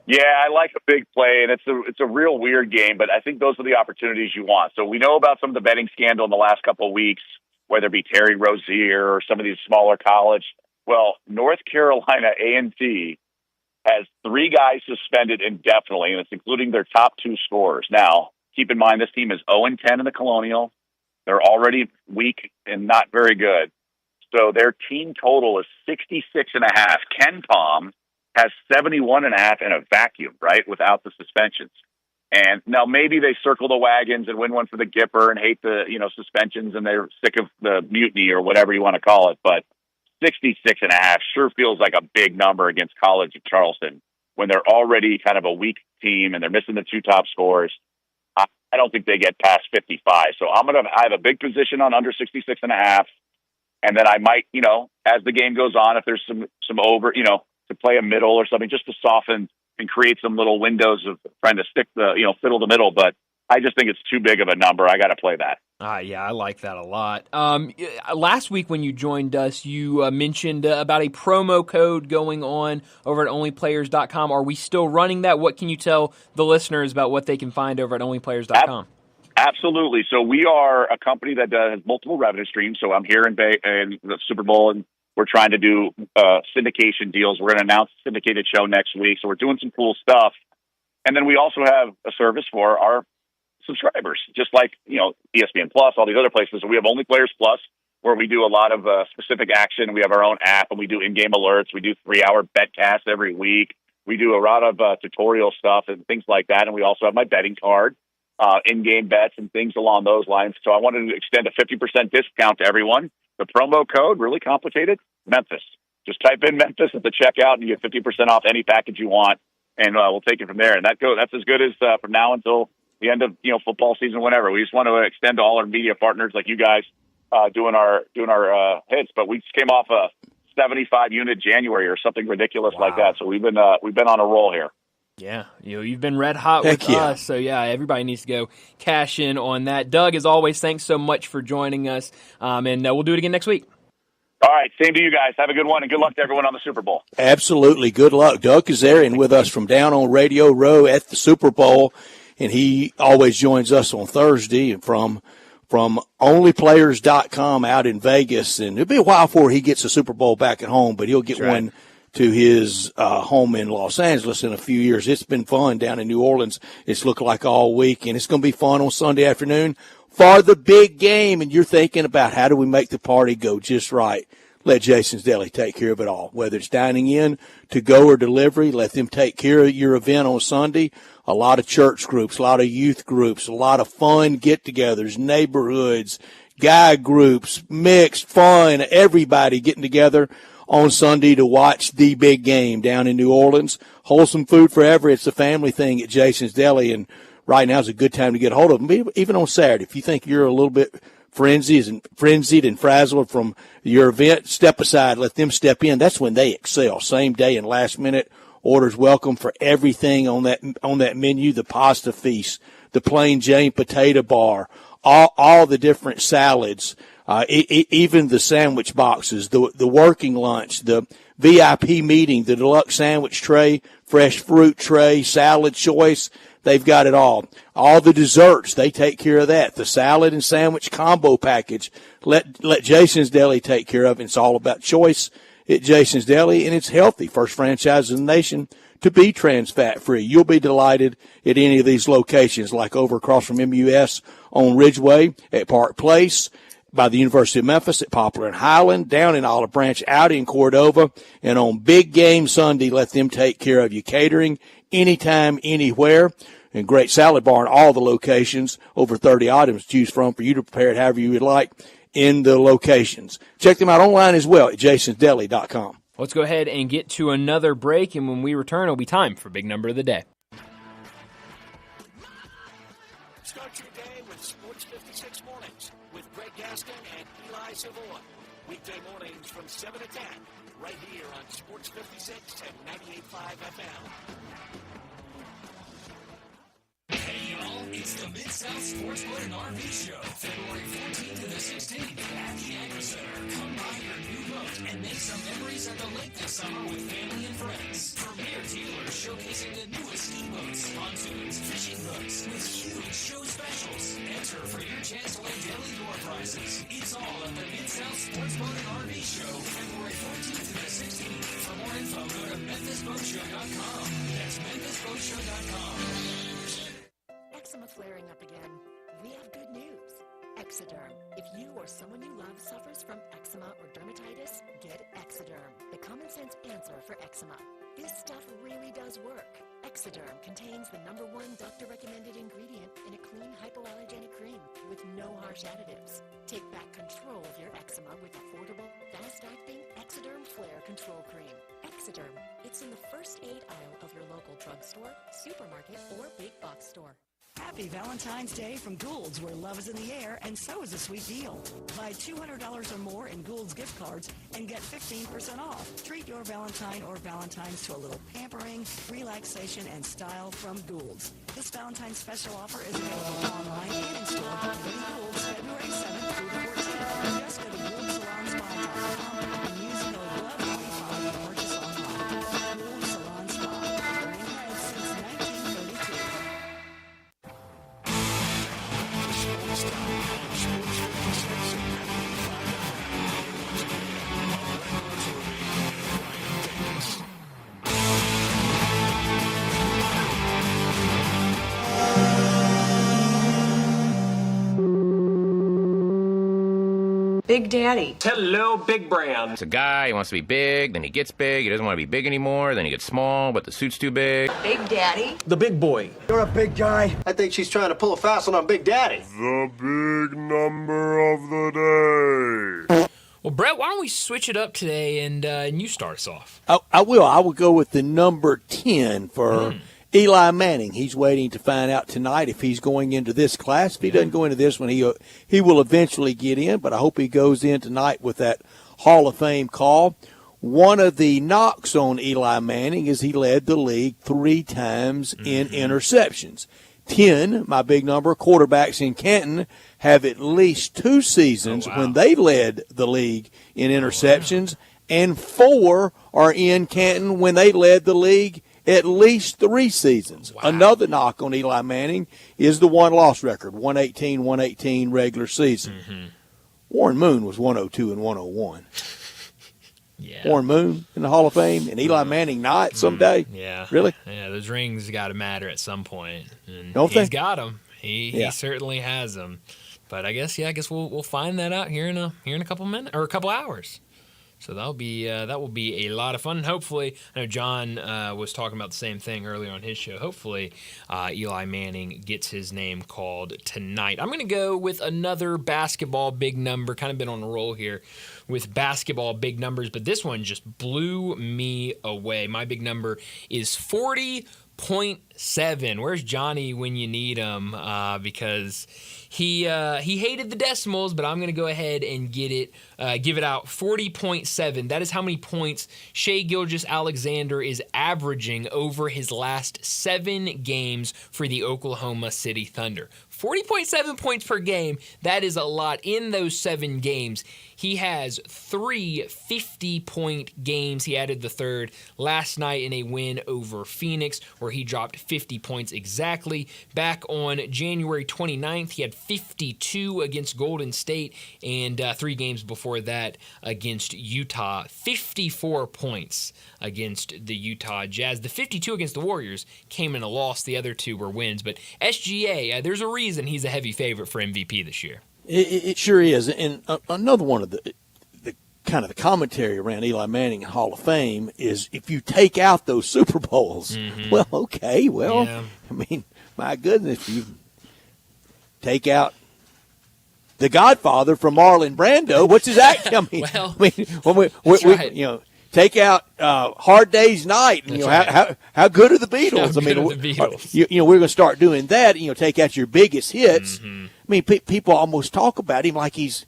[SPEAKER 16] Yeah, I like a big play, and it's a real weird game, but I think those are the opportunities you want. So we know about some of the betting scandal in the last couple of weeks, whether it be Terry Rozier or some of these smaller college. Well, North Carolina A&T has 3 guys suspended indefinitely, and it's including their top 2 scorers. Now, keep in mind, this team is 0-10 in the Colonial. They're already weak and not very good. So their team total is 66.5. Ken Pom has 71.5 in a vacuum, right, without the suspensions. And now maybe they circle the wagons and win one for the Gipper and hate the suspensions, and they're sick of the mutiny or whatever you want to call it. But 66.5 sure feels like a big number against College of Charleston when they're already kind of a weak team and they're missing the 2 top scorers. I don't think they get past 55. So I have a big position on under 66.5. And then I might, as the game goes on, if there's some over, to play a middle or something just to soften and create some little windows of trying to stick fiddle the middle. But I just think it's too big of a number. I got to play that.
[SPEAKER 1] Yeah, I like that a lot. Last week when you joined us, you mentioned about a promo code going on over at onlyplayers.com. Are we still running that? What can you tell the listeners about what they can find over at onlyplayers.com?
[SPEAKER 16] Absolutely. So we are a company that has multiple revenue streams. So I'm here in the Super Bowl, and we're trying to do syndication deals. We're going to announce a syndicated show next week. So we're doing some cool stuff. And then we also have a service for our subscribers, just like, ESPN Plus, all these other places. So we have Only Players Plus, where we do a lot of specific action. We have our own app, and we do in-game alerts. We do 3-hour betcasts every week. We do a lot of tutorial stuff and things like that. And we also have my betting card, in-game bets and things along those lines. So I wanted to extend a 50% discount to everyone. The promo code, really complicated, Memphis. Just type in Memphis at the checkout, and you get 50% off any package you want, and we'll take it from there. And that's as good as from now until the end of football season, whenever. We just want to extend to all our media partners like you guys doing our hits. But we just came off a 75 unit January or something ridiculous like that. So we've been on a roll here.
[SPEAKER 1] Yeah, you've been red hot with us, so everybody needs to go cash in on that. Doug, as always, thanks so much for joining us, and we'll do it again next week.
[SPEAKER 16] All right, same to you guys. Have a good one, and good luck to everyone on the Super Bowl.
[SPEAKER 2] Absolutely, good luck. Doug Kazarian with us from down on Radio Row at the Super Bowl, and he always joins us on Thursday from onlyplayers.com out in Vegas, and it'll be a while before he gets a Super Bowl back at home, but he'll get one to his home in Los Angeles in a few years. It's been fun down in New Orleans. It's looked like all week, and it's going to be fun on Sunday afternoon for the big game. And you're thinking about how do we make the party go just right. Let Jason's Deli take care of it all. Whether it's dining in, to go, or delivery, let them take care of your event on Sunday. A lot of church groups, a lot of youth groups, a lot of fun get-togethers, neighborhoods, guy groups, mixed fun, everybody getting together on Sunday to watch the big game down in New Orleans. Wholesome food forever. It's a family thing at Jason's Deli, and right now is a good time to get a hold of them. Even on Saturday, if you think you're a little bit frenzied and frazzled from your event, step aside, let them step in. That's when they excel. Same day and last minute orders welcome for everything on that menu, the pasta feast, the plain Jane potato bar, all the different salads, even the sandwich boxes, the working lunch, the VIP meeting, the deluxe sandwich tray, fresh fruit tray, salad choice. They've got it all. All the desserts, they take care of that. The salad and sandwich combo package, let Jason's Deli take care of it. It's all about choice at Jason's Deli, and it's healthy. First franchise in the nation to be trans fat free. You'll be delighted at any of these locations, like over across from MUS on Ridgeway, at Park Place, by the University of Memphis, at Poplar and Highland, down in Olive Branch, out in Cordova, and on Big Game Sunday, let them take care of you. Catering anytime, anywhere. And great salad bar in all the locations, over 30 items to choose from for you to prepare it however you would like in the locations. Check them out online as well at jasonsdeli.com.
[SPEAKER 1] Let's go ahead and get to another break, and when we return, it'll be time for Big Number of the Day.
[SPEAKER 6] Start your day with Sports 56 Mornings with Greg Gaston and Eli Savoy. Weekday mornings from 7 to 10, right here on Sports 56 and 98.5 FM.
[SPEAKER 5] Hey y'all, it's the Mid-South Sports Boat and RV Show, February 14th to the 16th at the Agri Center. Come buy your new boat and make some memories at the lake this summer with family and friends. Premier dealers showcasing the newest ski boats, pontoons, fishing boats with huge show specials. Enter for your chance to win daily door prizes. It's all at the Mid-South Sports Boat and RV Show, February 14th to the 16th. For more info, go to MemphisBoatShow.com. That's MemphisBoatShow.com.
[SPEAKER 13] Eczema flaring up again. We have good news. Exoderm. If you or someone you love suffers from eczema or dermatitis, get Exoderm, the common sense answer for eczema. This stuff really does work. Exoderm contains the #1 doctor-recommended ingredient in a clean hypoallergenic cream with no harsh additives. Take back control of your eczema with affordable, fast-acting Exoderm Flare Control Cream. Exoderm. It's in the first aid aisle of your local drugstore, supermarket, or big box store.
[SPEAKER 17] Happy Valentine's Day from Gould's, where love is in the air and so is a sweet deal. Buy $200 or more in Gould's gift cards and get 15% off. Treat your Valentine or Valentines to a little pampering, relaxation, and style from Gould's. This Valentine's special offer is available online and in store beginning Gould's February 7th through the 14th. Just go to GouldSalonSpa.com and use code LOVE25 to purchase online. Gould's Salon Spa, burning heads since 1932.
[SPEAKER 18] Big Daddy.
[SPEAKER 19] Hello, Big Brand. It's a guy, he wants to be big, then he gets big, he doesn't want to be big anymore, then he gets small, but the suit's too big.
[SPEAKER 18] Big Daddy.
[SPEAKER 19] The big boy.
[SPEAKER 20] You're a big guy. I think she's trying to pull a fast one on Big Daddy.
[SPEAKER 3] The big number of the day.
[SPEAKER 1] Well, Brett, why don't we switch it up today and you start us off?
[SPEAKER 2] I will. I will go with the number 10 for Eli Manning. He's waiting to find out tonight if he's going into this class. If he doesn't go into this one, he will eventually get in, but I hope he goes in tonight with that Hall of Fame call. One of the knocks on Eli Manning is he led the league 3 times in interceptions. 10, my big number, quarterbacks in Canton have at least 2 seasons when they led the league in interceptions, and 4 are in Canton when they led the league at least 3 seasons. Another knock on Eli Manning is the one-loss record, 118 regular season. Warren Moon was 102 and 101. Warren Moon in the Hall of Fame and Eli Manning not someday?
[SPEAKER 1] Yeah.
[SPEAKER 2] Really?
[SPEAKER 1] Yeah, those rings got to matter at some point. And
[SPEAKER 2] Don't
[SPEAKER 1] he's
[SPEAKER 2] they?
[SPEAKER 1] got them. He certainly has them. But I guess we'll find that out here in a couple minutes or a couple hours. So that will be a lot of fun. Hopefully, I know John was talking about the same thing earlier on his show. Hopefully, Eli Manning gets his name called tonight. I'm going to go with another basketball big number. Kind of been on a roll here with basketball big numbers, but this one just blew me away. My big number is 40.7. Where's Johnny when you need him? Because he hated the decimals, but I'm going to go ahead and give it out 40.7. That is how many points Shai Gilgeous-Alexander is averaging over his last 7 games for the Oklahoma City Thunder. 40.7 points per game, that is a lot in those 7 games. He has 3 50-point games. He added the third last night in a win over Phoenix, where he dropped 50 points exactly. Back on January 29th, he had 52 against Golden State, and 3 games before that against Utah. 54 points against the Utah Jazz. The 52 against the Warriors came in a loss. The other 2 were wins. But SGA, there's a reason he's a heavy favorite for MVP this year.
[SPEAKER 2] It sure is. And another one of the kind of the commentary around Eli Manning and Hall of Fame is if you take out those Super Bowls, well, okay, I mean, my goodness, you take out the Godfather from Marlon Brando. What's his act? I mean, when we take out Hard Day's Night. And, how good are the Beatles? We're going to start doing that. Take out your biggest hits. I mean, people almost talk about him like he's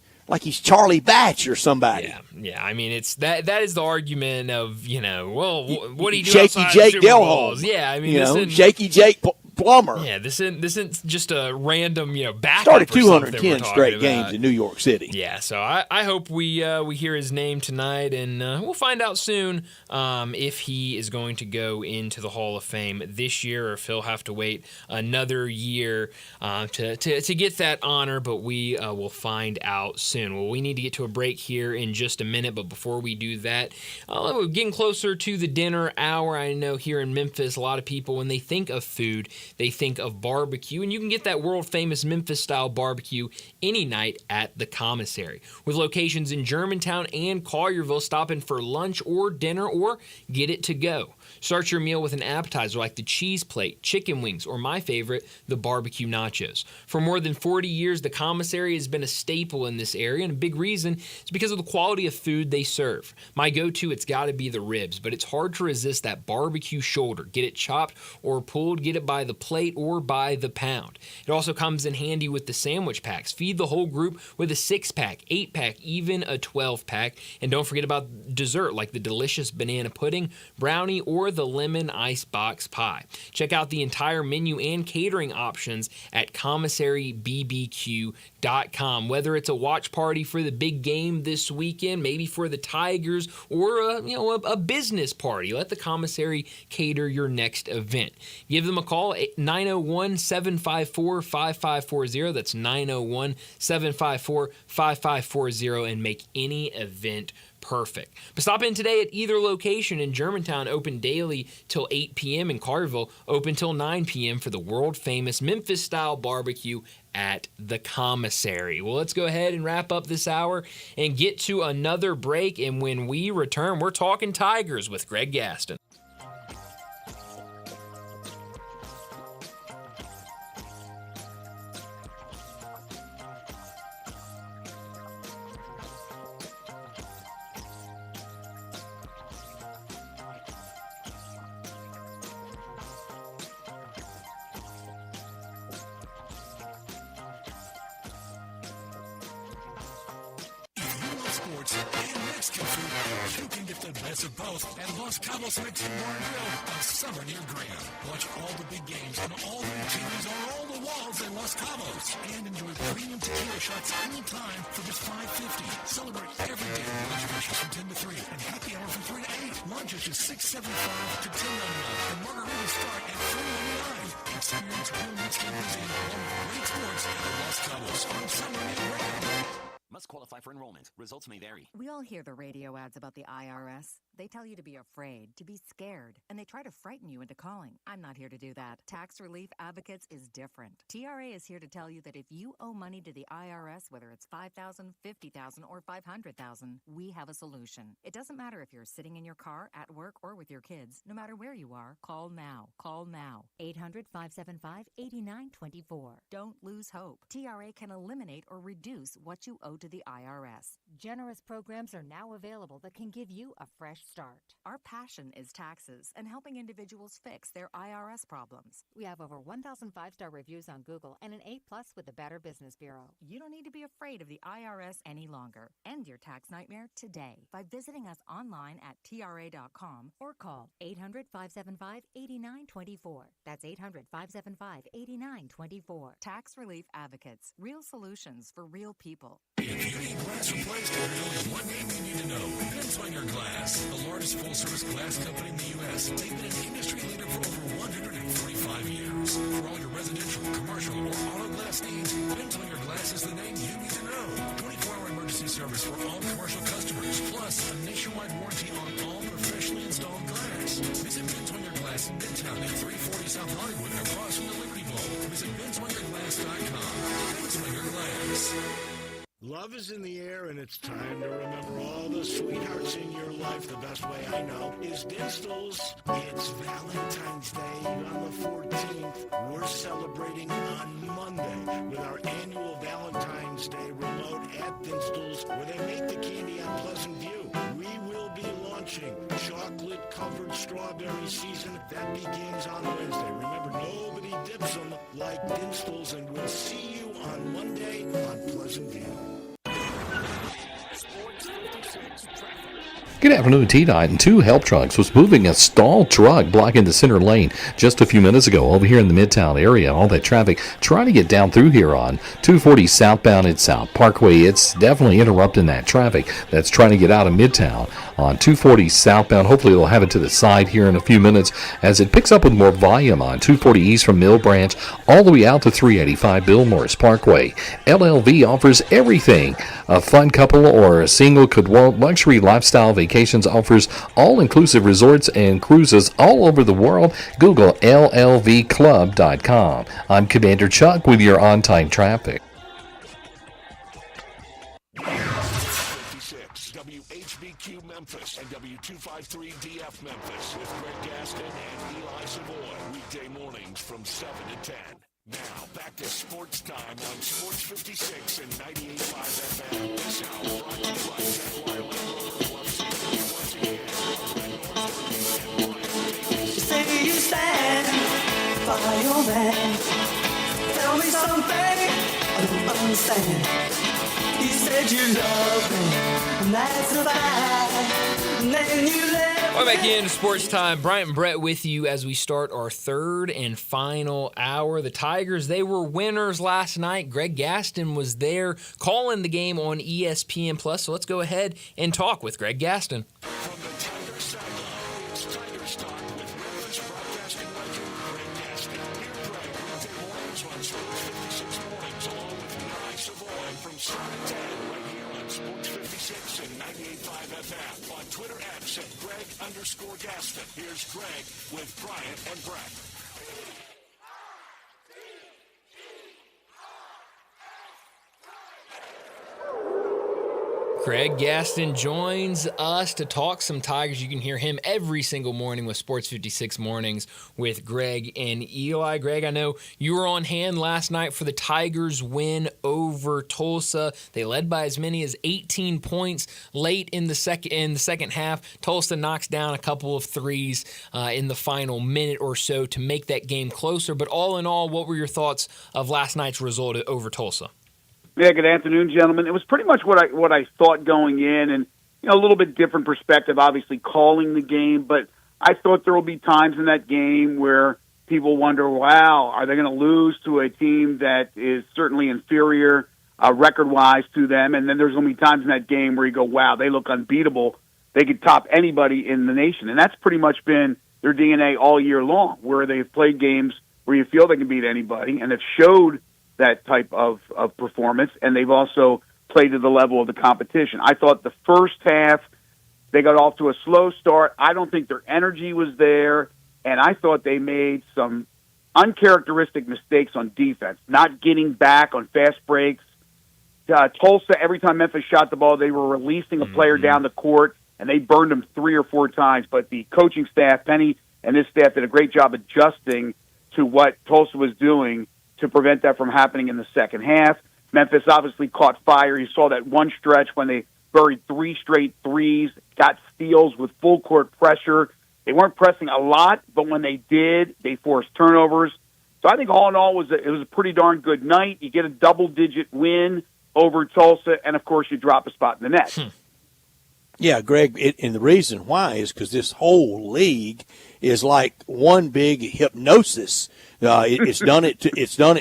[SPEAKER 2] Charlie Batch or somebody.
[SPEAKER 1] Yeah. I mean, it's that is the argument of what do you do
[SPEAKER 2] Shaky
[SPEAKER 1] outside
[SPEAKER 2] Jake
[SPEAKER 1] Super Bowls?
[SPEAKER 2] Delholm.
[SPEAKER 1] Yeah, I mean,
[SPEAKER 2] Shaky Jake Plummer.
[SPEAKER 1] Yeah, this isn't just a random backup.
[SPEAKER 2] Started
[SPEAKER 1] or
[SPEAKER 2] 210 straight
[SPEAKER 1] about.
[SPEAKER 2] games in New York City.
[SPEAKER 1] Yeah, so I hope we hear his name tonight, and we'll find out soon if he is going to go into the Hall of Fame this year, or if he'll have to wait another year to get that honor. But we will find out soon. Well, we need to get to a break here in just a minute, but before we do that, we're getting closer to the dinner hour. I know here in Memphis, a lot of people, when they think of food, they think of barbecue, and you can get that world-famous Memphis-style barbecue any night at the Commissary. With locations in Germantown and Collierville, stop in for lunch or dinner or get it to go. Start your meal with an appetizer like the cheese plate, chicken wings, or my favorite, the barbecue nachos. For more than 40 years, the Commissary has been a staple in this area, and a big reason is because of the quality of food they serve. My go-to, it's got to be the ribs, but it's hard to resist that barbecue shoulder. Get it chopped or pulled, get it by the plate or by the pound. It also comes in handy with the sandwich packs. Feed the whole group with a 6-pack, 8-pack, even a 12-pack. And don't forget about dessert like the delicious banana pudding, brownie, or the lemon ice box pie. Check out the entire menu and catering options at commissarybbq.com. Whether it's a watch party for the big game this weekend, maybe for the Tigers, or a business party, let the Commissary cater your next event. Give them a call at 901-754-5540. That's 901-754-5540, and make any event perfect. But stop in today at either location. In Germantown, open daily till 8 p.m. In Collierville, open till 9 p.m. for the world-famous Memphis-style barbecue at the Commissary. Well, let's go ahead and wrap up this hour and get to another break. And when we return, we're talking Tigers with Greg Gaston.
[SPEAKER 5] Sports and Mexican food. You can get the best of both at Los Cabos Mexican Bar and Grill, a summer near Graham. Watch all the big games on all the TVs on all the walls in Los Cabos, and enjoy premium tequila shots anytime for just $5.50. Celebrate every day with lunch specials from 10 to 3 and happy hour from 3 to 8. Lunch is just $6.75 to $10.99, and margaritas start at $4.99. Experience real Mexican cuisine along with great sports at Los Cabos on summer near Graham.
[SPEAKER 9] Must qualify for for enrollment. Results may vary.
[SPEAKER 11] We all hear the radio ads about the IRS. They tell you to be afraid, to be scared, and they try to frighten you into calling. I'm not here to do that. Tax Relief Advocates is different. TRA is here to tell you that if you owe money to the IRS, whether it's $5,000, $50,000, or $500,000, we have a solution. It doesn't matter if you're sitting in your car, at work, or with your kids. No matter where you are, call now. Call now. 800-575-8924. Don't lose hope. TRA can eliminate or reduce what you owe to the IRS. Generous programs are now available that can give you a fresh start. Our passion is taxes and helping individuals fix their IRS problems. We have over 1,000 5-star reviews on Google and an A+ with the Better Business Bureau. You don't need to be afraid of the IRS any longer. End your tax nightmare today by visiting us online at TRA.com or call 800-575-8924. That's 800-575-8924. Tax Relief Advocates. Real solutions for real people.
[SPEAKER 5] If you need glass replaced, there is only one name you need to know. Benswinger Glass, the largest full-service glass company in the U.S. They've been an industry leader for over 145 years. For all your residential, commercial, or auto glass needs, Benswinger Glass is the name you need to know. 24-hour emergency service for all commercial customers, plus a nationwide warranty on all professionally installed glass. Visit Benswinger Glass in Midtown at 340 South Hollywood, across from the Liberty Bowl. Visit BenswingerGlass.com. Benswinger Glass.
[SPEAKER 7] Love is in the air, and it's time to remember all the sweethearts in your life. The best way I know is Dinstall's. It's Valentine's Day on the 14th. We're celebrating on Monday with our annual Valentine's Day remote at Dinstall's, where they make the candy on Pleasant View. We will be launching chocolate-covered strawberry season. That begins on Wednesday. Remember, nobody dips them like Dinstall's, and we'll see you on Monday on Pleasant View.
[SPEAKER 15] Good afternoon, T-Dot, and two help trucks was moving a stalled truck blocking the center lane just a few minutes ago over here in the Midtown area. All that traffic trying to get down through here on 240 southbound at South Parkway. It's definitely interrupting that traffic that's trying to get out of Midtown on 240 southbound. Hopefully they'll have it to the side here in a few minutes as it picks up with more volume on 240 east from Mill Branch all the way out to 385 Bill Morris Parkway. LLV offers everything a fun couple or a single could want. Luxury lifestyle vacations offers all-inclusive resorts and cruises all over the world. Google llvclub.com. I'm Commander Chuck with your on-time traffic.
[SPEAKER 5] WHBQ Memphis and W253DF Memphis with Greg Gaston and Eli Savoy. Weekday mornings from 7 to 10. Now, back to Sports Time on Sports 56 and 98.5 FM. This hour brought to you by Jaguar Land Rover once again.
[SPEAKER 21] You say you stand by your man. Tell me something I don't understand. You said you love me, and that's a fact. And then you left.
[SPEAKER 1] Welcome back into Sports Time. Bryant and Brett with you as we start our third and final hour. The Tigers, they were winners last night. Greg Gaston was there calling the game on ESPN+. So let's go ahead and talk with Greg Gaston.
[SPEAKER 5] From the Tigers sideline, it's Tigers Talk with Memphis broadcasting legend Greg Gaston. Here, Greg, Wednesday mornings on Sports 56 mornings, along with Eli Savoy from 7 to 10, right here on Sports 56 and 98.5 FM. On Twitter at Greg_Gaston. Here's Greg with Bryant and Brett.
[SPEAKER 1] Greg Gaston joins us to talk some Tigers. You can hear him every single morning with Sports 56 Mornings with Greg and Eli. Greg, I know you were on hand last night for the Tigers win over Tulsa. They led by as many as 18 points late in the second half. Tulsa knocks down a couple of threes in the final minute or so to make that game closer. But all in all, what were your thoughts of last night's result over Tulsa?
[SPEAKER 22] Yeah, good afternoon, gentlemen. It was pretty much what I thought going in, and a little bit different perspective, obviously calling the game. But I thought there will be times in that game where people wonder, wow, are they going to lose to a team that is certainly inferior record-wise to them? And then there's going to be times in that game where you go, wow, they look unbeatable. They could top anybody in the nation. And that's pretty much been their DNA all year long, where they've played games where you feel they can beat anybody, and have showed that type of performance, and they've also play to the level of the competition. I thought the first half they got off to a slow start. I don't think their energy was there, and I thought they made some uncharacteristic mistakes on defense, not getting back on fast breaks. Tulsa, every time Memphis shot the ball, they were releasing a player down the court, and they burned them 3 or 4 times. But the coaching staff, Penny and his staff, did a great job adjusting to what Tulsa was doing to prevent that from happening in the second half. Memphis obviously caught fire. You saw that one stretch when they buried 3 straight threes, got steals with full court pressure. They weren't pressing a lot, but when they did, they forced turnovers. So I think all in all, it was a pretty darn good night. You get a double-digit win over Tulsa, and, of course, you drop a spot in the net.
[SPEAKER 2] Yeah, Greg, and the reason why is because this whole league is like one big hypnosis. It's done it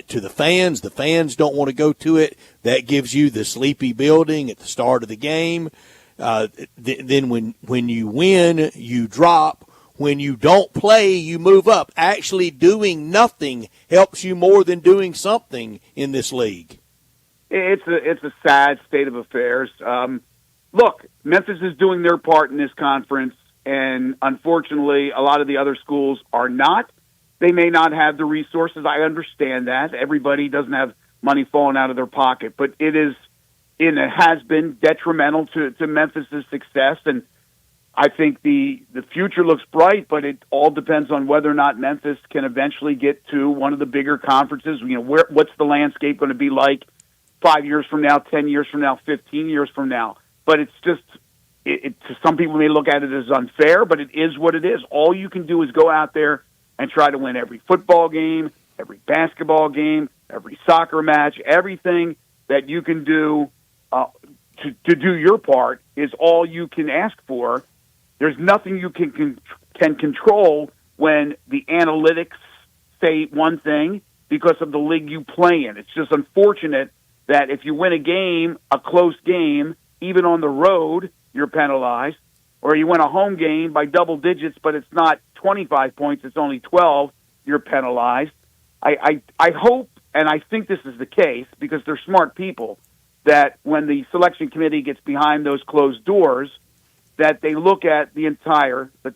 [SPEAKER 2] to the fans. The fans don't want to go to it. That gives you the sleepy building at the start of the game. Then when you win, you drop. When you don't play, you move up. Actually doing nothing helps you more than doing something in this league.
[SPEAKER 22] It's a sad state of affairs. Look, Memphis is doing their part in this conference, and unfortunately, a lot of the other schools are not. They may not have the resources. I understand that. Everybody doesn't have money falling out of their pocket, but it has been detrimental to Memphis' success, and I think the future looks bright, but it all depends on whether or not Memphis can eventually get to one of the bigger conferences. What's the landscape going to be like 5 years from now, 10 years from now, 15 years from now? But it's just, some people may look at it as unfair, but it is what it is. All you can do is go out there and try to win every football game, every basketball game, every soccer match. Everything that you can do to do your part is all you can ask for. There's nothing you can control when the analytics say one thing because of the league you play in. It's just unfortunate that if you win a game, a close game, even on the road, you're penalized, or you win a home game by double digits, but it's not 25 points, it's only 12, you're penalized. I hope, and I think this is the case, because they're smart people, that when the selection committee gets behind those closed doors, that they look at the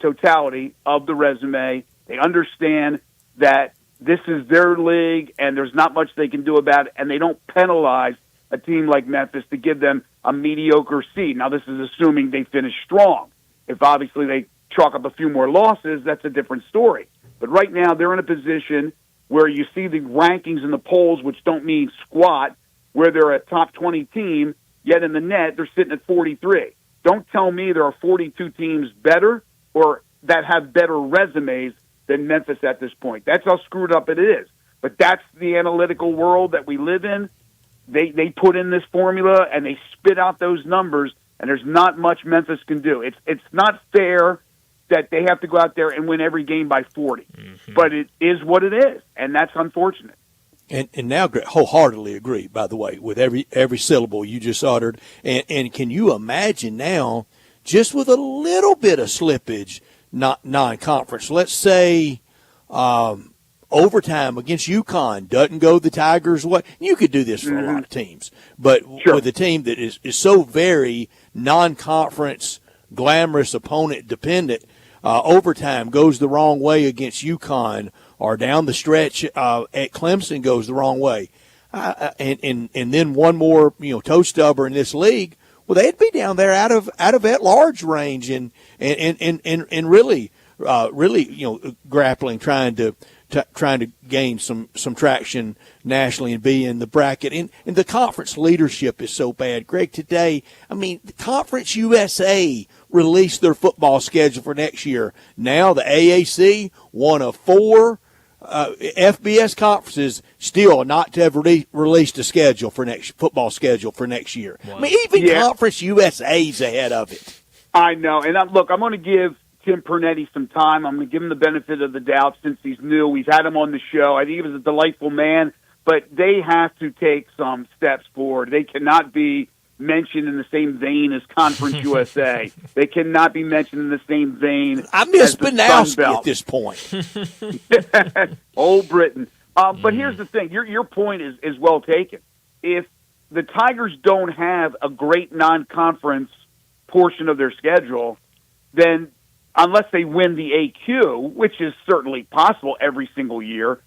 [SPEAKER 22] totality of the resume. They understand that this is their league and there's not much they can do about it, and they don't penalize a team like Memphis to give them a mediocre seed. Now, this is assuming they finish strong. If obviously they chalk up a few more losses, that's a different story. But right now, they're in a position where you see the rankings in the polls, which don't mean squat, where they're a top 20 team, yet in the net, they're sitting at 43. Don't tell me there are 42 teams better or that have better resumes than Memphis at this point. That's how screwed up it is. But that's the analytical world that we live in. They put in this formula and they spit out those numbers, and there's not much Memphis can do. It's not fair that they have to go out there and win every game by 40. But it is what it is, and that's unfortunate.
[SPEAKER 2] And now, wholeheartedly agree, by the way, with every syllable you just uttered. And can you imagine now, just with a little bit of slippage, non-conference, let's say overtime against UConn doesn't go the Tigers' way. You could do this for a lot of teams. But with a team that is so very non-conference, glamorous, opponent-dependent, overtime goes the wrong way against UConn, or down the stretch at Clemson goes the wrong way, and then one more toe stubber in this league, well, they'd be down there out of at-large range and really grappling, trying to gain some traction nationally and be in the bracket. And the conference leadership is so bad. Greg, today, the Conference USA released their football schedule for next year. Now the AAC, one of 4 FBS conferences, still not to have released a football schedule for next year. Wow. Even Conference USA's ahead of it.
[SPEAKER 22] I know. And I'm going to give Tim Pernetti some time. I'm going to give him the benefit of the doubt since he's new. We've had him on the show. I think he was a delightful man, but they have to take some steps forward. They cannot be mentioned in the same vein as Conference USA. They cannot be mentioned in the same vein.
[SPEAKER 2] I miss Banowski at this point.
[SPEAKER 22] Old Britain. But here's the thing. Your point is well taken. If the Tigers don't have a great non-conference portion of their schedule, then unless they win the AQ, which is certainly possible every single year,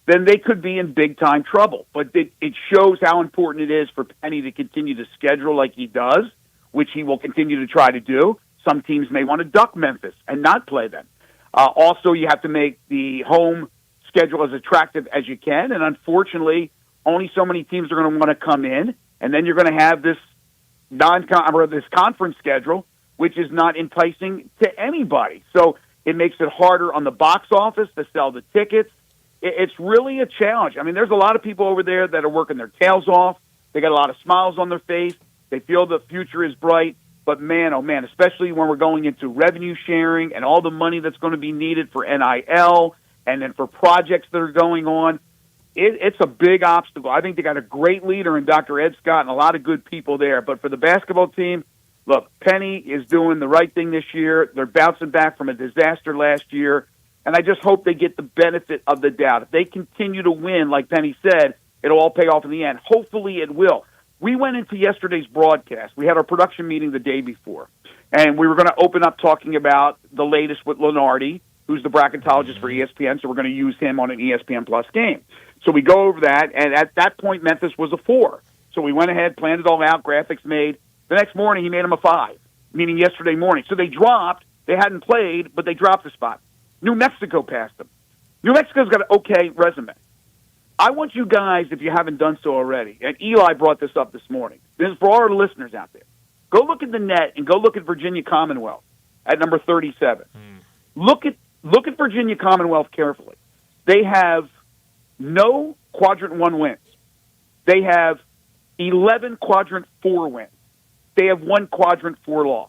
[SPEAKER 22] then they could be in big-time trouble. But it shows how important it is for Penny to continue to schedule like he does, which he will continue to try to do. Some teams may want to duck Memphis and not play them. Also, you have to make the home schedule as attractive as you can, and unfortunately, only so many teams are going to want to come in, and then you're going to have this this conference schedule, which is not enticing to anybody. So it makes it harder on the box office to sell the tickets. It's really a challenge. I mean, there's a lot of people over there that are working their tails off. They got a lot of smiles on their face. They feel the future is bright. But, man, oh, man, especially when we're going into revenue sharing and all the money that's going to be needed for NIL and then for projects that are going on, it's a big obstacle. I think they got a great leader in Dr. Ed Scott and a lot of good people there. But for the basketball team, look, Penny is doing the right thing this year. They're bouncing back from a disaster last year. And I just hope they get the benefit of the doubt. If they continue to win, like Penny said, it'll all pay off in the end. Hopefully it will. We went into yesterday's broadcast. We had our production meeting the day before. And we were going to open up talking about the latest with Lenardi, who's the bracketologist for ESPN, so we're going to use him on an ESPN Plus game. So we go over that, and at that point, Memphis was a 4. So we went ahead, planned it all out, graphics made. The next morning, he made them a 5, meaning yesterday morning. So they dropped. They hadn't played, but they dropped a spot. New Mexico passed them. New Mexico's got an okay resume. I want you guys, if you haven't done so already, and Eli brought this up this morning, this is for all our listeners out there, go look at the net and go look at Virginia Commonwealth at number 37. Look at Virginia Commonwealth carefully. They have no Quadrant 1 wins. They have 11 Quadrant 4 wins. They have 1 Quadrant 4 loss.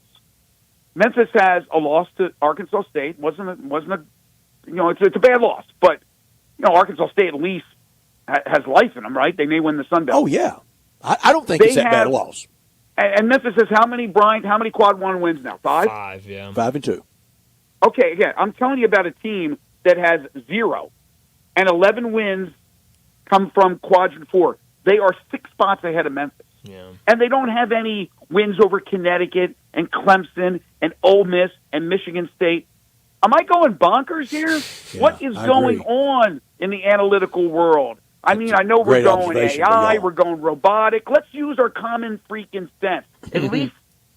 [SPEAKER 22] Memphis has a loss to Arkansas State. It's a bad loss, but Arkansas State at least has life in them, right? They may win the Sun Belt.
[SPEAKER 2] Oh yeah, I don't think it's that bad a loss.
[SPEAKER 22] And Memphis has how many Quad 1 wins now? 5.
[SPEAKER 1] 5, yeah.
[SPEAKER 2] 5 and 2.
[SPEAKER 22] Okay, again, I'm telling you about a team that has 0 and 11 wins come from Quadrant 4. They are 6 spots ahead of Memphis.
[SPEAKER 1] Yeah.
[SPEAKER 22] And they don't have any wins over Connecticut and Clemson and Ole Miss and Michigan State. Am I going bonkers here?
[SPEAKER 2] Yeah,
[SPEAKER 22] what is going on in the analytical world? I mean, I know we're going AI, we're going robotic. Let's use our common freaking sense. At least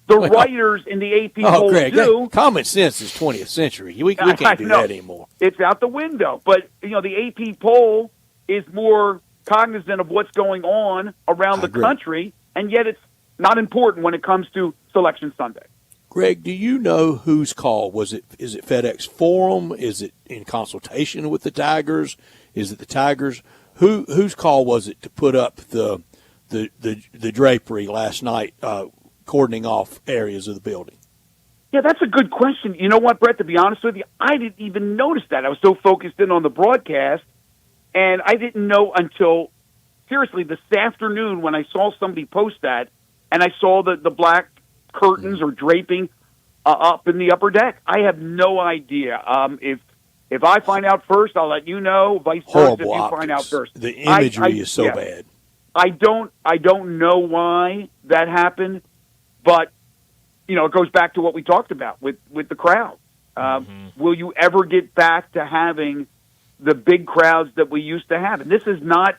[SPEAKER 22] the writers in the AP polls
[SPEAKER 2] Greg,
[SPEAKER 22] do.
[SPEAKER 2] Common sense is 20th century. We can't do that anymore.
[SPEAKER 22] It's out the window. But, the AP poll is more cognizant of what's going on around the country, and yet it's not important when it comes to Selection Sunday.
[SPEAKER 2] Greg, do you know whose call was it? Is it FedEx Forum? Is it in consultation with the Tigers? Is it the Tigers? Whose call was it to put up the drapery last night, cordoning off areas of the building?
[SPEAKER 22] Yeah, that's a good question. You know what, Brett, to be honest with you, I didn't even notice that. I was so focused in on the broadcast, and I didn't know until, seriously, this afternoon when I saw somebody post that, and I saw the black curtains or draping up in the upper deck. I have no idea. If I find out first, I'll let you know. Vice versa, if you find out first.
[SPEAKER 2] The imagery is so bad.
[SPEAKER 22] I don't know why that happened, but it goes back to what we talked about with the crowd. Will you ever get back to having the big crowds that we used to have? And this is not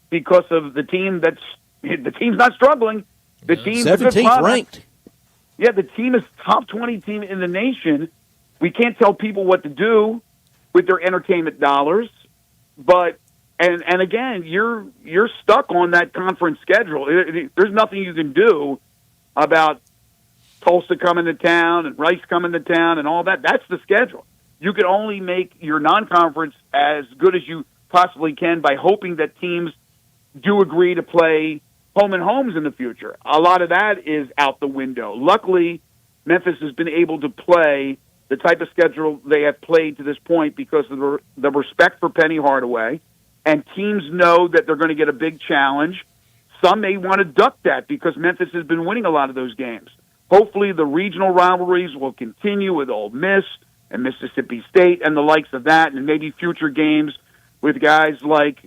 [SPEAKER 22] because of the team the team's not struggling. The team's
[SPEAKER 2] 17th ranked.
[SPEAKER 22] Yeah, the team is top 20 team in the nation. We can't tell people what to do with their entertainment dollars, but and again, you're stuck on that conference schedule. There's nothing you can do about Tulsa coming to town and Rice coming to town and all that. That's the schedule. You can only make your non-conference as good as you possibly can by hoping that teams do agree to play home and homes in the future. A lot of that is out the window. Luckily, Memphis has been able to play the type of schedule they have played to this point because of the respect for Penny Hardaway, and teams know that they're going to get a big challenge. Some may want to duck that because Memphis has been winning a lot of those games. Hopefully the regional rivalries will continue with Ole Miss and Mississippi State and the likes of that, and maybe future games with guys like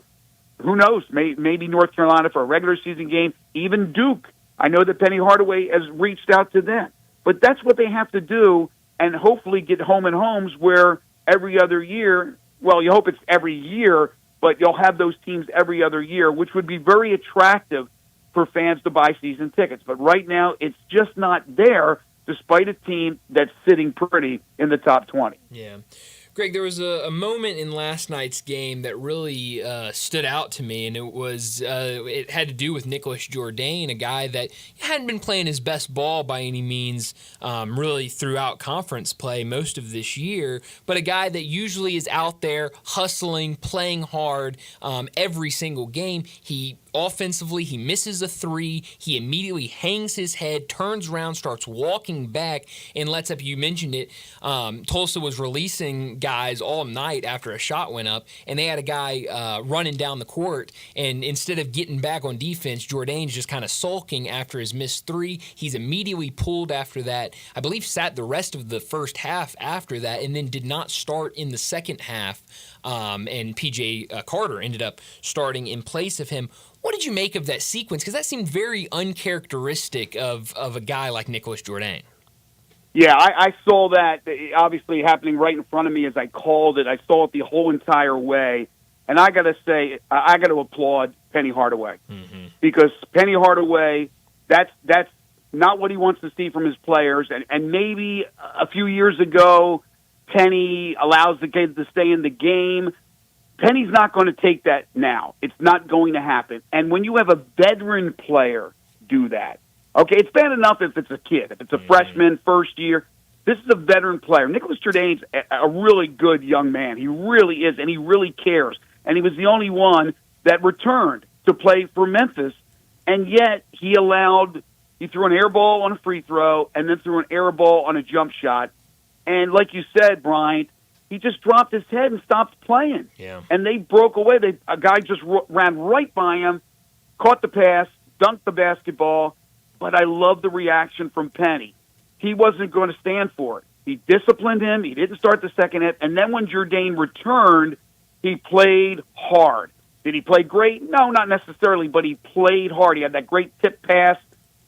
[SPEAKER 22] who knows? Maybe North Carolina for a regular season game, even Duke. I know that Penny Hardaway has reached out to them. But that's what they have to do, and hopefully get home and homes where every other year, well, you hope it's every year, but you'll have those teams every other year, which would be very attractive for fans to buy season tickets. But right now, it's just not there, despite a team that's sitting pretty in the top 20.
[SPEAKER 1] Yeah. Greg, there was a moment in last night's game that really stood out to me, and it had to do with Nicholas Jourdain, a guy that hadn't been playing his best ball by any means really throughout conference play most of this year, but a guy that usually is out there hustling, playing hard every single game. Offensively, he misses a three. He immediately hangs his head, turns around, starts walking back, and lets up. You mentioned it. Tulsa was releasing guys all night after a shot went up, and they had a guy running down the court, and instead of getting back on defense, Jourdain's just kind of sulking after his missed three. He's immediately pulled after that. I believe sat the rest of the first half after that, and then did not start in the second half. And P.J. Carter ended up starting in place of him. What did you make of that sequence? Because that seemed very uncharacteristic of a guy like Nicholas Jourdain.
[SPEAKER 22] Yeah, I saw that obviously happening right in front of me as I called it. I saw it the whole entire way. And I got to say, I got to applaud Penny Hardaway. Mm-hmm. Because Penny Hardaway, that's not what he wants to see from his players. And maybe a few years ago, Penny allows the kids to stay in the game. Penny's not going to take that now. It's not going to happen. And when you have a veteran player do that, okay, it's bad enough if it's a kid, if it's a freshman, first year. This is a veteran player. Nicholas Jourdain's a really good young man. He really is, and he really cares. And he was the only one that returned to play for Memphis, and yet he threw an air ball on a free throw and then threw an air ball on a jump shot. And like you said, Bryant, he just dropped his head and stopped playing. Yeah. And they broke away. A guy just ran right by him, caught the pass, dunked the basketball. But I love the reaction from Penny. He wasn't going to stand for it. He disciplined him. He didn't start the second half. And then when Jourdain returned, he played hard. Did he play great? No, not necessarily, but he played hard. He had that great tip pass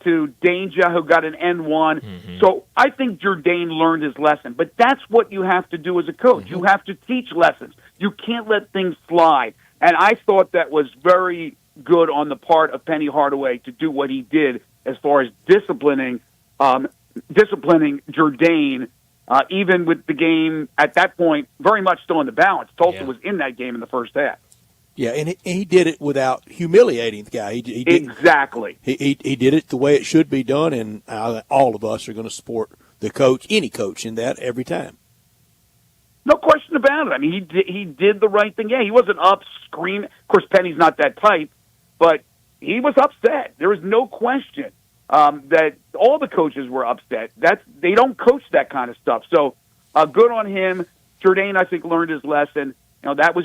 [SPEAKER 22] to Danger, who got an N1. Mm-hmm. So I think Jourdain learned his lesson. But that's what you have to do as a coach. Mm-hmm. You have to teach lessons. You can't let things slide. And I thought that was very good on the part of Penny Hardaway to do what he did as far as disciplining Jourdain, even with the game at that point very much still in the balance. Tulsa was in that game in the first half.
[SPEAKER 2] Yeah, and he did it without humiliating the guy. He did,
[SPEAKER 22] exactly.
[SPEAKER 2] He did it the way it should be done, and all of us are going to support the coach, any coach, in that every time.
[SPEAKER 22] No question about it. I mean, he did the right thing. Yeah, he wasn't up screaming. Of course, Penny's not that type, but he was upset. There was no question that all the coaches were upset. They don't coach that kind of stuff. So good on him. Jourdain, I think, learned his lesson. You know, that was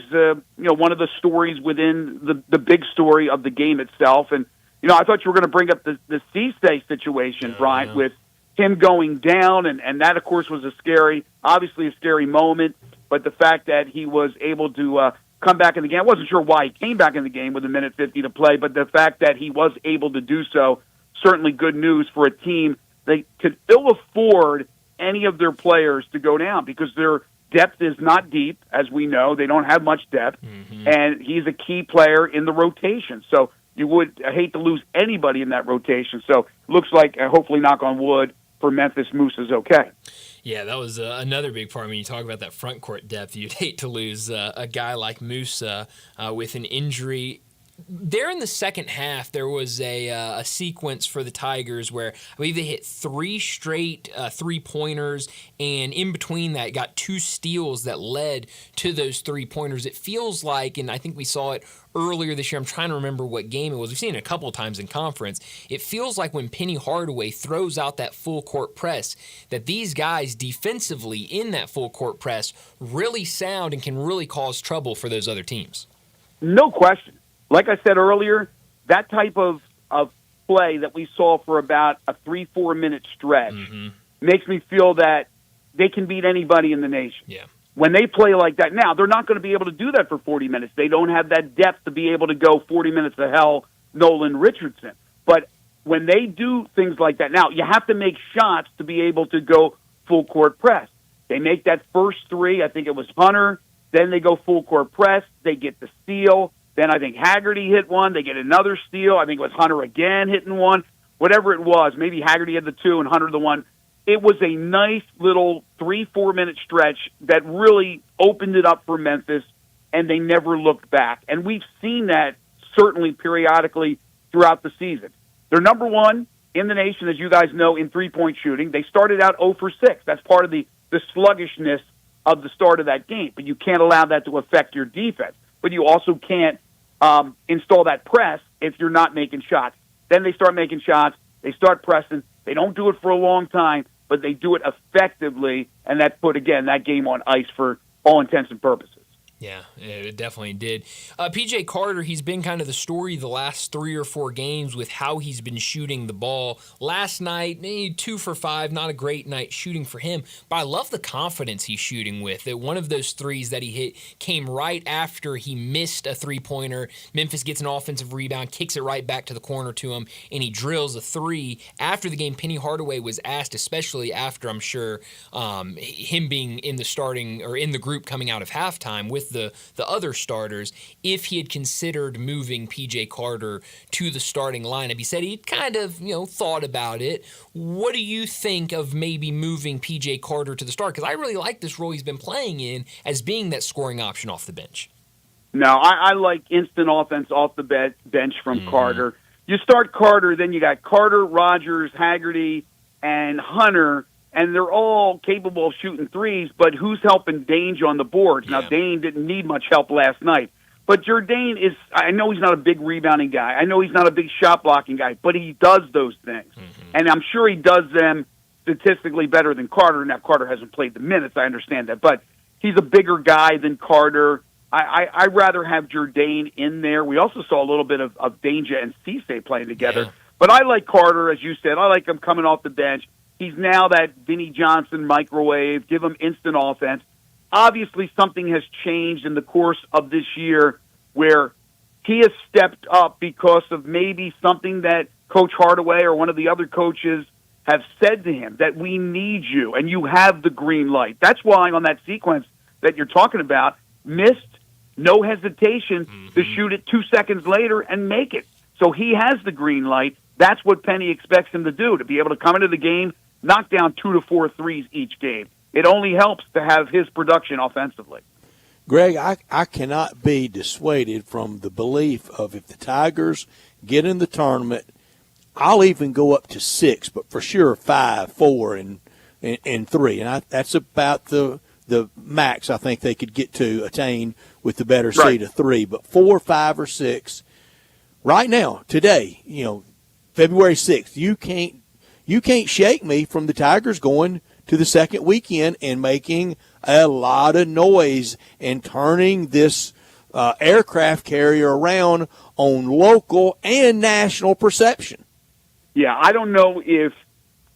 [SPEAKER 22] one of the stories within the big story of the game itself. And I thought you were going to bring up the Cisse situation, Bryant, with him going down, and that of course was obviously a scary moment. But the fact that he was able to come back in the game, I wasn't sure why he came back in the game with 1:50 to play, but the fact that he was able to do so, certainly good news for a team that could ill afford any of their players to go down because their depth is not deep, as we know. They don't have much depth, and he's a key player in the rotation. So you would hate to lose anybody in that rotation. So it looks like, hopefully, knock on wood, for Memphis, Moose is okay.
[SPEAKER 1] Yeah, that was another big part. When you talk about that front court depth, you'd hate to lose a guy like Moose with an injury. There in the second half, there was a sequence for the Tigers where I believe they hit 3 straight three-pointers, and in between that got 2 steals that led to those three-pointers. It feels like, and I think we saw it earlier this year, I'm trying to remember what game it was. We've seen it a couple of times in conference. It feels like when Penny Hardaway throws out that full-court press, that these guys defensively in that full-court press really sound and can really cause trouble for those other teams.
[SPEAKER 22] No question. Like I said earlier, that type of play that we saw for about a 3-4 minute stretch makes me feel that they can beat anybody in the nation.
[SPEAKER 1] Yeah.
[SPEAKER 22] when they play like that, now they're not going to be able to do that for 40 minutes. They don't have that depth to be able to go 40 minutes of hell, Nolan Richardson. But when they do things like that, now you have to make shots to be able to go full court press. They make that first three. I think it was Hunter. Then they go full court press. They get the steal. Then I think Haggerty hit one. They get another steal. I think it was Hunter again hitting one. Whatever it was, maybe Haggerty had the two and Hunter the one. It was a nice little 3-4 minute stretch that really opened it up for Memphis, and they never looked back. And we've seen that certainly periodically throughout the season. They're number one in the nation, as you guys know, in three-point shooting. They started out 0 for 6. That's part of the sluggishness of the start of that game. But you can't allow that to affect your defense. But you also can't install that press if you're not making shots. Then they start making shots. They start pressing. They don't do it for a long time, but they do it effectively, and that put, again, that game on ice for all intents and purposes.
[SPEAKER 1] Yeah, it definitely did. P.J. Carter, he's been kind of the story the last 3 or 4 games with how he's been shooting the ball. Last night, 2 for 5, not a great night shooting for him, but I love the confidence he's shooting with. That one of those threes that he hit came right after he missed a three-pointer. Memphis gets an offensive rebound, kicks it right back to the corner to him, and he drills a three. After the game, Penny Hardaway was asked, especially after, I'm sure, him being in the starting or in the group coming out of halftime with the other starters, if he had considered moving P.J. Carter to the starting lineup. He said he'd kind of, thought about it. What do you think of maybe moving P.J. Carter to the start? Because I really like this role he's been playing in as being that scoring option off the bench.
[SPEAKER 22] No, I like instant offense off the bench from Carter. You start Carter, then you got Carter, Rogers, Haggerty, and Hunter, and they're all capable of shooting threes, but who's helping Dange on the boards? Now, Dane didn't need much help last night. But Jourdain is, I know he's not a big rebounding guy. I know he's not a big shot blocking guy, but he does those things. And I'm sure he does them statistically better than Carter. Now, Carter hasn't played the minutes, I understand that. But he's a bigger guy than Carter. I'd rather have Jourdain in there. We also saw a little bit of Danger and Cisse playing together. But I like Carter, as you said. I like him coming off the bench. He's now that Vinnie Johnson microwave. Give him instant offense. Obviously, something has changed in the course of this year where he has stepped up because of maybe something that Coach Hardaway or one of the other coaches have said to him, that we need you, and you have the green light. That's why on that sequence that you're talking about, missed, no hesitation to shoot it 2 seconds later and make it. So he has the green light. That's what Penny expects him to do, to be able to come into the game, knock down 2 to 4 threes each game. It only helps to have his production offensively.
[SPEAKER 2] Greg, I cannot be dissuaded from the belief of if the Tigers get in the tournament, I'll even go up to 6, but for sure 5, 4, and 3. And that's about the max I think they could get to attain with the better seed of 3. But 4, 5, or 6, right now, today, February 6th, you can't shake me from the Tigers going to the second weekend and making a lot of noise and turning this aircraft carrier around on local and national perception.
[SPEAKER 22] Yeah, I don't know if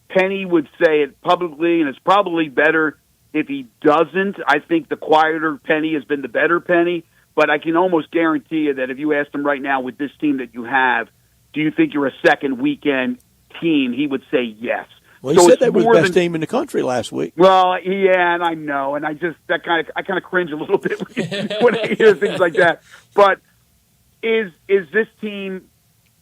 [SPEAKER 22] Penny would say it publicly, and it's probably better if he doesn't. I think the quieter Penny has been the better Penny, but I can almost guarantee you that if you asked him right now with this team that you have, do you think you're a second weekend team, he would say yes.
[SPEAKER 2] Well, he said they were the best team in the country last week.
[SPEAKER 22] Well, yeah, and I know, and I kind of cringe a little bit when I hear things like that. But is this team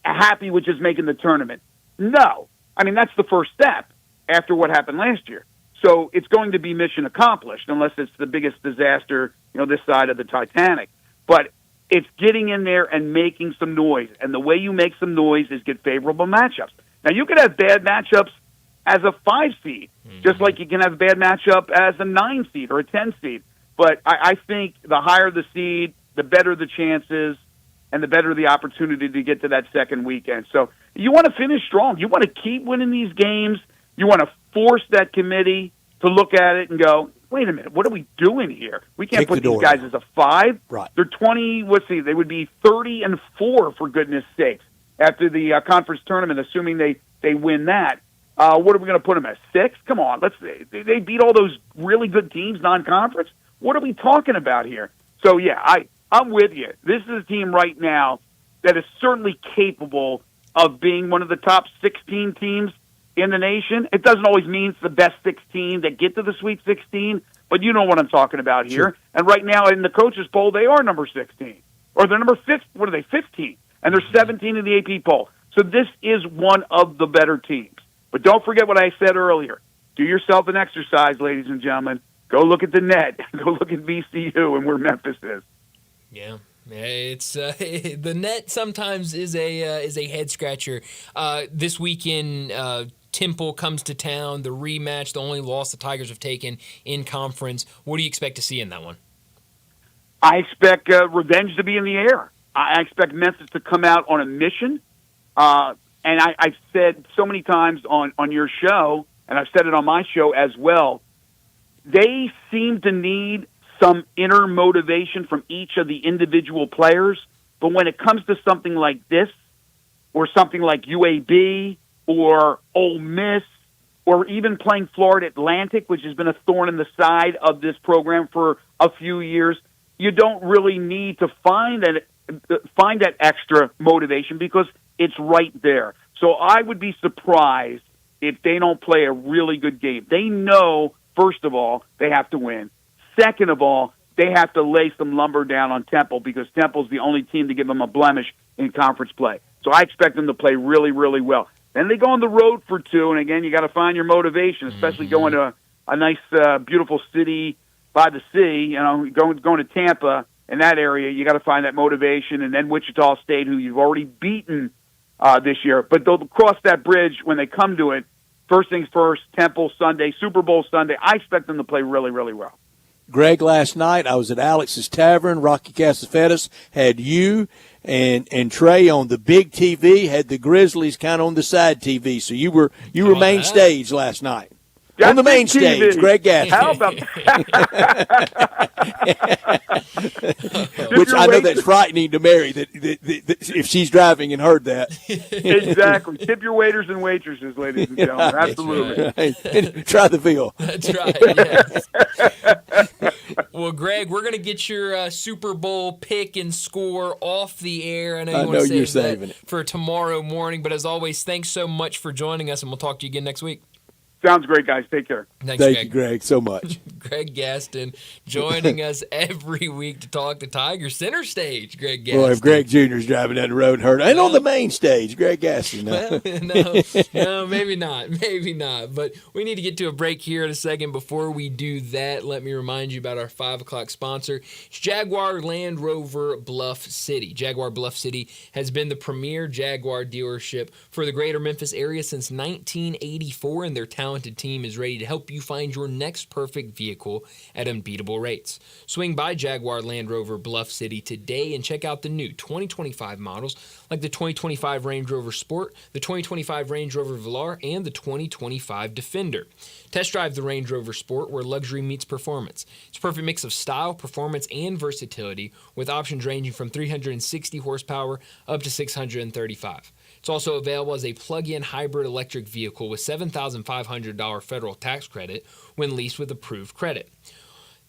[SPEAKER 22] happy with just making the tournament? No. I mean, that's the first step after what happened last year. So it's going to be mission accomplished, unless it's the biggest disaster, this side of the Titanic. But it's getting in there and making some noise. And the way you make some noise is get favorable matchups. Now, you could have bad matchups as a 5 seed, just like you can have a bad matchup as a 9 seed or a 10 seed. But I think the higher the seed, the better the chances, and the better the opportunity to get to that second weekend. So you want to finish strong. You want to keep winning these games. You want to force that committee to look at it and go, wait a minute, what are we doing here? We can't put these guys as a 5.
[SPEAKER 2] Right.
[SPEAKER 22] They're 20, they would be 30-4, for goodness sakes, after the conference tournament, assuming they win that. What are we going to put them at, 6? Come on, they beat all those really good teams non-conference. what are we talking about here? So, yeah, I'm with you. This is a team right now that is certainly capable of being one of the top 16 teams in the nation. It doesn't always mean it's the best 16 that get to the Sweet 16, but you know what I'm talking about here.
[SPEAKER 2] Sure.
[SPEAKER 22] And right now in the coaches poll, they are number 16. Or they're number 15. What are they, 15? And they're 17 in the AP poll. So this is one of the better teams. But don't forget what I said earlier. Do yourself an exercise, ladies and gentlemen. Go look at the net. Go look at VCU and where Memphis is.
[SPEAKER 1] Yeah. It's the net sometimes is a head scratcher. This weekend, Temple comes to town. The rematch, the only loss the Tigers have taken in conference. What do you expect to see in that one?
[SPEAKER 22] I expect revenge to be in the air. I expect Memphis to come out on a mission. And I've said so many times on your show, and I've said it on my show as well, they seem to need some inner motivation from each of the individual players. But when it comes to something like this, or something like UAB, or Ole Miss, or even playing Florida Atlantic, which has been a thorn in the side of this program for a few years, you don't really need to find that extra motivation because it's right there. So I would be surprised if they don't play a really good game. They know, first of all, they have to win. Second of all, they have to lay some lumber down on Temple because Temple's the only team to give them a blemish in conference play. So I expect them to play really, really well. Then they go on the road for 2, and again, you got to find your motivation, especially going to a nice, beautiful city by the sea. You know, going to Tampa in that area, you got to find that motivation. And then Wichita State, who you've already beaten this year, but they'll cross that bridge when they come to it. First things first, Temple Sunday, Super Bowl Sunday. I expect them to play really, really well.
[SPEAKER 2] Greg, last night I was at Alex's Tavern. Rocky Casafettis had you and Trey on the big TV, had the Grizzlies kind of on the side TV. So you were main stage last night.
[SPEAKER 22] That's
[SPEAKER 2] on the main stage, Greg Gaston.
[SPEAKER 22] How about
[SPEAKER 2] Which I know that's frightening to Mary that if she's driving and heard that.
[SPEAKER 22] Exactly. Tip your waiters and waitresses, ladies and gentlemen. Absolutely.
[SPEAKER 2] Right. Try the veal.
[SPEAKER 1] That's right, yes. Well, Greg, we're going to get your Super Bowl pick and score off the air. I know you want to
[SPEAKER 2] you're
[SPEAKER 1] save
[SPEAKER 2] saving
[SPEAKER 1] that
[SPEAKER 2] it
[SPEAKER 1] for tomorrow morning, but as always, thanks so much for joining us, and we'll talk to you again next week.
[SPEAKER 22] Sounds great, guys. Take care.
[SPEAKER 1] Thanks,
[SPEAKER 2] Thank
[SPEAKER 1] Greg.
[SPEAKER 2] you, Greg, so much.
[SPEAKER 1] Greg Gaston joining us every week to talk to Tiger Center Stage. Greg Gaston.
[SPEAKER 2] Boy, if Greg Jr. is driving down the road and hurt, and on the main stage, Greg Gaston. No.
[SPEAKER 1] No, maybe not. Maybe not. But we need to get to a break here in a second. Before we do that, let me remind you about our 5 o'clock sponsor. It's Jaguar Land Rover Bluff City. Jaguar Bluff City has been the premier Jaguar dealership for the greater Memphis area since 1984, and their talented team is ready to help you find your next perfect vehicle at unbeatable rates. Swing by Jaguar Land Rover Bluff City today and check out the new 2025 models like the 2025 Range Rover Sport, the 2025 Range Rover Velar, and the 2025 Defender. Test drive the Range Rover Sport where luxury meets performance. It's a perfect mix of style, performance, and versatility with options ranging from 360 horsepower up to 635. It's also available as a plug-in hybrid electric vehicle with $7,500 federal tax credit when leased with approved credit.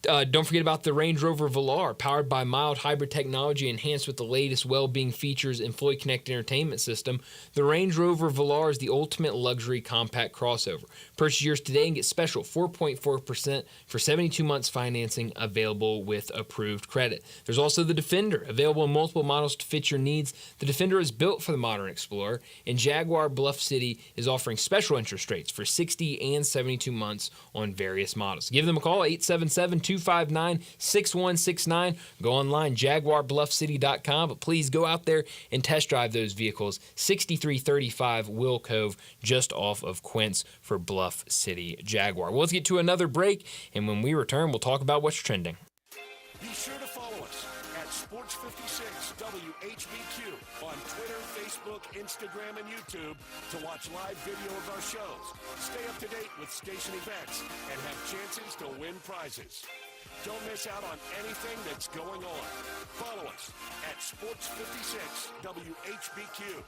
[SPEAKER 1] Don't forget about the Range Rover Velar, powered by mild hybrid technology enhanced with the latest well-being features and fully connected entertainment system. The Range Rover Velar is the ultimate luxury compact crossover. Purchase yours today and get special 4.4% for 72 months financing available with approved credit. There's also the Defender, available in multiple models to fit your needs. The Defender is built for the modern explorer, and Jaguar Bluff City is offering special interest rates for 60 and 72 months on various models. Give them a call, 877-259-6169. Go online, jaguarbluffcity.com, but please go out there and test drive those vehicles. 6335 Will Cove, just off of Quince for Bluff City Jaguar. Well, let's get to another break, and when we return, we'll talk about what's trending.
[SPEAKER 5] Be sure to follow us at Sports56 WHBQ on Twitter, Facebook, Instagram, and YouTube to watch live video of our shows. Stay up to date with station events and have chances to win prizes. Don't miss out on anything that's going on. Follow us at Sports56 WHBQ.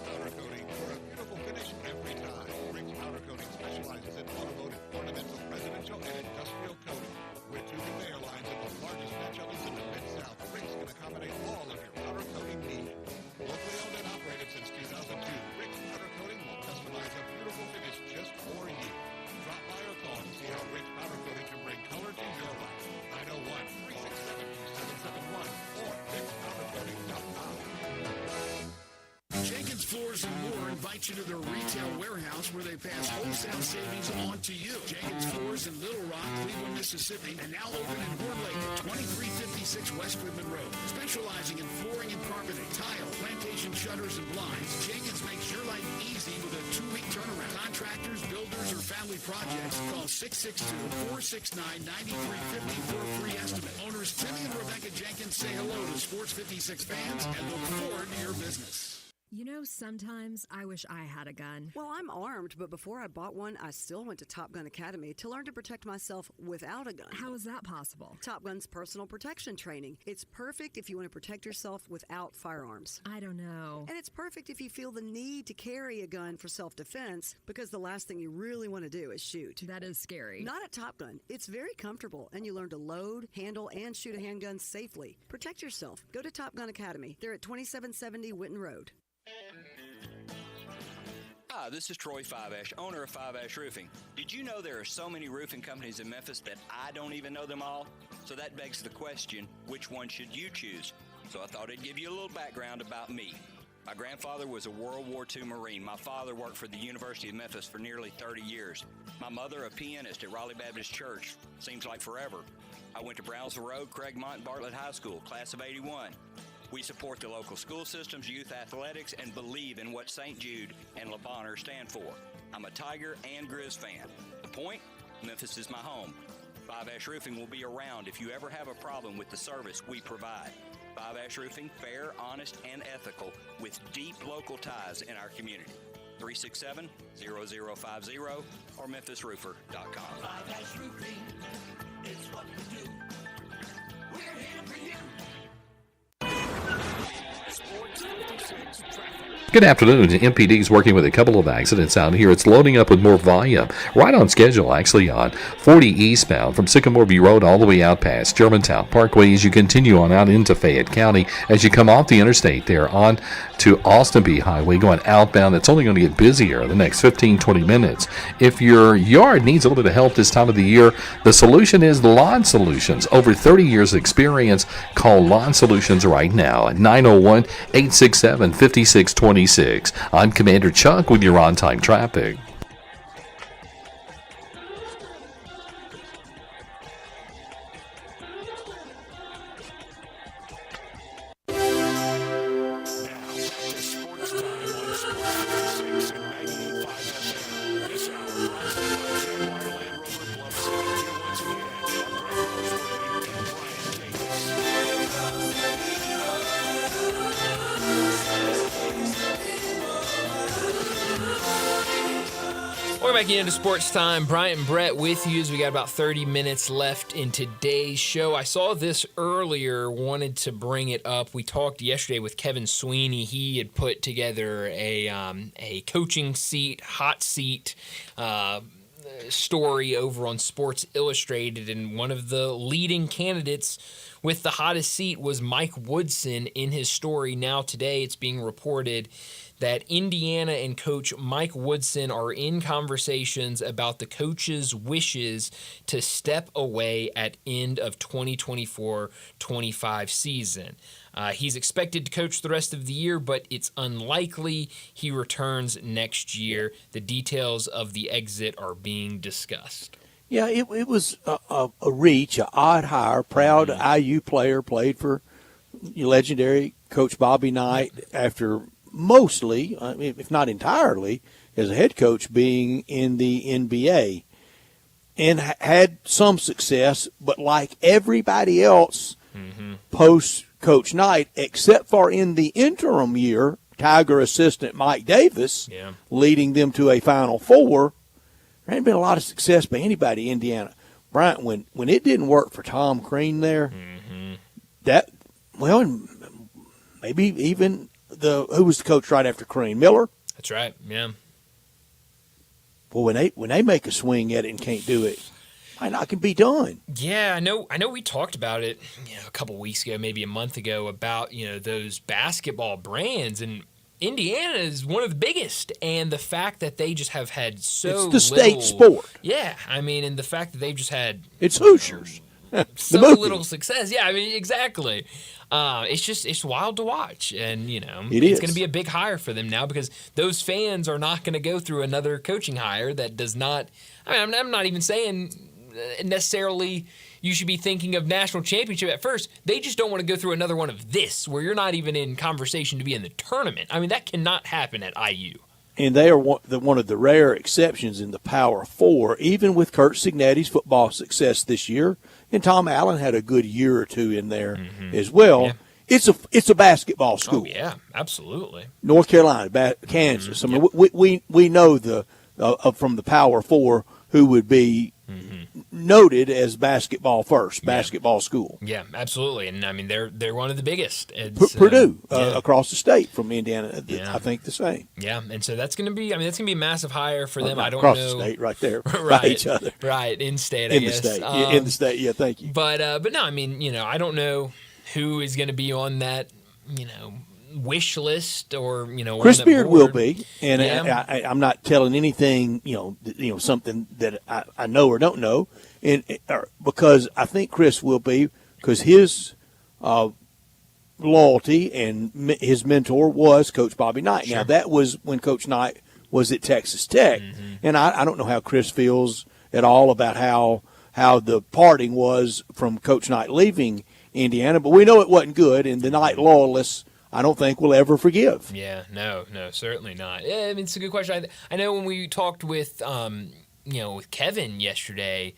[SPEAKER 8] Powder Coating for a beautiful finish every time. Rick's Powder Coating specializes in automotive, ornamental, residential, and industrial coating. With two conveyor lines and the largest match ovens in the Mid-South, Rick's can accommodate all of your powder coating needs. Locally owned and operated since 2002, Rick's Powder Coating will customize a beautiful finish just for you. Drop by or call to see how Rick's Powder Coating can bring color to your life. 901-367-2771 or rickspowdercoating.com.
[SPEAKER 5] Jenkins Floors and More invite you to their retail warehouse where they pass wholesale savings on to you. Jenkins Floors in Little Rock, Cleveland, Mississippi, and now open in Horn Lake at 2356 West Goodman Road. Specializing in flooring and carpeting, tile, plantation shutters, and blinds, Jenkins makes your life easy with a 2-week turnaround. Contractors, builders, or family projects, call 662-469-9350 for a free estimate. Owners Timmy and Rebecca Jenkins say hello to Sports 56 fans and look forward to your business.
[SPEAKER 12] You know, sometimes I wish I had a gun.
[SPEAKER 23] Well, I'm armed, but before I bought one, I still went to Top Gun Academy to learn to protect myself without a gun.
[SPEAKER 12] How is that possible?
[SPEAKER 23] Top Gun's personal protection training. It's perfect if you want to protect yourself without firearms.
[SPEAKER 12] I don't know.
[SPEAKER 23] And it's perfect if you feel the need to carry a gun for self-defense, because the last thing you really want to do is shoot.
[SPEAKER 12] That is scary.
[SPEAKER 23] Not at Top Gun. It's very comfortable, and you learn to load, handle, and shoot a handgun safely. Protect yourself. Go to Top Gun Academy. They're at 2770 Winton Road.
[SPEAKER 24] Hi, this is Troy Five-Ash, owner of Five-Ash Roofing. Did you know there are so many roofing companies in Memphis that I don't even know them all? So that begs the question, which one should you choose? So I thought I'd give you a little background about me. My grandfather was a World War II Marine. My father worked for the University of Memphis for nearly 30 years. My mother, a pianist at Raleigh Baptist Church. Seems like forever. I went to Brownsville Road, Craigmont, and Bartlett High School, class of 81. We support the local school systems, youth athletics, and believe in what St. Jude and Le Bonheur stand for. I'm a Tiger and Grizz fan. The point? Memphis is my home. Five Ash Roofing will be around if you ever have a problem with the service we provide. Five Ash Roofing, fair, honest, and ethical, with deep local ties in our community. 367-0050 or memphisroofer.com.
[SPEAKER 21] Five Ash Roofing is what we do. We're here for you.
[SPEAKER 5] Sports 56 traffic.
[SPEAKER 15] Good afternoon. MPD is working with a couple of accidents out here. It's loading up with more volume. Right on schedule, actually, on 40 eastbound from Sycamore View Road all the way out past Germantown Parkway as you continue on out into Fayette County. As you come off the interstate there on to Austin B Highway going outbound, it's only going to get busier the next 15-20 minutes. If your yard needs a little bit of help this time of the year, the solution is Lawn Solutions. Over 30 years experience. Call Lawn Solutions right now at 901-867-5626. I'm Commander Chuck with your on-time traffic.
[SPEAKER 1] Welcome back into Sports Time. Bryant and Brett with you as we got about 30 minutes left in today's show. I saw this earlier, wanted to bring it up. We talked yesterday with Kevin Sweeney. He had put together a coaching seat, hot seat story over on Sports Illustrated, and one of the leading candidates with the hottest seat was Mike Woodson in his story. Now today it's being reported that Indiana and Coach Mike Woodson are in conversations about the coach's wishes to step away at end of 2024-25 season. He's expected to coach the rest of the year, but it's unlikely he returns next year. The details of the exit are being discussed.
[SPEAKER 2] Yeah, it was a reach, an odd hire. Proud IU player, played for legendary Coach Bobby Knight after mostly, if not entirely, as a head coach being in the NBA, and had some success, but like everybody else post-Coach Knight, except for in the interim year, Tiger assistant Mike Davis leading them to a Final Four, there hadn't been a lot of success by anybody in Indiana. Bryant, when it didn't work for Tom Crean there, maybe even who was the coach right after Crean? Miller?
[SPEAKER 1] That's right, yeah.
[SPEAKER 2] Well, when they make a swing at it and can't do it, might not can be done.
[SPEAKER 1] Yeah, I know we talked about it a couple weeks ago, maybe a month ago, about those basketball brands, and Indiana is one of the biggest, and the fact that they just have had
[SPEAKER 2] it's the state sport.
[SPEAKER 1] Yeah, I mean, and the fact that they've just had
[SPEAKER 2] it's Hoosiers.
[SPEAKER 1] So little success. Yeah, I mean, exactly. It's wild to watch, and it's going to be a big hire for them now, because those fans are not going to go through another coaching hire that does not. I mean, I'm not even saying necessarily you should be thinking of national championship at first. They just don't want to go through another one of this, where you're not even in conversation to be in the tournament. I mean, that cannot happen at IU.
[SPEAKER 2] And they are one of the rare exceptions in the Power Four, even with Kurt Signetti's football success this year. And Tom Allen had a good year or two in there as well. Yeah. It's a basketball school.
[SPEAKER 1] Oh, yeah, absolutely.
[SPEAKER 2] North Carolina, Kansas. I mean, we know from the Power Four who would be noted as basketball first, basketball school.
[SPEAKER 1] Yeah, absolutely. And I mean, they're one of the biggest.
[SPEAKER 2] Purdue across the state from Indiana, I think the same.
[SPEAKER 1] Yeah, and so that's going to be. I mean, that's going to be a massive hire for them. I don't
[SPEAKER 2] across
[SPEAKER 1] know
[SPEAKER 2] the state, right there,
[SPEAKER 1] right,
[SPEAKER 2] by each other,
[SPEAKER 1] right in state.
[SPEAKER 2] In the state, in the state. Yeah, thank you.
[SPEAKER 1] But no, I mean, I don't know who is going to be on that, wish list, or
[SPEAKER 2] Chris Beard will be, and I'm not telling anything something that I know or don't know, because I think Chris will be, because his loyalty and his mentor was Coach Bobby Knight. Sure. Now that was when Coach Knight was at Texas Tech, and I don't know how Chris feels at all about how the parting was from Coach Knight leaving Indiana, but we know it wasn't good, and the Knight loyalists, I don't think we'll ever forgive.
[SPEAKER 1] Yeah, no, certainly not. Yeah, I mean, it's a good question. I know when we talked with, with Kevin yesterday,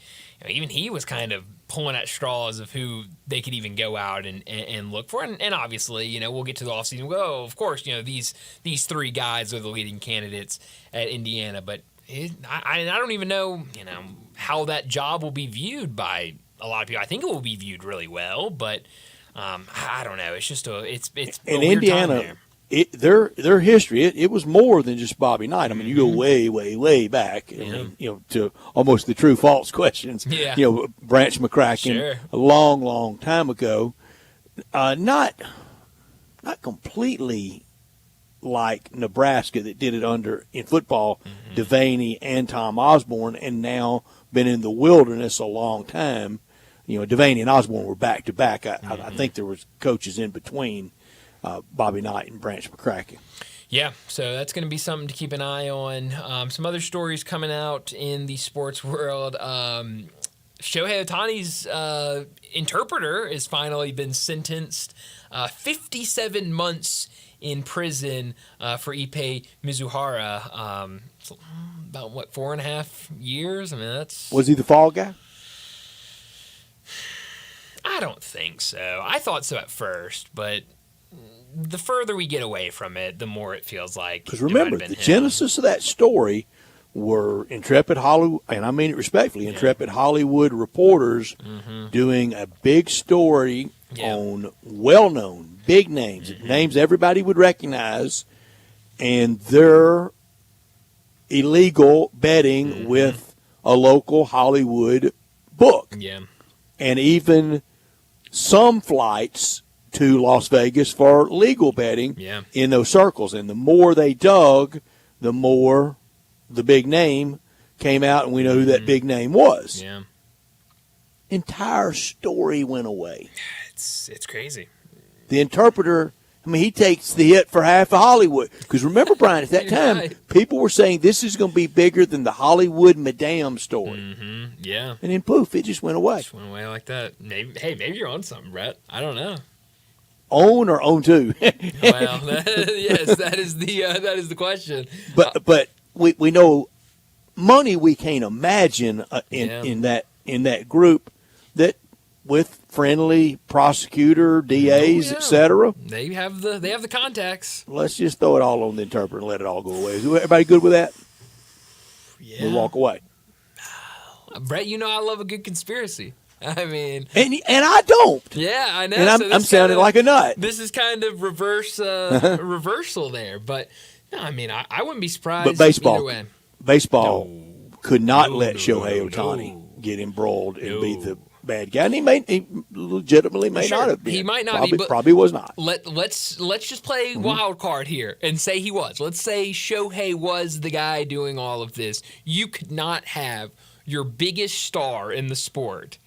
[SPEAKER 1] even he was kind of pulling at straws of who they could even go out and look for. And obviously, we'll get to the offseason and go, oh, of course, these three guys are the leading candidates at Indiana. But I don't even know, how that job will be viewed by a lot of people. I think it will be viewed really well, but I don't know. It's just it's
[SPEAKER 2] in
[SPEAKER 1] weird
[SPEAKER 2] Indiana.
[SPEAKER 1] Time there.
[SPEAKER 2] Their history, it was more than just Bobby Knight. I mean, you go way, way, way back, to almost the true false questions.
[SPEAKER 1] Yeah.
[SPEAKER 2] Branch McCracken, a long, long time ago. Not completely like Nebraska that did it in football, Devaney and Tom Osborne, and now been in the wilderness a long time. Devaney and Osborne were back to back. I think there was coaches in between. Bobby Knight and Branch McCracken.
[SPEAKER 1] Yeah, so that's going to be something to keep an eye on. Some other stories coming out in the sports world. Shohei Ohtani's interpreter has finally been sentenced 57 months in prison for Ippei Mizuhara. About, 4.5 years? I mean, that's...
[SPEAKER 2] Was he the fall guy?
[SPEAKER 1] I don't think so. I thought so at first, but... the further we get away from it, the more it feels like.
[SPEAKER 2] Because remember, the genesis of that story were intrepid Hollywood, and I mean it respectfully, intrepid Hollywood reporters doing a big story on well-known, big names, names everybody would recognize, and their illegal betting with a local Hollywood book.
[SPEAKER 1] Yeah.
[SPEAKER 2] And even some flights to Las Vegas for legal betting in those circles. And the more they dug, the more the big name came out, and we know who that big name was.
[SPEAKER 1] Yeah.
[SPEAKER 2] Entire story went away.
[SPEAKER 1] It's crazy.
[SPEAKER 2] The interpreter, I mean, he takes the hit for half of Hollywood. Because remember, Brian, at that time, people were saying this is going to be bigger than the Hollywood Madame story.
[SPEAKER 1] Yeah.
[SPEAKER 2] And then poof, it just went away.
[SPEAKER 1] Just went away like that. Maybe you're on something, Brett. I don't know.
[SPEAKER 2] Own or own two?
[SPEAKER 1] Well, yes, that is the question.
[SPEAKER 2] But we know money we can't imagine in that group that with friendly prosecutor, DAs, etc.
[SPEAKER 1] They have the contacts.
[SPEAKER 2] Let's just throw it all on the interpreter and let it all go away. Is everybody good with that?
[SPEAKER 1] Yeah.
[SPEAKER 2] We'll walk away.
[SPEAKER 1] Brett, I love a good conspiracy. I mean,
[SPEAKER 2] and I don't.
[SPEAKER 1] Yeah, I know.
[SPEAKER 2] And
[SPEAKER 1] So
[SPEAKER 2] I'm sounding like a nut.
[SPEAKER 1] This is kind of reversal there, but no, I mean, I wouldn't be surprised.
[SPEAKER 2] But
[SPEAKER 1] either
[SPEAKER 2] baseball could not let Shohei Ohtani get embroiled and be the bad guy. And he legitimately may not have been.
[SPEAKER 1] He might not be, but
[SPEAKER 2] probably was not.
[SPEAKER 1] Let's just play wild card here and say he was. Let's say Shohei was the guy doing all of this. You could not have your biggest star in the sport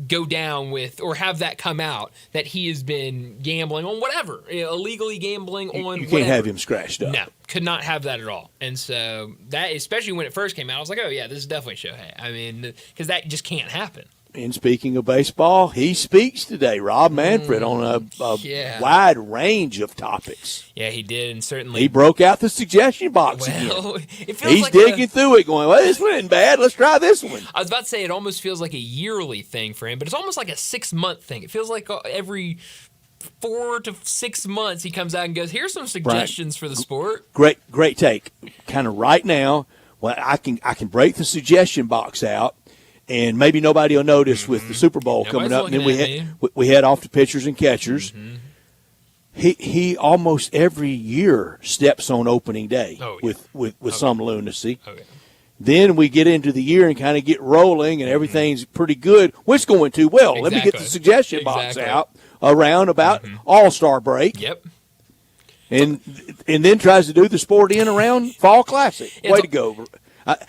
[SPEAKER 1] go down with, or have that come out that he has been gambling on whatever, illegally gambling on.
[SPEAKER 2] You can't have him scratched up.
[SPEAKER 1] No, could not have that at all. And so that, especially when it first came out, I was like, oh yeah, this is definitely Shohei. I mean, because that just can't happen.
[SPEAKER 2] And speaking of baseball, he speaks today, Rob Manfred, on a wide range of topics.
[SPEAKER 1] Yeah, he did, and certainly
[SPEAKER 2] he broke out the suggestion box again.
[SPEAKER 1] It feels
[SPEAKER 2] He's
[SPEAKER 1] like
[SPEAKER 2] digging through it, going, "Well, this one isn't bad. Let's try this one."
[SPEAKER 1] I was about to say it almost feels like a yearly thing for him, but it's almost like a 6-month thing. It feels like every 4 to 6 months he comes out and goes, "Here's some suggestions for the sport."
[SPEAKER 2] Great take. Kind of right now, well, I can break the suggestion box out. And maybe nobody will notice with the Super Bowl coming up. And then we head off to pitchers and catchers. He almost every year steps on opening day with some lunacy. Then we get into the year and kind of get rolling, and everything's pretty good. What's going too well? Let me get the suggestion box out around about All-Star break.
[SPEAKER 1] Yep.
[SPEAKER 2] And then tries to do the sport in around Fall Classic. Way to go.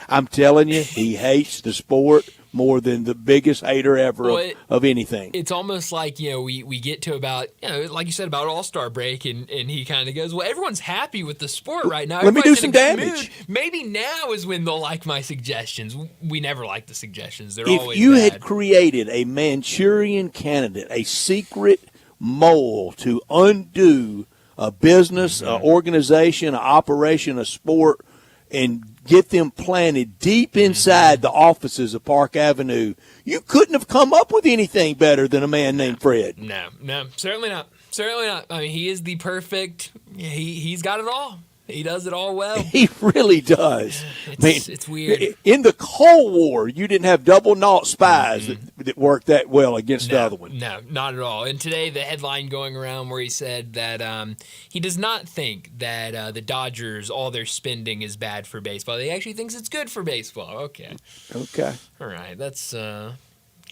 [SPEAKER 2] I'm telling you, he hates the sport more than the biggest hater ever of anything.
[SPEAKER 1] It's almost like, we get to about, like you said, about All-Star break, and he kind of goes, well, everyone's happy with the sport right now.
[SPEAKER 2] Let me do some damage.
[SPEAKER 1] Maybe now is when they'll like my suggestions. We never like the suggestions. They're always
[SPEAKER 2] If you
[SPEAKER 1] bad.
[SPEAKER 2] had created a Manchurian candidate, a secret mole to undo a business, an organization, an operation, a sport, and get them planted deep inside the offices of Park Avenue, you couldn't have come up with anything better than a man named Fred.
[SPEAKER 1] No, certainly not. Certainly not. I mean, he is the perfect. He's got it all. He does it all well.
[SPEAKER 2] He really does.
[SPEAKER 1] It's weird.
[SPEAKER 2] In the Cold War, you didn't have double naught spies that worked that well against the other one.
[SPEAKER 1] No, not at all. And today, the headline going around where he said that he does not think that the Dodgers, all their spending is bad for baseball. He actually thinks it's good for baseball. Okay. All right. That's. I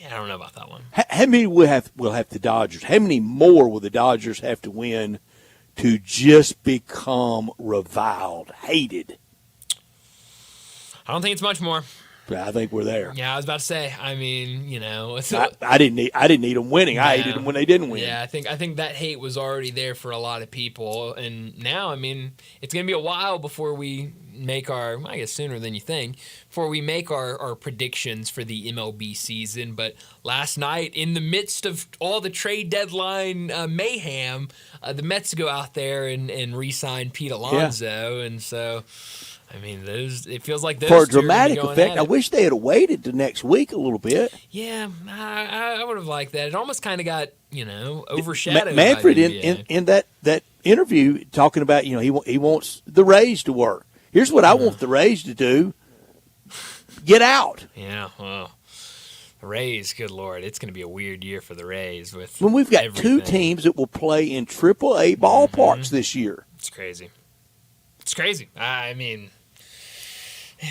[SPEAKER 1] don't know about that one.
[SPEAKER 2] How many will have the Dodgers? How many more will the Dodgers have to win to just become reviled, hated?
[SPEAKER 1] I don't think it's much more.
[SPEAKER 2] I think we're there.
[SPEAKER 1] Yeah, I was about to say. I mean,
[SPEAKER 2] I didn't need them winning. I hated them when they didn't win.
[SPEAKER 1] Yeah, I think that hate was already there for a lot of people, and now, I mean, it's going to be a while before we make our, I guess sooner than you think, before we make our predictions for the MLB season. But last night, in the midst of all the trade deadline mayhem, the Mets go out there and re-sign Pete Alonso, and so. I mean, it feels like those
[SPEAKER 2] for a
[SPEAKER 1] two are
[SPEAKER 2] dramatic
[SPEAKER 1] going
[SPEAKER 2] effect.
[SPEAKER 1] at
[SPEAKER 2] I
[SPEAKER 1] it.
[SPEAKER 2] wish they had waited to next week a little bit.
[SPEAKER 1] Yeah, I would have liked that. It almost kind of got overshadowed.
[SPEAKER 2] Manfred
[SPEAKER 1] by the NBA.
[SPEAKER 2] in that interview talking about he wants the Rays to work. Here's what I want the Rays to do: get out.
[SPEAKER 1] Yeah, well, the Rays, good Lord, it's going to be a weird year for the Rays with
[SPEAKER 2] when we've got
[SPEAKER 1] everything.
[SPEAKER 2] two teams that will play in AAA ballparks this year.
[SPEAKER 1] It's crazy. It's crazy. I mean.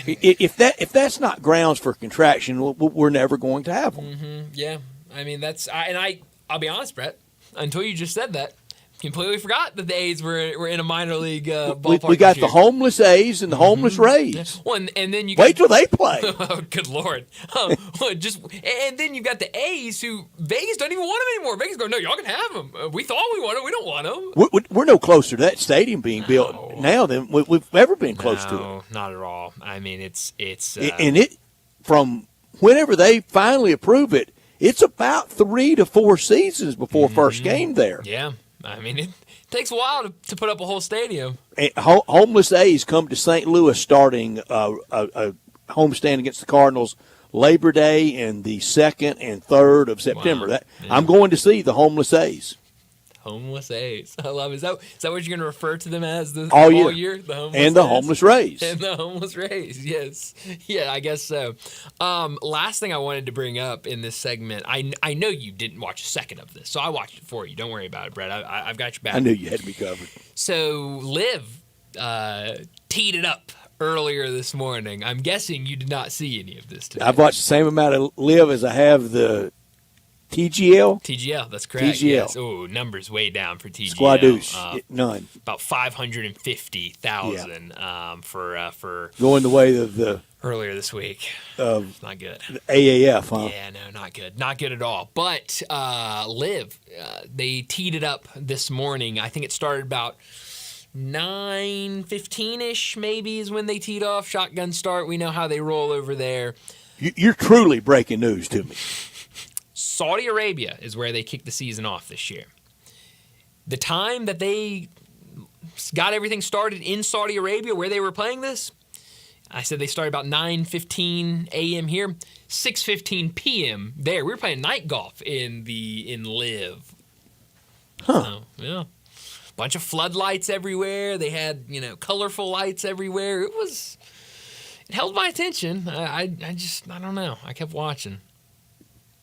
[SPEAKER 2] If that's not grounds for contraction, we're never going to have them.
[SPEAKER 1] Yeah, I mean I'll be honest, Brett. Until you just said that, completely forgot that the A's were in a minor league ballpark.
[SPEAKER 2] We got
[SPEAKER 1] this year.
[SPEAKER 2] the homeless A's and the homeless Rays.
[SPEAKER 1] Well, and then you
[SPEAKER 2] wait till they play.
[SPEAKER 1] Oh, good Lord! And then you got the A's who Vegas don't even want them anymore. Vegas go, no, y'all can have them. We thought we wanted them. We don't want them.
[SPEAKER 2] We're no closer to that stadium being built now than we've ever been close to it.
[SPEAKER 1] No, not at all. I mean, it's
[SPEAKER 2] and it from whenever they finally approve it, it's about 3 to 4 seasons before first game there.
[SPEAKER 1] Yeah. I mean, it takes a while to put up a whole stadium.
[SPEAKER 2] And homeless A's come to St. Louis starting a homestand against the Cardinals Labor Day and the 2nd and 3rd of September.
[SPEAKER 1] Wow.
[SPEAKER 2] I'm going to see the homeless A's.
[SPEAKER 1] Homeless A's. I love it. Is that what you're going to refer to them as
[SPEAKER 2] all year?
[SPEAKER 1] The homeless
[SPEAKER 2] and the
[SPEAKER 1] A's?
[SPEAKER 2] homeless Rays.
[SPEAKER 1] And the homeless Rays, yes. Yeah, I guess so. Last thing I wanted to bring up in this segment, I know you didn't watch a second of this, so I watched it for you. Don't worry about it, Brett. I've got your back.
[SPEAKER 2] I knew you had me covered.
[SPEAKER 1] So Liv teed it up earlier this morning. I'm guessing you did not see any of this today.
[SPEAKER 2] I've watched the same amount of Liv as I have the TGL?
[SPEAKER 1] TGL, that's correct.
[SPEAKER 2] TGL.
[SPEAKER 1] Yes. Oh, numbers way down for TGL.
[SPEAKER 2] Squadouche, none.
[SPEAKER 1] About 550,000 for
[SPEAKER 2] going the way of the
[SPEAKER 1] earlier this week. Not good.
[SPEAKER 2] The AAF, huh?
[SPEAKER 1] Yeah, no, not good. Not good at all. But Liv, they teed it up this morning. I think it started about 9:15-ish maybe is when they teed off. Shotgun start. We know how they roll over there.
[SPEAKER 2] You're truly breaking news to me.
[SPEAKER 1] Saudi Arabia is where they kicked the season off this year. The time that they got everything started in Saudi Arabia where they were playing this, I said they started about 9:15 a.m. here, 6:15 p.m. there. We were playing night golf in Liv.
[SPEAKER 2] Huh.
[SPEAKER 1] So, yeah. Bunch of floodlights everywhere. They had, colorful lights everywhere. It held my attention. I don't know. I kept watching.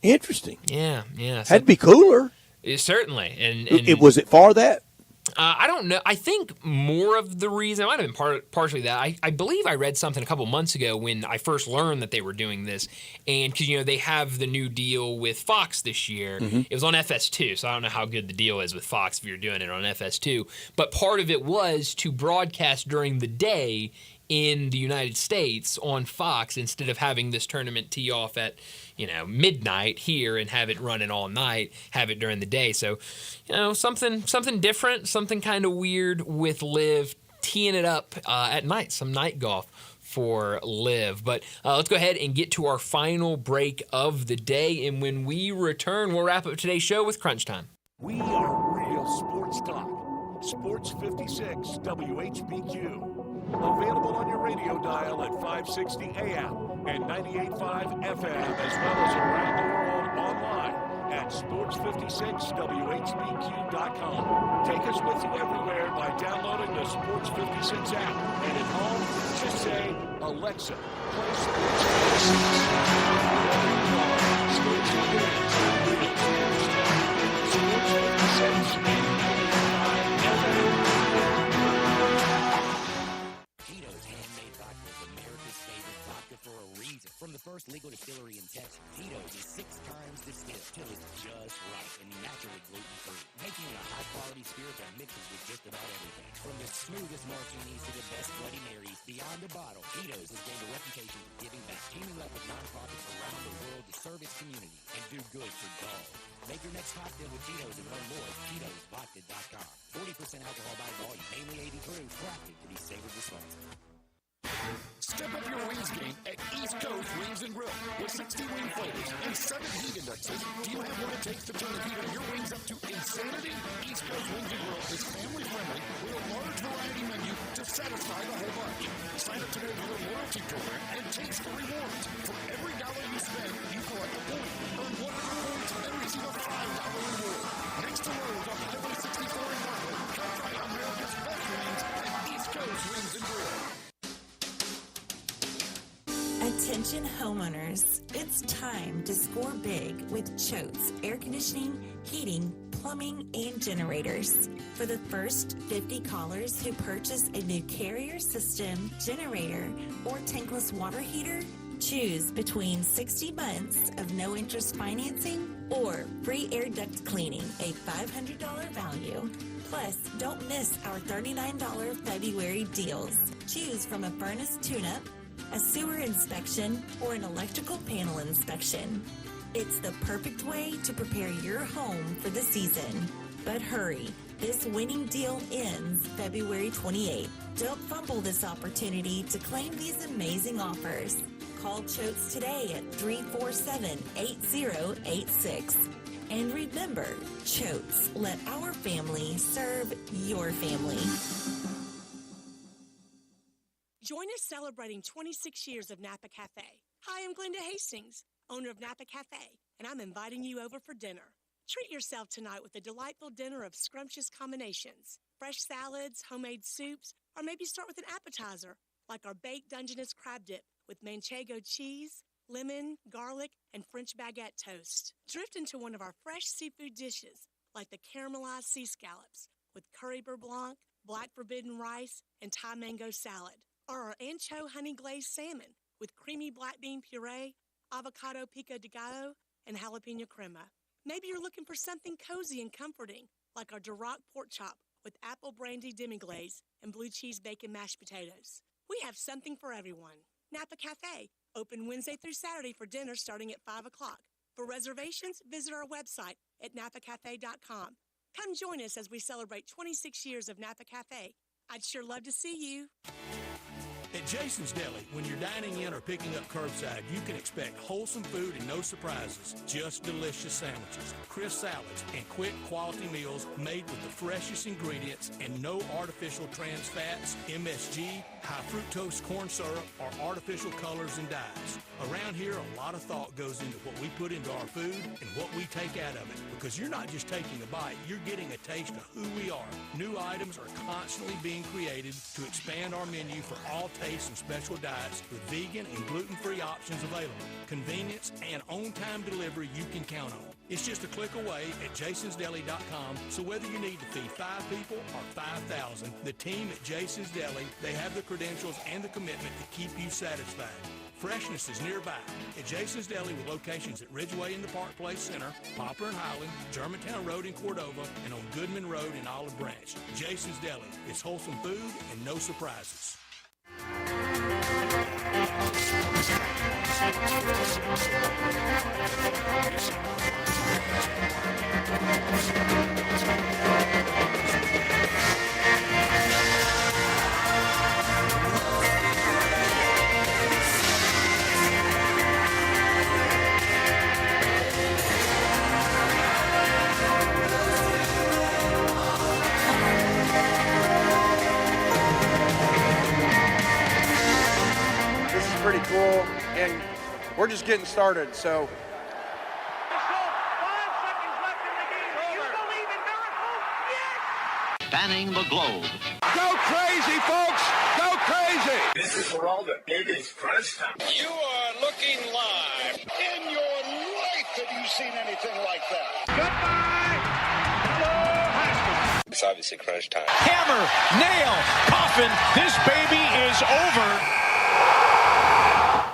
[SPEAKER 2] Interesting.
[SPEAKER 1] Yeah. So,
[SPEAKER 2] had to be cooler.
[SPEAKER 1] Certainly. And
[SPEAKER 2] was it far that?
[SPEAKER 1] I don't know. I think more of the reason, it might have been partially that. I believe I read something a couple months ago when I first learned that they were doing this. And because, they have the new deal with Fox this year.
[SPEAKER 2] Mm-hmm.
[SPEAKER 1] It was on FS2, so I don't know how good the deal is with Fox if you're doing it on FS2. But part of it was to broadcast during the day in the United States on Fox instead of having this tournament tee off at midnight here and have it running all night, have it during the day. So, something different, something kind of weird with Liv teeing it up at night, some night golf for Liv. But let's go ahead and get to our final break of the day. And when we return, we'll wrap up today's show with Crunch Time.
[SPEAKER 6] We are real sports talk. Sports 56 WHBQ. Available on your radio dial at 560 AM and 98.5 FM, as well as around the world online at sports56whbq.com. Take us with you everywhere by downloading the Sports 56 app. And at home, just say, Alexa, play Sports 56. Sports 56.
[SPEAKER 9] From the first legal distillery in Texas, Tito's is 6 times distilled till it's just right and naturally gluten-free, making it a high-quality spirit that mixes with just about everything. From the smoothest martinis to the best Bloody Marys, beyond the bottle, Tito's has gained a reputation for giving back, teaming up with nonprofits around the world to serve its community and do good for dogs. Make your next cocktail with Tito's and learn more at Tito'sVodka.com. 40% alcohol by volume, mainly 80 proof, crafted to be savored responsibly.
[SPEAKER 5] Step up your wings game at East Coast Wings and Grill. With 60 wing flavors and 7 heat indexes, do you have what it takes to turn the heat on your wings up to insanity? East Coast Wings and Grill is family-friendly with a large variety menu to satisfy the whole bunch. Sign up today for their loyalty program and taste the rewards. For every dollar you spend, you collect a point. Earn 100 points and receive a $5 reward. Next to Rose on Highway 64 in Marble, come try America's best wings at East Coast Wings and Grill.
[SPEAKER 4] Attention homeowners, it's time to score big with Choate's air conditioning, heating, plumbing, and generators. For the first 50 callers who purchase a new carrier system, generator, or tankless water heater, choose between 60 months of no interest financing or free air duct cleaning, a $500 value. Plus, don't miss our $39 February deals. Choose from a furnace tune-up, a sewer inspection, or an electrical panel inspection. It's the perfect way to prepare your home for the season. But hurry, this winning deal ends February 28th. Don't fumble this opportunity to claim these amazing offers. Call Choates today at 347-8086. And remember, Choates, let our family serve your family.
[SPEAKER 10] Join us celebrating 26 years of Napa Cafe. Hi, I'm Glenda Hastings, owner of Napa Cafe, and I'm inviting you over for dinner. Treat yourself tonight with a delightful dinner of scrumptious combinations. Fresh salads, homemade soups, or maybe start with an appetizer, like our baked Dungeness crab dip with manchego cheese, lemon, garlic, and French baguette toast. Drift into one of our fresh seafood dishes, like the caramelized sea scallops with curry beurre blanc, black forbidden rice, and Thai mango salad. Or our ancho honey glazed salmon with creamy black bean puree, avocado pico de gallo, and jalapeno crema. Maybe you're looking for something cozy and comforting, like our Duroc pork chop with apple brandy demi-glaze and blue cheese bacon mashed potatoes. We have something for everyone. Napa Cafe, open Wednesday through Saturday for dinner starting at 5 o'clock. For reservations, visit our website at napacafe.com. Come join us as we celebrate 26 years of Napa Cafe. I'd sure love to see you.
[SPEAKER 7] At Jason's Deli, when you're dining in or picking up curbside, you can expect wholesome food and no surprises. Just delicious sandwiches, crisp salads, and quick quality meals made with the freshest ingredients and no artificial trans fats, MSG, high fructose corn syrup, or artificial colors and dyes. Around here, a lot of thought goes into what we put into our food and what we take out of it, because you're not just taking a bite, you're getting a taste of who we are. New items are constantly being created to expand our menu for all tastes and special diets with vegan and gluten-free options available. Convenience and on-time delivery you can count on. It's just a click away at jasonsdeli.com, so whether you need to feed 5 people or 5,000, the team at Jason's Deli, they have the credentials and the commitment to keep you satisfied. Freshness is nearby at Jason's Deli with locations at Ridgeway in the Park Place Center, Poplar and Highland, Germantown Road in Cordova, and on Goodman Road in Olive Branch. Jason's Deli. It's wholesome food and no surprises.
[SPEAKER 13] Pretty cool, and we're just getting started, so.
[SPEAKER 14] Spanning the globe.
[SPEAKER 3] Go crazy, folks! Go crazy!
[SPEAKER 16] This is for all the biggest crunch time.
[SPEAKER 17] You are looking live.
[SPEAKER 16] In your life have you seen anything like that?
[SPEAKER 17] Goodbye! Hello, Haskins.
[SPEAKER 16] It's obviously crunch time.
[SPEAKER 17] Hammer, nail, coffin. This baby is over.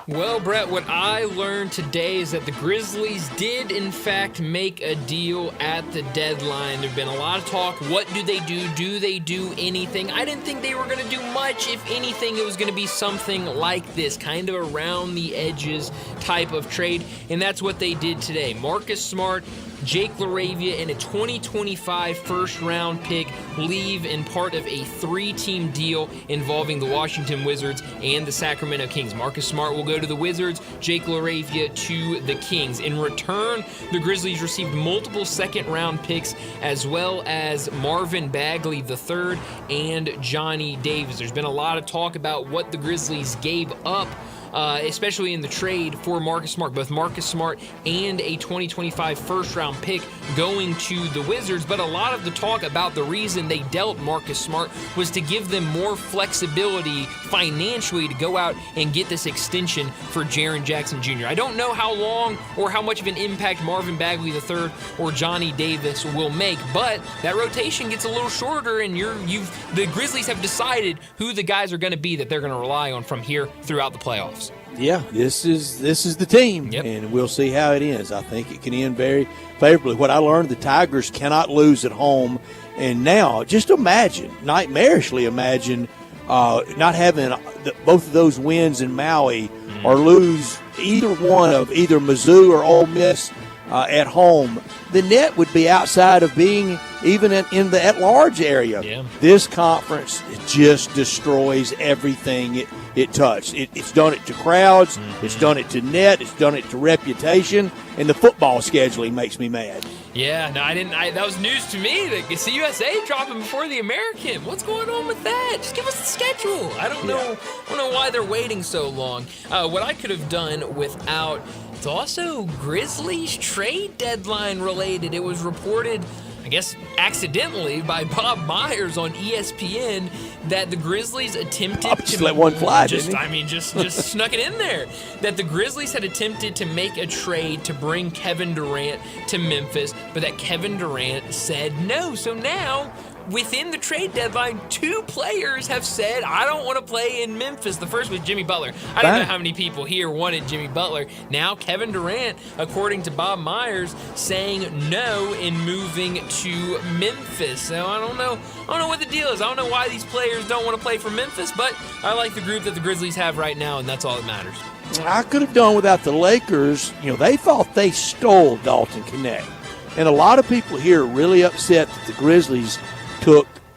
[SPEAKER 1] Well, Brett, what I learned today is that the Grizzlies did, in fact, make a deal at the deadline. There's been a lot of talk. What do they do? Do they do anything? I didn't think they were going to do much. If anything, it was going to be something like this, kind of around the edges type of trade, and that's what they did today. Marcus Smart, Jake LaRavia, and a 2025 first-round pick leave in part of a 3-team deal involving the Washington Wizards and the Sacramento Kings. Marcus Smart will go to the Wizards, Jake LaRavia to the Kings. In return, the Grizzlies received multiple second-round picks as well as Marvin Bagley III and Johnny Davis. There's been a lot of talk about what the Grizzlies gave up, especially in the trade for Marcus Smart, both Marcus Smart and a 2025 first-round pick going to the Wizards. But a lot of the talk about the reason they dealt Marcus Smart was to give them more flexibility financially to go out and get this extension for Jaren Jackson Jr. I don't know how long or how much of an impact Marvin Bagley III or Johnny Davis will make, but that rotation gets a little shorter, and the Grizzlies have decided who the guys are going to be that they're going to rely on from here throughout the playoffs.
[SPEAKER 2] Yeah, this is the team, and we'll see how it ends. I think it can end very favorably. What I learned, the Tigers cannot lose at home, and now just nightmarishly imagine not having both of those wins in Maui or lose either one of either Mizzou or Ole Miss at home. The net would be outside of being even in the at-large area.
[SPEAKER 1] Yeah.
[SPEAKER 2] This conference just destroys everything it touched. It's done it to crowds. It's done it to net. It's done it to reputation. And the football scheduling makes me mad.
[SPEAKER 1] Yeah, no, I didn't. That was news to me. The CUSA dropping before the American. What's going on with that? Just give us the schedule. I don't know. I don't know why they're waiting so long. What I could have done without It's also Grizzlies trade deadline related. It was reported, I guess accidentally, by Bob Myers on ESPN that the Grizzlies attempted
[SPEAKER 2] just let one fly,
[SPEAKER 1] just
[SPEAKER 2] didn't
[SPEAKER 1] snuck it in there. That the Grizzlies had attempted to make a trade to bring Kevin Durant to Memphis, but that Kevin Durant said no. So now, within the trade deadline, 2 players have said, I don't want to play in Memphis. The first was Jimmy Butler. I don't know how many people here wanted Jimmy Butler. Now Kevin Durant, according to Bob Myers, saying no in moving to Memphis. So I don't know what the deal is. I don't know why these players don't want to play for Memphis, but I like the group that the Grizzlies have right now, and that's all that matters.
[SPEAKER 2] I could have done without the Lakers. They thought they stole Dalton Knecht. And a lot of people here are really upset that the Grizzlies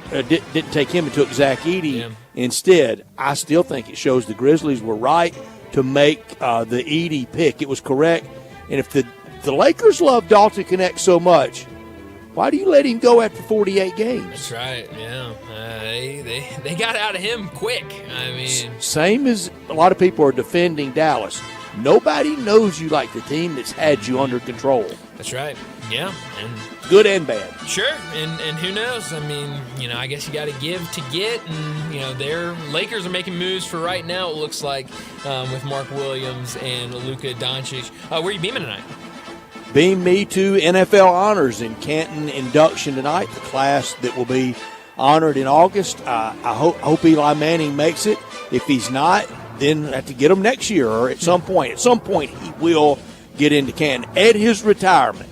[SPEAKER 2] didn't take him and took Zach Edey instead. I still think it shows the Grizzlies were right to make the Edey pick. It was correct. And if the Lakers love Dalton Knecht so much, why do you let him go after 48 games?
[SPEAKER 1] That's right, yeah. They got out of him quick. I mean,
[SPEAKER 2] same as a lot of people are defending Dallas. Nobody knows you like the team that's had you under control.
[SPEAKER 1] That's right. Yeah, and
[SPEAKER 2] good and bad.
[SPEAKER 1] Sure, and who knows? I mean, I guess you got to give to get, and their Lakers are making moves for right now. It looks like with Mark Williams and Luka Doncic. Where are you beaming tonight?
[SPEAKER 2] Beam me to NFL honors in Canton induction tonight. The class that will be honored in August. I hope Eli Manning makes it. If he's not, then I have to get him next year or at some point. At some point, he will get into Canton. At his retirement,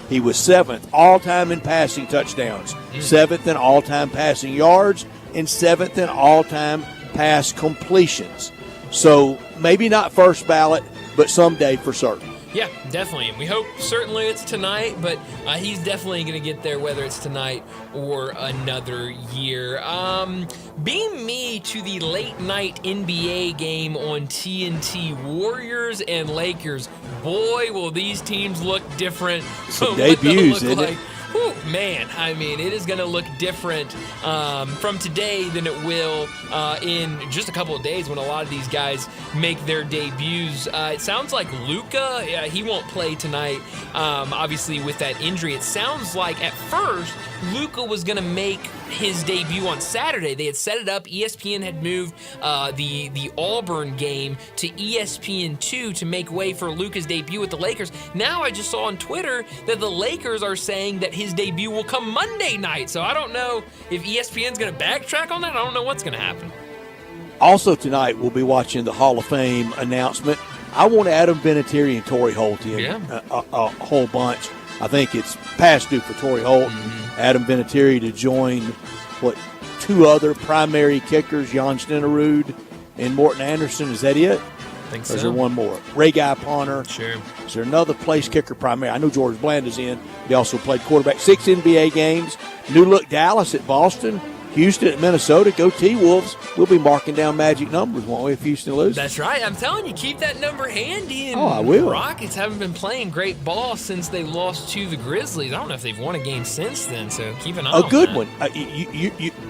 [SPEAKER 2] he was 7th all-time in passing touchdowns, 7th in all-time passing yards, and 7th in all-time pass completions. So maybe not first ballot, but someday for certain.
[SPEAKER 1] Yeah, definitely. We hope certainly it's tonight, but he's definitely going to get there whether it's tonight or another year. Beam me to the late night NBA game on TNT. Warriors and Lakers. Boy, will these teams look different.
[SPEAKER 2] Some debuts, isn't it?
[SPEAKER 1] Whew, man, I mean, it is going to look different from today than it will in just a couple of days when a lot of these guys make their debuts. It sounds like Luka, he won't play tonight, obviously with that injury. It sounds like at first Luka was going to make his debut on Saturday. They had set it up. ESPN had moved the Auburn game to ESPN2 to make way for Luka's debut with the Lakers. Now I just saw on Twitter that the Lakers are saying that his debut will come Monday night. So I don't know if ESPN's going to backtrack on that. I don't know what's going to happen.
[SPEAKER 2] Also tonight, we'll be watching the Hall of Fame announcement. I want Adam Vinatieri and Torrey Holt in a whole bunch. I think it's past due for Torrey Holt and Adam Vinatieri to join, 2 other primary kickers, Jan Stenerud and Morton Anderson. Is that it?
[SPEAKER 1] I think
[SPEAKER 2] or
[SPEAKER 1] so.
[SPEAKER 2] Is there one more? Ray Guy Ponner.
[SPEAKER 1] Sure.
[SPEAKER 2] Is there another place kicker primary? I know George Bland is in. He also played quarterback. 6 NBA games. New look Dallas at Boston. Houston at Minnesota. Go T-Wolves. We'll be marking down magic numbers, won't we, if Houston loses?
[SPEAKER 1] That's right. I'm telling you, keep that number handy. And
[SPEAKER 2] I will.
[SPEAKER 1] The Rockets haven't been playing great ball since they lost to the Grizzlies. I don't know if they've won a game since then, so keep an eye on
[SPEAKER 2] a good
[SPEAKER 1] that.
[SPEAKER 2] one.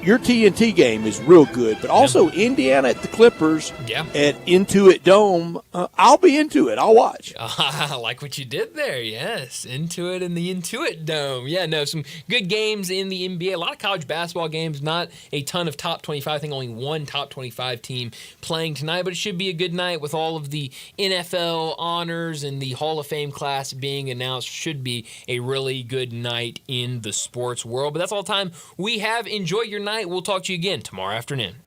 [SPEAKER 2] Your TNT game is real good, but also Indiana at the Clippers at Intuit Dome. I'll be into it. I'll watch.
[SPEAKER 1] I like what you did there. Yes, Intuit in the Intuit Dome. Yeah, no, some good games in the NBA. A lot of college basketball games, not a ton of top 25. I think only one top 25 team playing tonight, but it should be a good night with all of the NFL honors and the Hall of Fame class being announced. Should be a really good night in the sports world. But that's all the time we have. Enjoy your night. We'll talk to you again tomorrow afternoon.